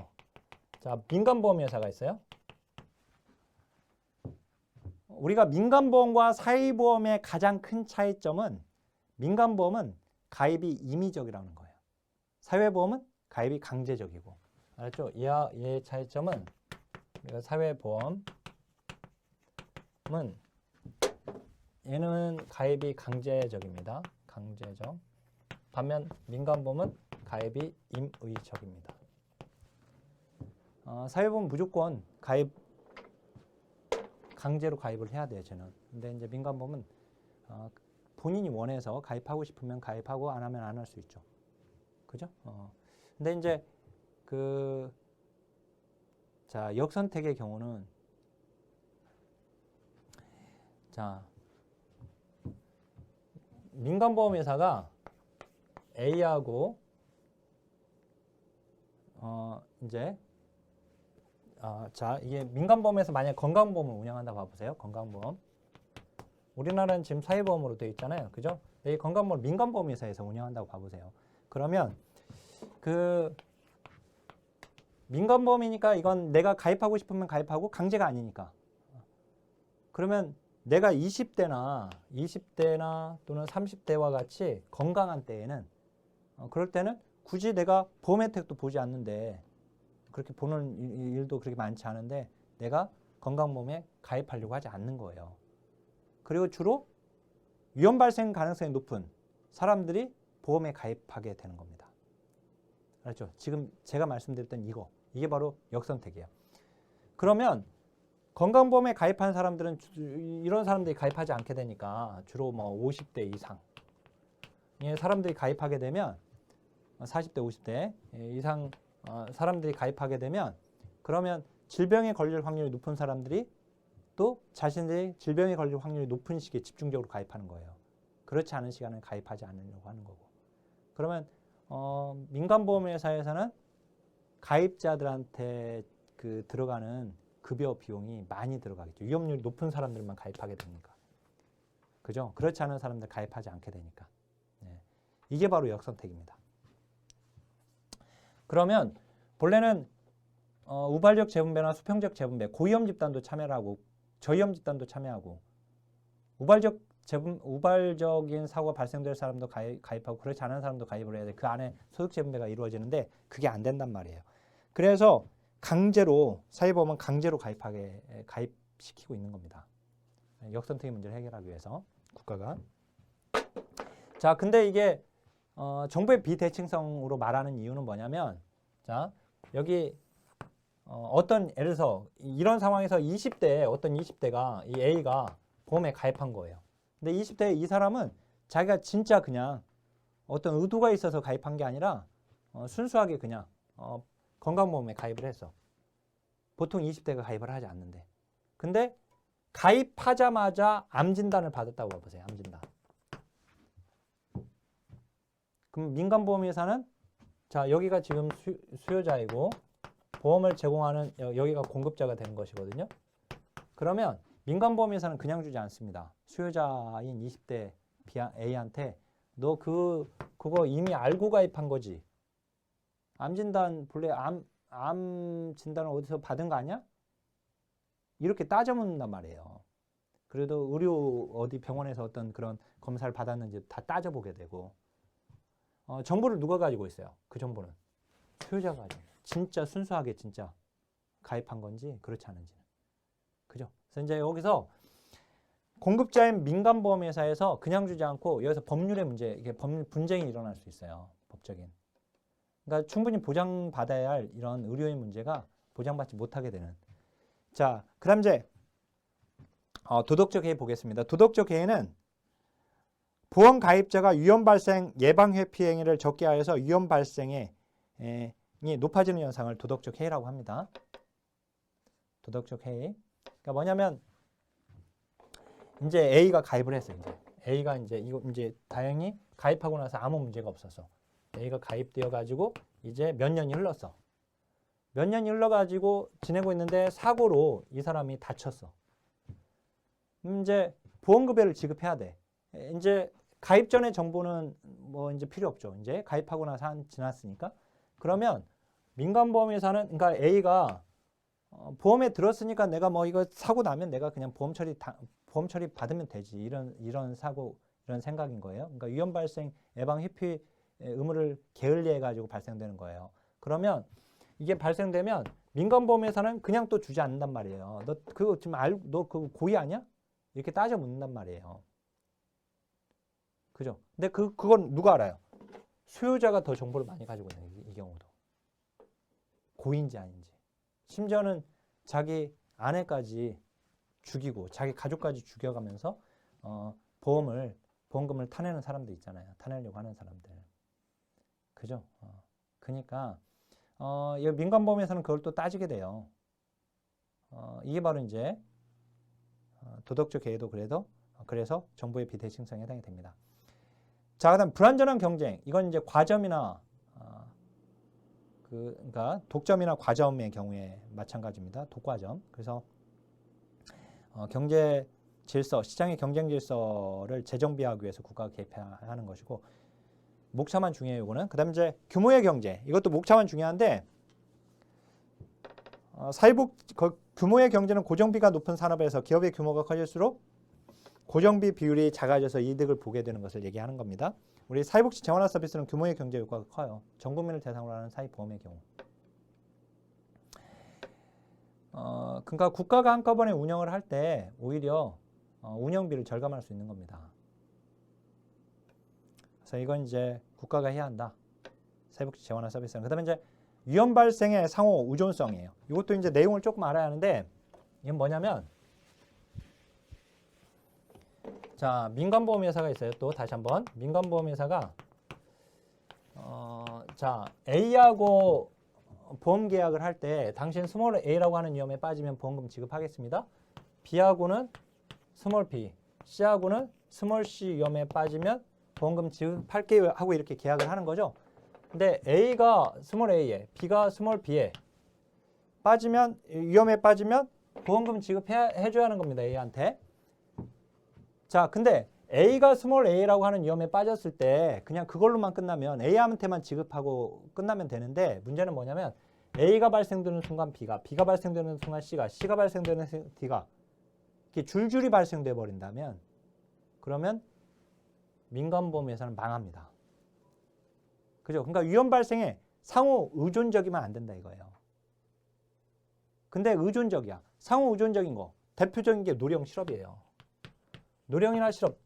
자, 민간보험회사가 있어요. 우리가 민간보험과 사회보험의 가장 큰 차이점은 민간보험은 가입이 임의적이라는 거예요. 사회보험은 가입이 강제적이고. 알았죠? 이의 차이점은 우리가 사회보험은 얘는 가입이 강제적입니다. 강제적. 반면 민간보험은 가입이 임의적입니다. 사회보험 무조건 가입 강제로 가입을 해야 돼요, 쟤는. 근데 이제 민간보험은 본인이 원해서 가입하고 싶으면 가입하고 안 하면 안 할 수 있죠. 그죠? 근데 이제 자, 역선택의 경우는 자, 민간보험회사가 A하고 자, 이게 민간보험에서 만약 건강보험을 운영한다고 봐보세요. 건강보험. 우리나라는 지금 사회보험으로 되어 있잖아요. 그죠? 이 건강보험을 민간보험회사에서 운영한다고 봐보세요. 그러면 민간보험이니까 이건 내가 가입하고 싶으면 가입하고 강제가 아니니까. 그러면 내가 20대나 또는 30대와 같이 건강한 때에는 그럴 때는 굳이 내가 보험 혜택도 보지 않는데 그렇게 보는 일도 그렇게 많지 않은데 내가 건강보험에 가입하려고 하지 않는 거예요. 그리고 주로 위험 발생 가능성이 높은 사람들이 보험에 가입하게 되는 겁니다. 알았죠? 지금 제가 말씀드렸던 이게 바로 역선택이에요. 그러면 건강보험에 가입한 사람들은 이런 사람들이 가입하지 않게 되니까 주로 뭐 50대 이상 사람들이 가입하게 되면 40대 50대 이상 사람들이 가입하게 되면 그러면 질병에 걸릴 확률이 높은 사람들이 또 자신들이 질병에 걸릴 확률이 높은 시기에 집중적으로 가입하는 거예요. 그렇지 않은 시간은 가입하지 않으려고 하는 거고. 그러면 민간보험회사에서는 가입자들한테 들어가는 급여 비용이 많이 들어가겠죠. 위험률이 높은 사람들만 가입하게 되니까. 그죠? 그렇지 않은 사람들 가입하지 않게 되니까. 네. 이게 바로 역선택입니다. 그러면 본래는 우발적 재분배나 수평적 재분배, 고위험 집단도 참여를 하고 저위험 집단도 참여하고 우발적인 사고가 발생될 사람도 가입하고 그렇지 않은 사람도 가입을 해야 돼. 그 안에 소득 재분배가 이루어지는데 그게 안 된단 말이에요. 그래서 강제로 사회보험은 강제로 가입시키고 있는 겁니다. 역선택의 문제를 해결하기 위해서 국가가. 자, 근데 이게 정부의 비대칭성으로 말하는 이유는 뭐냐면 자, 여기 예를 들어서 이런 상황에서 20대가 이 A가 보험에 가입한 거예요. 근데 20대 이 사람은 자기가 진짜 그냥 어떤 의도가 있어서 가입한 게 아니라 순수하게 그냥 건강보험에 가입을 했어. 보통 20대가 가입을 하지 않는데. 근데 가입하자마자 암 진단을 받았다고 봐보세요. 암 진단. 그럼 민간보험회사는 자, 여기가 지금 수요자이고 보험을 제공하는 여기가 공급자가 되는 것이거든요. 그러면 민간보험회사는 그냥 주지 않습니다. 수요자인 20대 A한테 너 그거 이미 알고 가입한 거지. 암 진단 본래 암 진단을 어디서 받은 거 아니야? 이렇게 따져 묻는단 말이에요. 그래도 의료 어디 병원에서 어떤 그런 검사를 받았는지 다 따져보게 되고 정보를 누가 가지고 있어요? 그 정보는 소유자가 가지고 진짜 순수하게 진짜 가입한 건지 그렇지 않은지는. 그죠? 그래서 이제 여기서 공급자인 민간보험회사에서 그냥 주지 않고 여기서 법률의 문제, 이게 법률 분쟁이 일어날 수 있어요. 법적인. 그러니까 충분히 보장받아야 할 이런 의료의 문제가 보장받지 못하게 되는. 자, 그 다음 이제 도덕적 해이 보겠습니다. 도덕적 해이는 보험 가입자가 위험 발생 예방 회피 행위를 적게 하여서 위험 발생이 높아지는 현상을 도덕적 해이라고 합니다. 도덕적 해이. 그러니까 뭐냐면 이제 A가 가입을 했어요. 이제 A가 이제 다행히 가입하고 나서 아무 문제가 없어서 A가 가입되어 가지고 이제 몇 년이 흘렀어. 몇 년이 흘러가지고 지내고 있는데 사고로 이 사람이 다쳤어. 이제 보험급여를 지급해야 돼. 이제 가입 전의 정보는 뭐 이제 필요 없죠. 이제 가입하고 나서 지났으니까. 그러면 민간보험회사는 그러니까 A가 보험에 들었으니까 내가 뭐 이거 사고 나면 내가 그냥 보험 처리 받으면 되지. 이런 사고 이런 생각인 거예요. 그러니까 위험 발생 예방 회피 의무를 게을리해 가지고 발생되는 거예요. 그러면 이게 발생되면 민간보험회사는 그냥 또 주지 않는단 말이에요. 너 그거 지금 너 그거 고의 아니야? 이렇게 따져 묻는단 말이에요. 그죠? 근데 그건 누가 알아요? 수요자가 더 정보를 많이 가지고 있는 이 경우도. 고인지 아닌지. 심지어는 자기 아내까지 죽이고 자기 가족까지 죽여가면서 보험금을 타내는 사람들 있잖아요. 타내려고 하는 사람들. 그죠? 그러니까 이 민간보험에서는 그걸 또 따지게 돼요. 이게 바로 이제 도덕적 해이도 그래서 정부의 비대칭성에 해당이 됩니다. 자, 그다음 불완전한 경쟁. 이건 이제 과점이나 그러니까 독점이나 과점의 경우에 마찬가지입니다. 독과점. 그래서 경제 질서, 시장의 경쟁 질서를 재정비하기 위해서 국가가 개입하는 것이고 목차만 중요해요. 이거는. 그다음에 이제 규모의 경제. 이것도 목차만 중요한데 규모의 경제는 고정비가 높은 산업에서 기업의 규모가 커질수록 고정비 비율이 작아져서 이득을 보게 되는 것을 얘기하는 겁니다. 우리 사회복지 재원화 서비스는 규모의 경제 효과가 커요. 전 국민을 대상으로 하는 사회보험의 경우. 그러니까 국가가 한꺼번에 운영을 할 때 오히려 운영비를 절감할 수 있는 겁니다. 그래서 이건 이제 국가가 해야 한다. 사회복지 재원화 서비스는. 그다음에 이제 위험 발생의 상호 의존성이에요. 이것도 이제 내용을 조금 알아야 하는데 이건 뭐냐면 자, 민간보험회사가 있어요. 또 다시 한번 민간보험회사가 자, A하고 보험 계약을 할 때 당신 스몰 A라고 하는 위험에 빠지면 보험금 지급하겠습니다. B하고는 스몰 B, C하고는 스몰 C 위험에 빠지면 보험금 지급할게요 하고 이렇게 계약을 하는 거죠. 근데 A가 스몰 A에 B가 스몰 B에 빠지면 위험에 빠지면 보험금 지급해줘야 하는 겁니다. A한테. 자, 근데 A가 스몰 A라고 하는 위험에 빠졌을 때 그냥 그걸로만 끝나면 A한테만 지급하고 끝나면 되는데 문제는 뭐냐면 A가 발생되는 순간 B가 발생되는 순간 C가 발생되는 D가 이렇게 줄줄이 발생돼 버린다면 그러면 민간보험회사는 망합니다. 그죠? 그러니까 위험 발생에 상호 의존적이면 안 된다 이거예요. 근데 의존적이야. 상호 의존적인 거. 대표적인 게 노령 실업이에요. 노령이나 실업.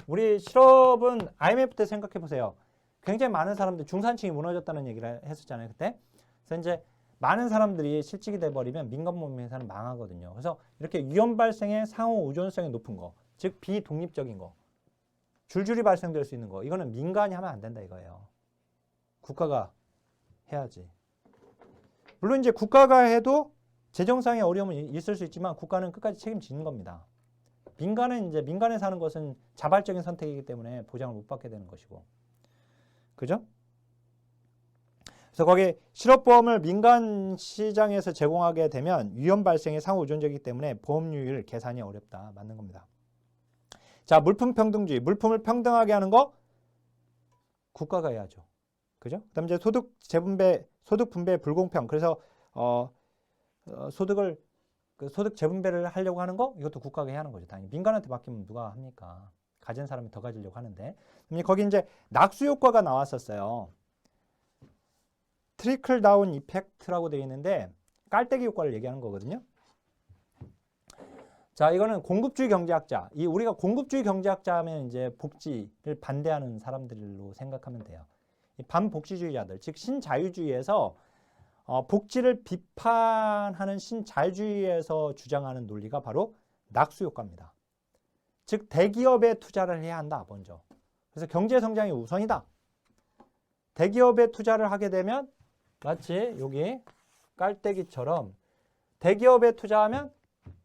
우리 실업은 IMF 때 생각해 보세요. 굉장히 많은 사람들 중산층이 무너졌다는 얘기를 했었잖아요. 그때. 그래서 이제 많은 사람들이 실직이 돼버리면 민간보험회사는 망하거든요. 그래서 이렇게 위험 발생의 상호 의존성이 높은 거. 즉 비독립적인 거. 줄줄이 발생될 수 있는 거. 이거는 민간이 하면 안 된다 이거예요. 국가가 해야지. 물론 이제 국가가 해도 재정상의 어려움은 있을 수 있지만 국가는 끝까지 책임지는 겁니다. 민간은 이제 민간에 사는 것은 자발적인 선택이기 때문에 보장을 못 받게 되는 것이고. 그죠? 그래서 거기 실업보험을 민간 시장에서 제공하게 되면 위험 발생이 상호 의존적이기 때문에 보험료율 계산이 어렵다. 맞는 겁니다. 자, 물품 평등주의. 물품을 평등하게 하는 거 국가가 해야죠. 그죠? 그다음에 이제 소득 분배 불공평. 그래서 소득 재분배를 하려고 하는 거 이것도 국가가 해야 하는 거죠. 당연히 민간한테 맡기면 누가 합니까? 가진 사람이 더 가지려고 하는데. 거기 이제 낙수 효과가 나왔었어요. 트리클 다운 이펙트라고 되어 있는데 깔때기 효과를 얘기하는 거거든요. 자, 이거는 공급주의 경제학자. 우리가 공급주의 경제학자 하면 이제 복지를 반대하는 사람들로 생각하면 돼요. 반복지주의자들, 즉 신자유주의에서 복지를 비판하는 신자유주의에서 주장하는 논리가 바로 낙수 효과입니다. 즉 대기업에 투자를 해야 한다 먼저. 그래서 경제 성장이 우선이다. 대기업에 투자를 하게 되면 마치 여기 깔때기처럼 대기업에 투자하면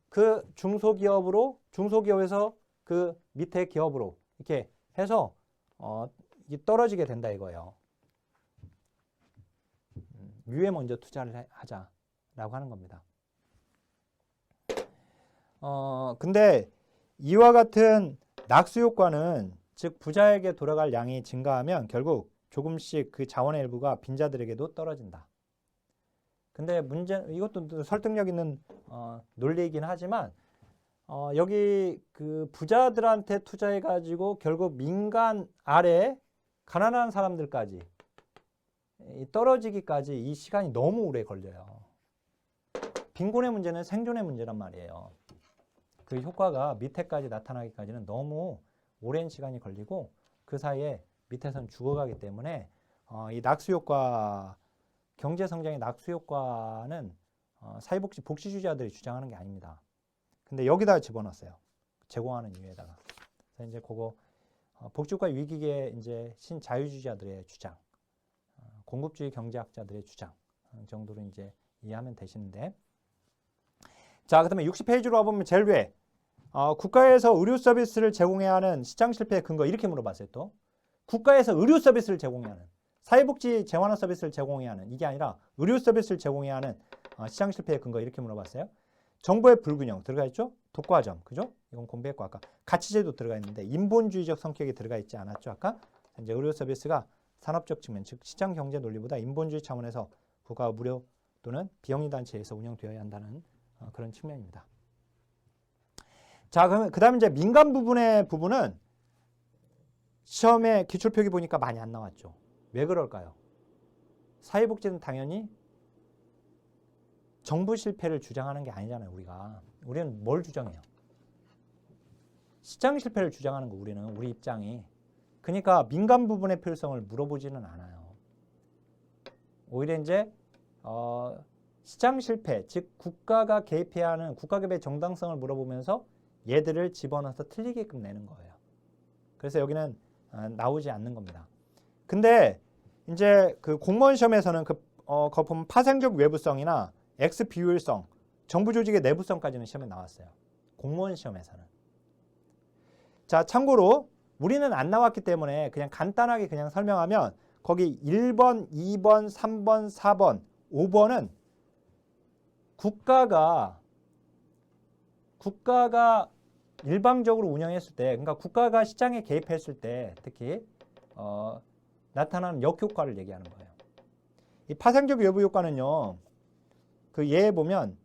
그 중소기업에서 그 밑에 기업으로 이렇게 해서 떨어지게 된다 이거예요. 위에 먼저 투자를 하자라고 하는 겁니다. 근데 이와 같은 낙수 효과는 즉 부자에게 돌아갈 양이 증가하면 결국 조금씩 그 자원의 일부가 빈자들에게도 떨어진다. 근데 이것도 설득력 있는 논리이긴 하지만 여기 그 부자들한테 투자해 가지고 결국 민간 아래 가난한 사람들까지 떨어지기까지 이 시간이 너무 오래 걸려요. 빈곤의 문제는 생존의 문제란 말이에요. 그 효과가 밑에까지 나타나기까지는 너무 오랜 시간이 걸리고 그 사이에 밑에서는 죽어가기 때문에 이 낙수효과, 경제성장의 낙수효과는 사회복지 복지주의자들이 주장하는 게 아닙니다. 근데 여기다 집어넣었어요. 제공하는 이유에다가. 그래서 이제 그거 복지국가 위기의 이제 신자유주의자들의 주장, 공급주의 경제학자들의 주장 정도로 이제 이해하면 되시는데, 자, 그다음에 60페이지로 와보면 제일 위에 국가에서 의료 서비스를 제공해야 하는 시장 실패의 근거 이렇게 물어봤어요. 또 국가에서 의료 서비스를 제공해야 하는, 사회복지 재활원 서비스를 제공해야 하는, 이게 아니라 의료 서비스를 제공해야 하는 시장 실패의 근거 이렇게 물어봤어요. 정보의 불균형 들어가 있죠? 독과점, 그죠? 이건 공부했고, 아까 가치제도 들어가 있는데 인본주의적 성격이 들어가 있지 않았죠? 아까 이제 의료 서비스가 산업적 측면, 즉 시장 경제 논리보다 인본주의 차원에서 국가가 무료 또는 비영리 단체에서 운영되어야 한다는 그런 측면입니다. 자, 그러면 그다음에 이제 민간 부분은 시험에 기출표기 보니까 많이 안 나왔죠. 왜 그럴까요? 사회복지는 당연히 정부 실패를 주장하는 게 아니잖아요. 우리는 뭘 주장해요? 시장 실패를 주장하는 거. 우리 입장이. 그러니까 민간 부분의 필요성을 물어보지는 않아요. 오히려 이제 시장 실패, 즉 국가가 개입해야 하는 국가 개입의 정당성을 물어보면서 얘들을 집어넣어서 틀리게끔 내는 거예요. 그래서 여기는 나오지 않는 겁니다. 근데 이제 그 공무원 시험에서는 그거 보면 파생적 외부성이나 X 비효율성, 정부 조직의 내부성까지는 시험에 나왔어요. 공무원 시험에서는. 자, 참고로 우리는 안 나왔기 때문에 그냥 간단하게 그냥 설명하면 거기 1번, 2번, 3번, 4번, 5번은 국가가 일방적으로 운영했을 때, 그러니까 국가가 시장에 개입했을 때 특히 나타나는 역효과를 얘기하는 거예요. 이 파생적 외부 효과는요, 그 예에 보면,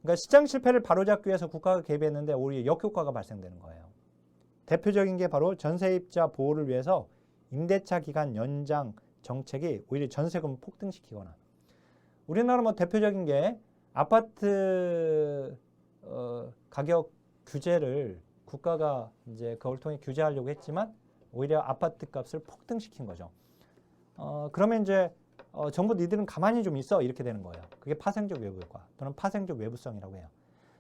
그러니까 시장 실패를 바로잡기 위해서 국가가 개입했는데 오히려 역효과가 발생되는 거예요. 대표적인 게 바로 전세입자 보호를 위해서 임대차 기간 연장 정책이 오히려 전세금을 폭등시키거나, 우리나라 뭐 대표적인 게 아파트 가격 규제를 국가가 이제 그걸 통해 규제하려고 했지만 오히려 아파트 값을 폭등시킨 거죠. 그러면 이제 정부 니들은 가만히 좀 있어 이렇게 되는 거예요. 그게 파생적 외부 효과 또는 파생적 외부성이라고 해요.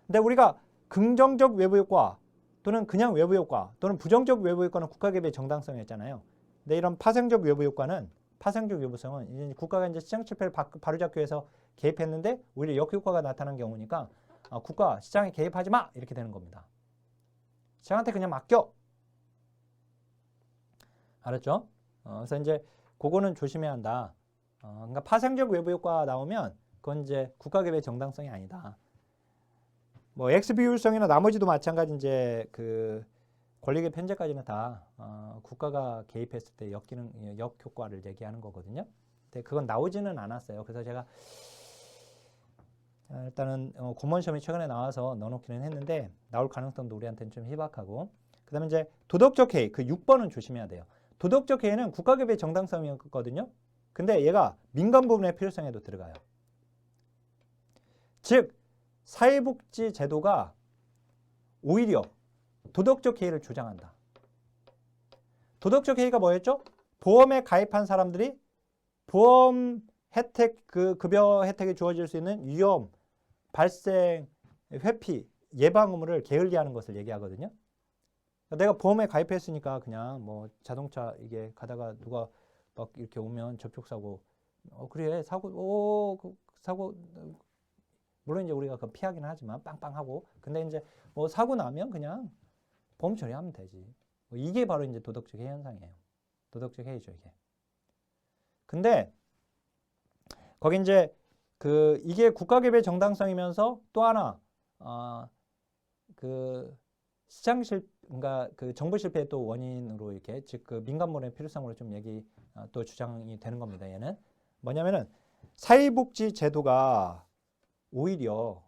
근데 우리가 긍정적 외부 효과 또는 그냥 외부 효과 또는 부정적 외부 효과는 국가 개입의 정당성이었잖아요. 근데 이런 파생적 외부 효과는, 파생적 외부성은 이제 국가가 이제 시장 실패를 바로잡기 위해서 개입했는데 오히려 역효과가 나타난 경우니까 국가 시장에 개입하지 마 이렇게 되는 겁니다. 시장한테 그냥 맡겨. 알았죠? 그래서 이제 그거는 조심해야 한다. 그러니까 파생적 외부 효과 나오면 그건 이제 국가 개입의 정당성이 아니다. 뭐 X 비율성이나 나머지도 마찬가지 이제 그 권력의 편제까지는 다 국가가 개입했을 때 역효과를 얘기하는 거거든요. 근데 그건 나오지는 않았어요. 그래서 제가 일단은 공무원 시험이 최근에 나와서 넣어놓기는 했는데 나올 가능성도 우리한테는 좀 희박하고, 그 다음에 이제 도덕적 해이, 그 6번은 조심해야 돼요. 도덕적 해이는 국가 개입의 정당성이었거든요. 근데 얘가 민간 부분의 필요성에도 들어가요. 즉 사회복지 제도가 오히려 도덕적 해이를 주장한다. 도덕적 해이가 뭐였죠? 보험에 가입한 사람들이 보험 혜택, 그 급여 혜택이 주어질 수 있는 위험, 발생, 회피, 예방 의무를 게을리 하는 것을 얘기하거든요. 내가 보험에 가입했으니까 그냥 뭐 자동차 이게 가다가 누가 막 이렇게 오면 접촉사고, 그래, 사고, 물론 이제 우리가 그 피하기는 하지만 빵빵하고, 근데 이제 뭐 사고 나면 그냥 보험 처리하면 되지. 이게 바로 이제 도덕적 해이 현상이에요. 도덕적 해이죠, 이게. 근데 거기 이제 이게 국가 개입의 정당성이면서 또 하나 그 시장 그러니까 그 정부 실패의 또 원인으로 이렇게, 즉 그 민간물의 필요성으로 좀 또 주장이 되는 겁니다. 얘는 뭐냐면은 사회복지 제도가 오히려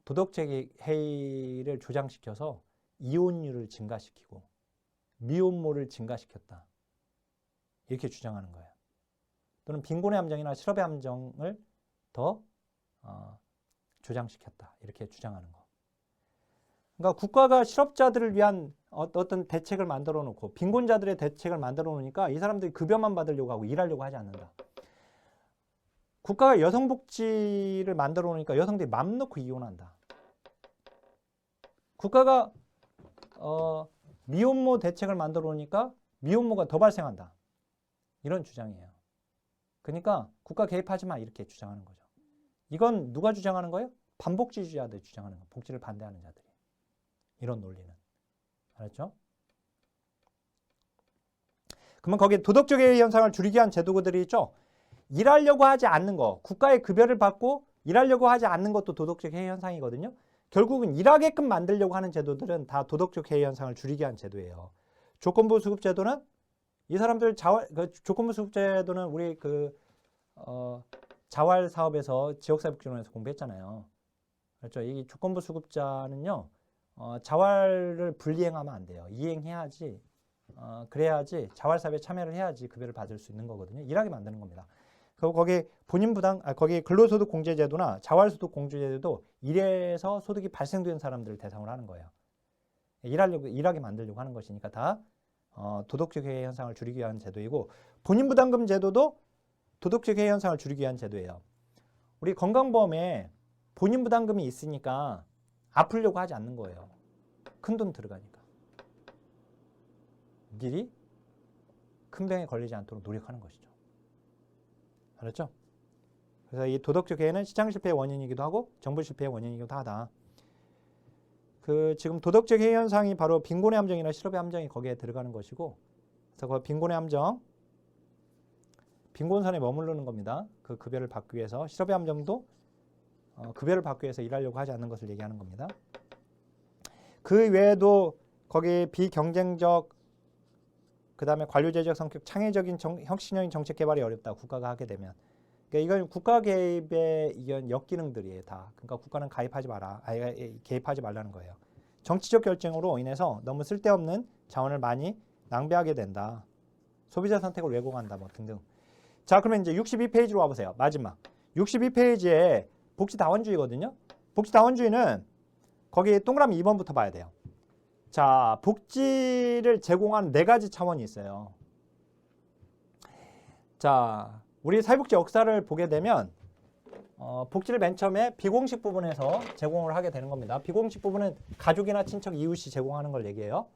도덕적 해이를 조장시켜서 이혼율을 증가시키고 미혼모를 증가시켰다. 이렇게 주장하는 거예요. 또는 빈곤의 함정이나 실업의 함정을 더 조장시켰다. 이렇게 주장하는 거. 그러니까 국가가 실업자들을 위한 어떤 대책을 만들어 놓고 빈곤자들의 대책을 만들어 놓으니까 이 사람들이 급여만 받으려고 하고 일하려고 하지 않는다. 국가가 여성복지를 만들어 놓으니까 여성들이 맘 놓고 이혼한다. 국가가 미혼모 대책을 만들어 놓으니까 미혼모가 더 발생한다. 이런 주장이에요. 그러니까 국가 개입하지 마 이렇게 주장하는 거죠. 이건 누가 주장하는 거예요? 반복지주의자들이 주장하는 거예요. 복지를 반대하는 자들이. 이런 논리는. 알았죠? 그러면 거기에 도덕적 해이 현상을 줄이기 위한 제도들이 있죠. 일하려고 하지 않는 거, 국가의 급여를 받고 일하려고 하지 않는 것도 도덕적 해이 현상이거든요. 결국은 일하게끔 만들려고 하는 제도들은 다 도덕적 해이 현상을 줄이기 위한 제도예요. 조건부 수급 제도는 이 사람들 조건부 수급 제도는 우리 자활 사업에서 지역사회복지론에서 공부했잖아요. 그렇죠? 이 조건부 수급자는요, 자활을 불이행하면 안 돼요. 이행해야지, 그래야지 자활 사업에 참여를 해야지 급여를 받을 수 있는 거거든요. 일하게 만드는 겁니다. 그리고 거기 거기 근로소득 공제제도나 자활소득 공제제도도 일해서 소득이 발생된 사람들을 대상으로 하는 거예요. 일하게 만들려고 하는 것이니까 다 도덕적 해이 현상을 줄이기 위한 제도이고, 본인부담금 제도도 도덕적 해이 현상을 줄이기 위한 제도예요. 우리 건강보험에 본인부담금이 있으니까 아프려고 하지 않는 거예요. 큰 돈 들어가니까. 미리 큰 병에 걸리지 않도록 노력하는 것이죠. 알았죠? 그래서 이 도덕적 해이는 시장 실패의 원인이기도 하고 정부 실패의 원인이기도 하다. 지금 도덕적 해이 현상이 바로 빈곤의 함정이나 실업의 함정이 거기에 들어가는 것이고, 그래서 그 빈곤의 함정, 빈곤선에 머무르는 겁니다. 그 급여를 받기 위해서. 실업의 함정도 급여를 받기 위해서 일하려고 하지 않는 것을 얘기하는 겁니다. 그 외에도 거기 비경쟁적, 그 다음에 관료제적 성격, 창의적인 혁신적인 정책 개발이 어렵다. 국가가 하게 되면. 그러니까 이건 국가 개입의 이건 역기능들이에요. 다. 그러니까 국가는 개입하지 말라는 거예요. 정치적 결정으로 인해서 너무 쓸데없는 자원을 많이 낭비하게 된다. 소비자 선택을 왜곡한다. 뭐 등등. 자, 그러면 이제 62페이지로 와보세요. 마지막. 62페이지에 복지다원주의거든요. 복지다원주의는 거기 동그라미 2번부터 봐야 돼요. 자, 복지를 제공하는 4가지 차원이 있어요. 자, 우리 사회복지 역사를 보게 되면 복지를 맨 처음에 비공식 부분에서 제공을 하게 되는 겁니다. 비공식 부분은 가족이나 친척, 이웃이 제공하는 걸 얘기해요.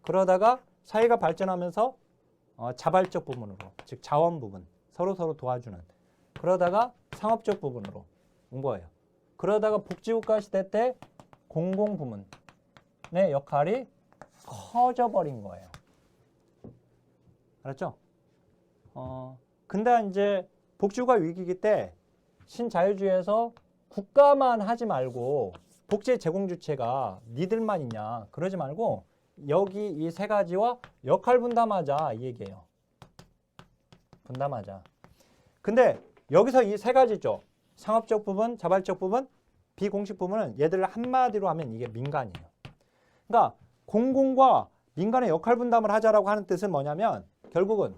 그러다가 사회가 발전하면서 자발적 부분으로, 즉 자원 부분, 서로 도와주는, 그러다가 상업적 부분으로 온 거예요. 그러다가 복지국가 시대 때 공공부문의 역할이 커져버린 거예요. 알았죠? 근데 이제 복지국가 위기기 때 신자유주의에서 국가만 하지 말고 복지 제공 주체가 니들만 있냐 그러지 말고 여기 이 3가지와 역할 분담하자 이 얘기예요. 분담하자. 근데 여기서 이 3가지죠. 상업적 부분, 자발적 부분, 비공식 부분은 얘들을 한마디로 하면 이게 민간이에요. 그러니까 공공과 민간의 역할 분담을 하자라고 하는 뜻은 뭐냐면 결국은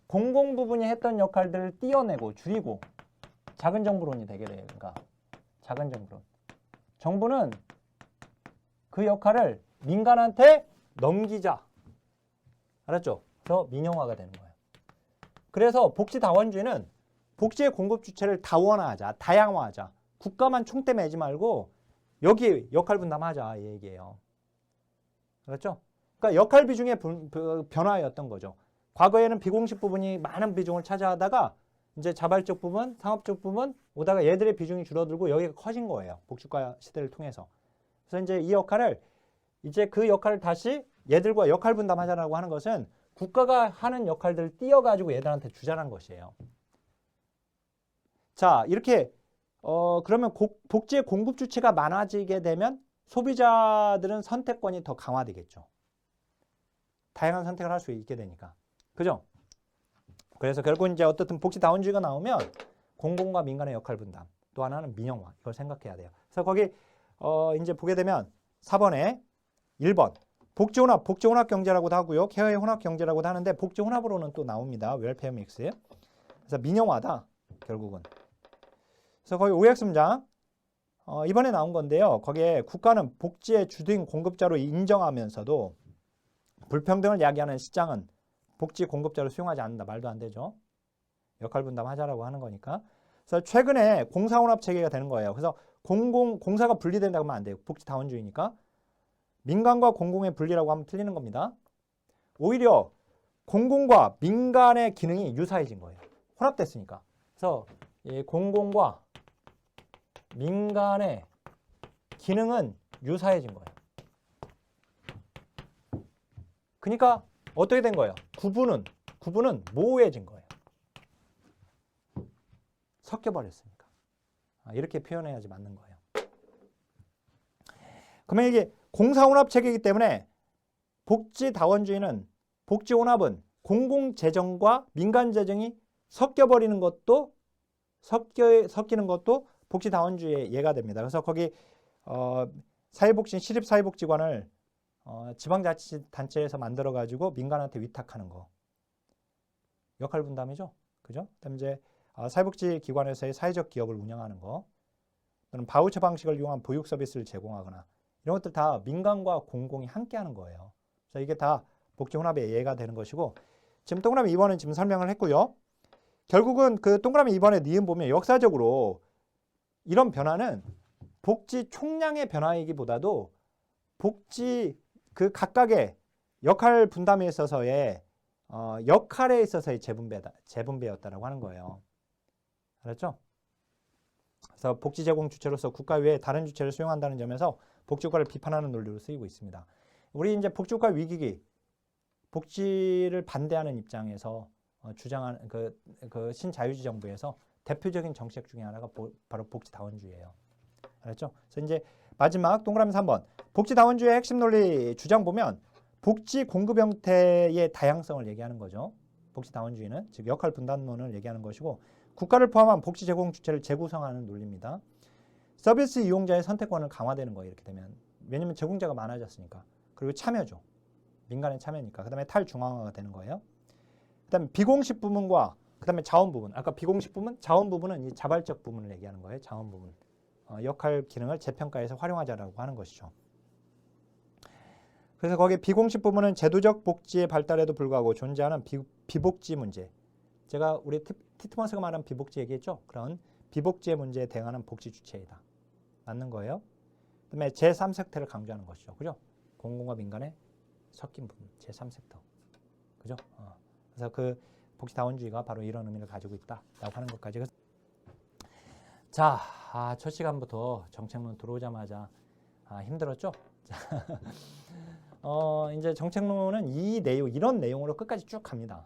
공공 부분이 했던 역할들을 띄어내고 줄이고 작은 정부론이 되게 돼요. 그러니까 작은 정부론. 정부는 그 역할을 민간한테 넘기자. 알았죠? 그래서 민영화가 되는 거예요. 그래서 복지다원주의는 복지의 공급 주체를 다원화하자, 다양화하자. 국가만 총대 매지 말고 여기 역할 분담하자 이 얘기예요. 그렇죠? 그러니까 역할 비중의 변화였던 거죠. 과거에는 비공식 부분이 많은 비중을 차지하다가 이제 자발적 부분, 상업적 부분 오다가 얘들의 비중이 줄어들고 여기가 커진 거예요. 복지국가 시대를 통해서. 그래서 이제 이 역할을 이제 그 역할을 다시 얘들과 역할 분담하자라고 하는 것은 국가가 하는 역할들을 띄어가지고 얘들한테 주자는 것이에요. 자, 이렇게 그러면 복지의 공급 주체가 많아지게 되면 소비자들은 선택권이 더 강화되겠죠. 다양한 선택을 할 수 있게 되니까. 그죠? 그래서 결국 이제 어떻든 복지다원주의가 나오면 공공과 민간의 역할 분담, 또 하나는 민영화, 이걸 생각해야 돼요. 그래서 거기 이제 보게 되면 4번에 1번 복지혼합, 복지혼합 경제라고도 하고요. 케어의 혼합 경제라고도 하는데 복지혼합으로는 또 나옵니다. 웰페어 믹스. 그래서 민영화다, 결국은. 그래서 거기 OX 문장 이번에 나온 건데요. 거기에 국가는 복지의 주된 공급자로 인정하면서도 불평등을 야기하는 시장은 복지 공급자로 수용하지 않는다. 말도 안 되죠. 역할 분담하자라고 하는 거니까. 그래서 최근에 공사혼합 체계가 되는 거예요. 그래서 공사가 분리된다고 하면 안 돼요. 복지 다원주의니까. 민간과 공공의 분리라고 하면 틀리는 겁니다. 오히려 공공과 민간의 기능이 유사해진 거예요. 혼합됐으니까. 그래서 이 공공과 민간의 기능은 유사해진 거예요. 그러니까 어떻게 된 거예요? 구분은 모호해진 거예요. 섞여버렸으니까. 이렇게 표현해야지 맞는 거예요. 그러면 이게 공사혼합체계이기 때문에 복지다원주의는 복지혼합은 공공재정과 민간재정이 섞이는 것도 복지다원주의의 예가 됩니다. 그래서 거기 사회복지 시립사회복지관을 지방자치단체에서 만들어가지고 민간한테 위탁하는 거. 역할 분담이죠. 그죠? 그다음에 이제 사회복지기관에서의 사회적 기업을 운영하는 거. 또는 바우처 방식을 이용한 보육 서비스를 제공하거나 이런 것들 다 민간과 공공이 함께 하는 거예요. 그래서 이게 다 복지혼합의 예가 되는 것이고 지금 동그라미 2번은 지금 설명을 했고요. 결국은 그 동그라미 2번의 니은 보면 역사적으로 이런 변화는 복지 총량의 변화이기보다도 복지 그 각각의 역할 분담에 있어서의 역할에 있어서의 재분배였다라고 하는 거예요. 알았죠? 그래서 복지 제공 주체로서 국가 외에 다른 주체를 수용한다는 점에서 복지국가를 비판하는 논리로 쓰이고 있습니다. 우리 이제 복지국가 위기기, 복지를 반대하는 입장에서 주장하는 그 신자유주의 정부에서 대표적인 정책 중에 하나가 바로 복지다원주의예요. 알았죠? 그래서 이제 마지막 동그라미 3번 복지다원주의의 핵심 논리 주장 보면 복지 공급 형태의 다양성을 얘기하는 거죠. 복지다원주의는 즉 역할 분담론을 얘기하는 것이고 국가를 포함한 복지 제공 주체를 재구성하는 논리입니다. 서비스 이용자의 선택권을 강화되는 거예요. 이렇게 되면. 왜냐하면 제공자가 많아졌으니까. 그리고 참여죠. 민간의 참여니까. 그 다음에 탈중앙화가 되는 거예요. 그 다음에 비공식 부문과 그 다음에 자원 부문. 아까 비공식 부문, 자원 부문은 이 자발적 부문을 얘기하는 거예요. 자원 부문. 역할 기능을 재평가해서 활용하자라고 하는 것이죠. 그래서 거기에 비공식 부문은 제도적 복지의 발달에도 불구하고 존재하는 비복지 문제. 제가 우리 티트먼스가 말한 비복지 얘기했죠. 그런 비복지의 문제에 대응하는 복지 주체이다. 맞는 거예요. 그다음에 제3섹터를 강조하는 것이죠. 그죠? 공공과 민간의 섞인 부분. 제3섹터. 그죠? 그래서 그 복지다원주의가 바로 이런 의미를 가지고 있다라고 하는 것까지. 자, 첫 시간부터 정책론 들어오자마자 힘들었죠? 이제 정책론은 이런 내용으로 끝까지 쭉 갑니다.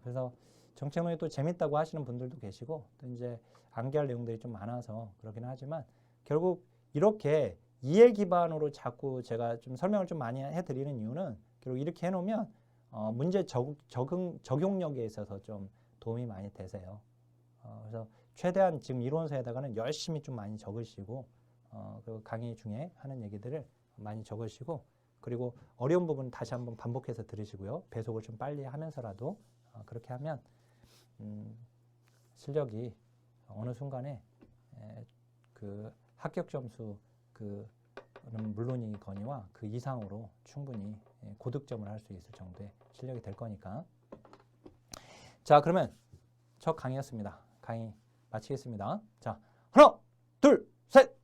그래서 정책론이 또 재밌다고 하시는 분들도 계시고 또 이제 암기할 내용들이 좀 많아서 그러긴 하지만 결국 이렇게 이해 기반으로 자꾸 제가 좀 설명을 좀 많이 해드리는 이유는 결국 이렇게 해놓으면 문제 적용력에 있어서 좀 도움이 많이 되세요. 그래서 최대한 지금 이론서에다가는 열심히 좀 많이 적으시고 그 강의 중에 하는 얘기들을 많이 적으시고 그리고 어려운 부분 다시 한번 반복해서 들으시고요. 배속을 좀 빨리 하면서라도 그렇게 하면 실력이 어느 순간에 그 합격 점수 그는 물론이거니와 그 이상으로 충분히 고득점을 할 수 있을 정도의 실력이 될 거니까. 자, 그러면 첫 강의였습니다. 강의 마치겠습니다. 자, 하나, 둘, 셋!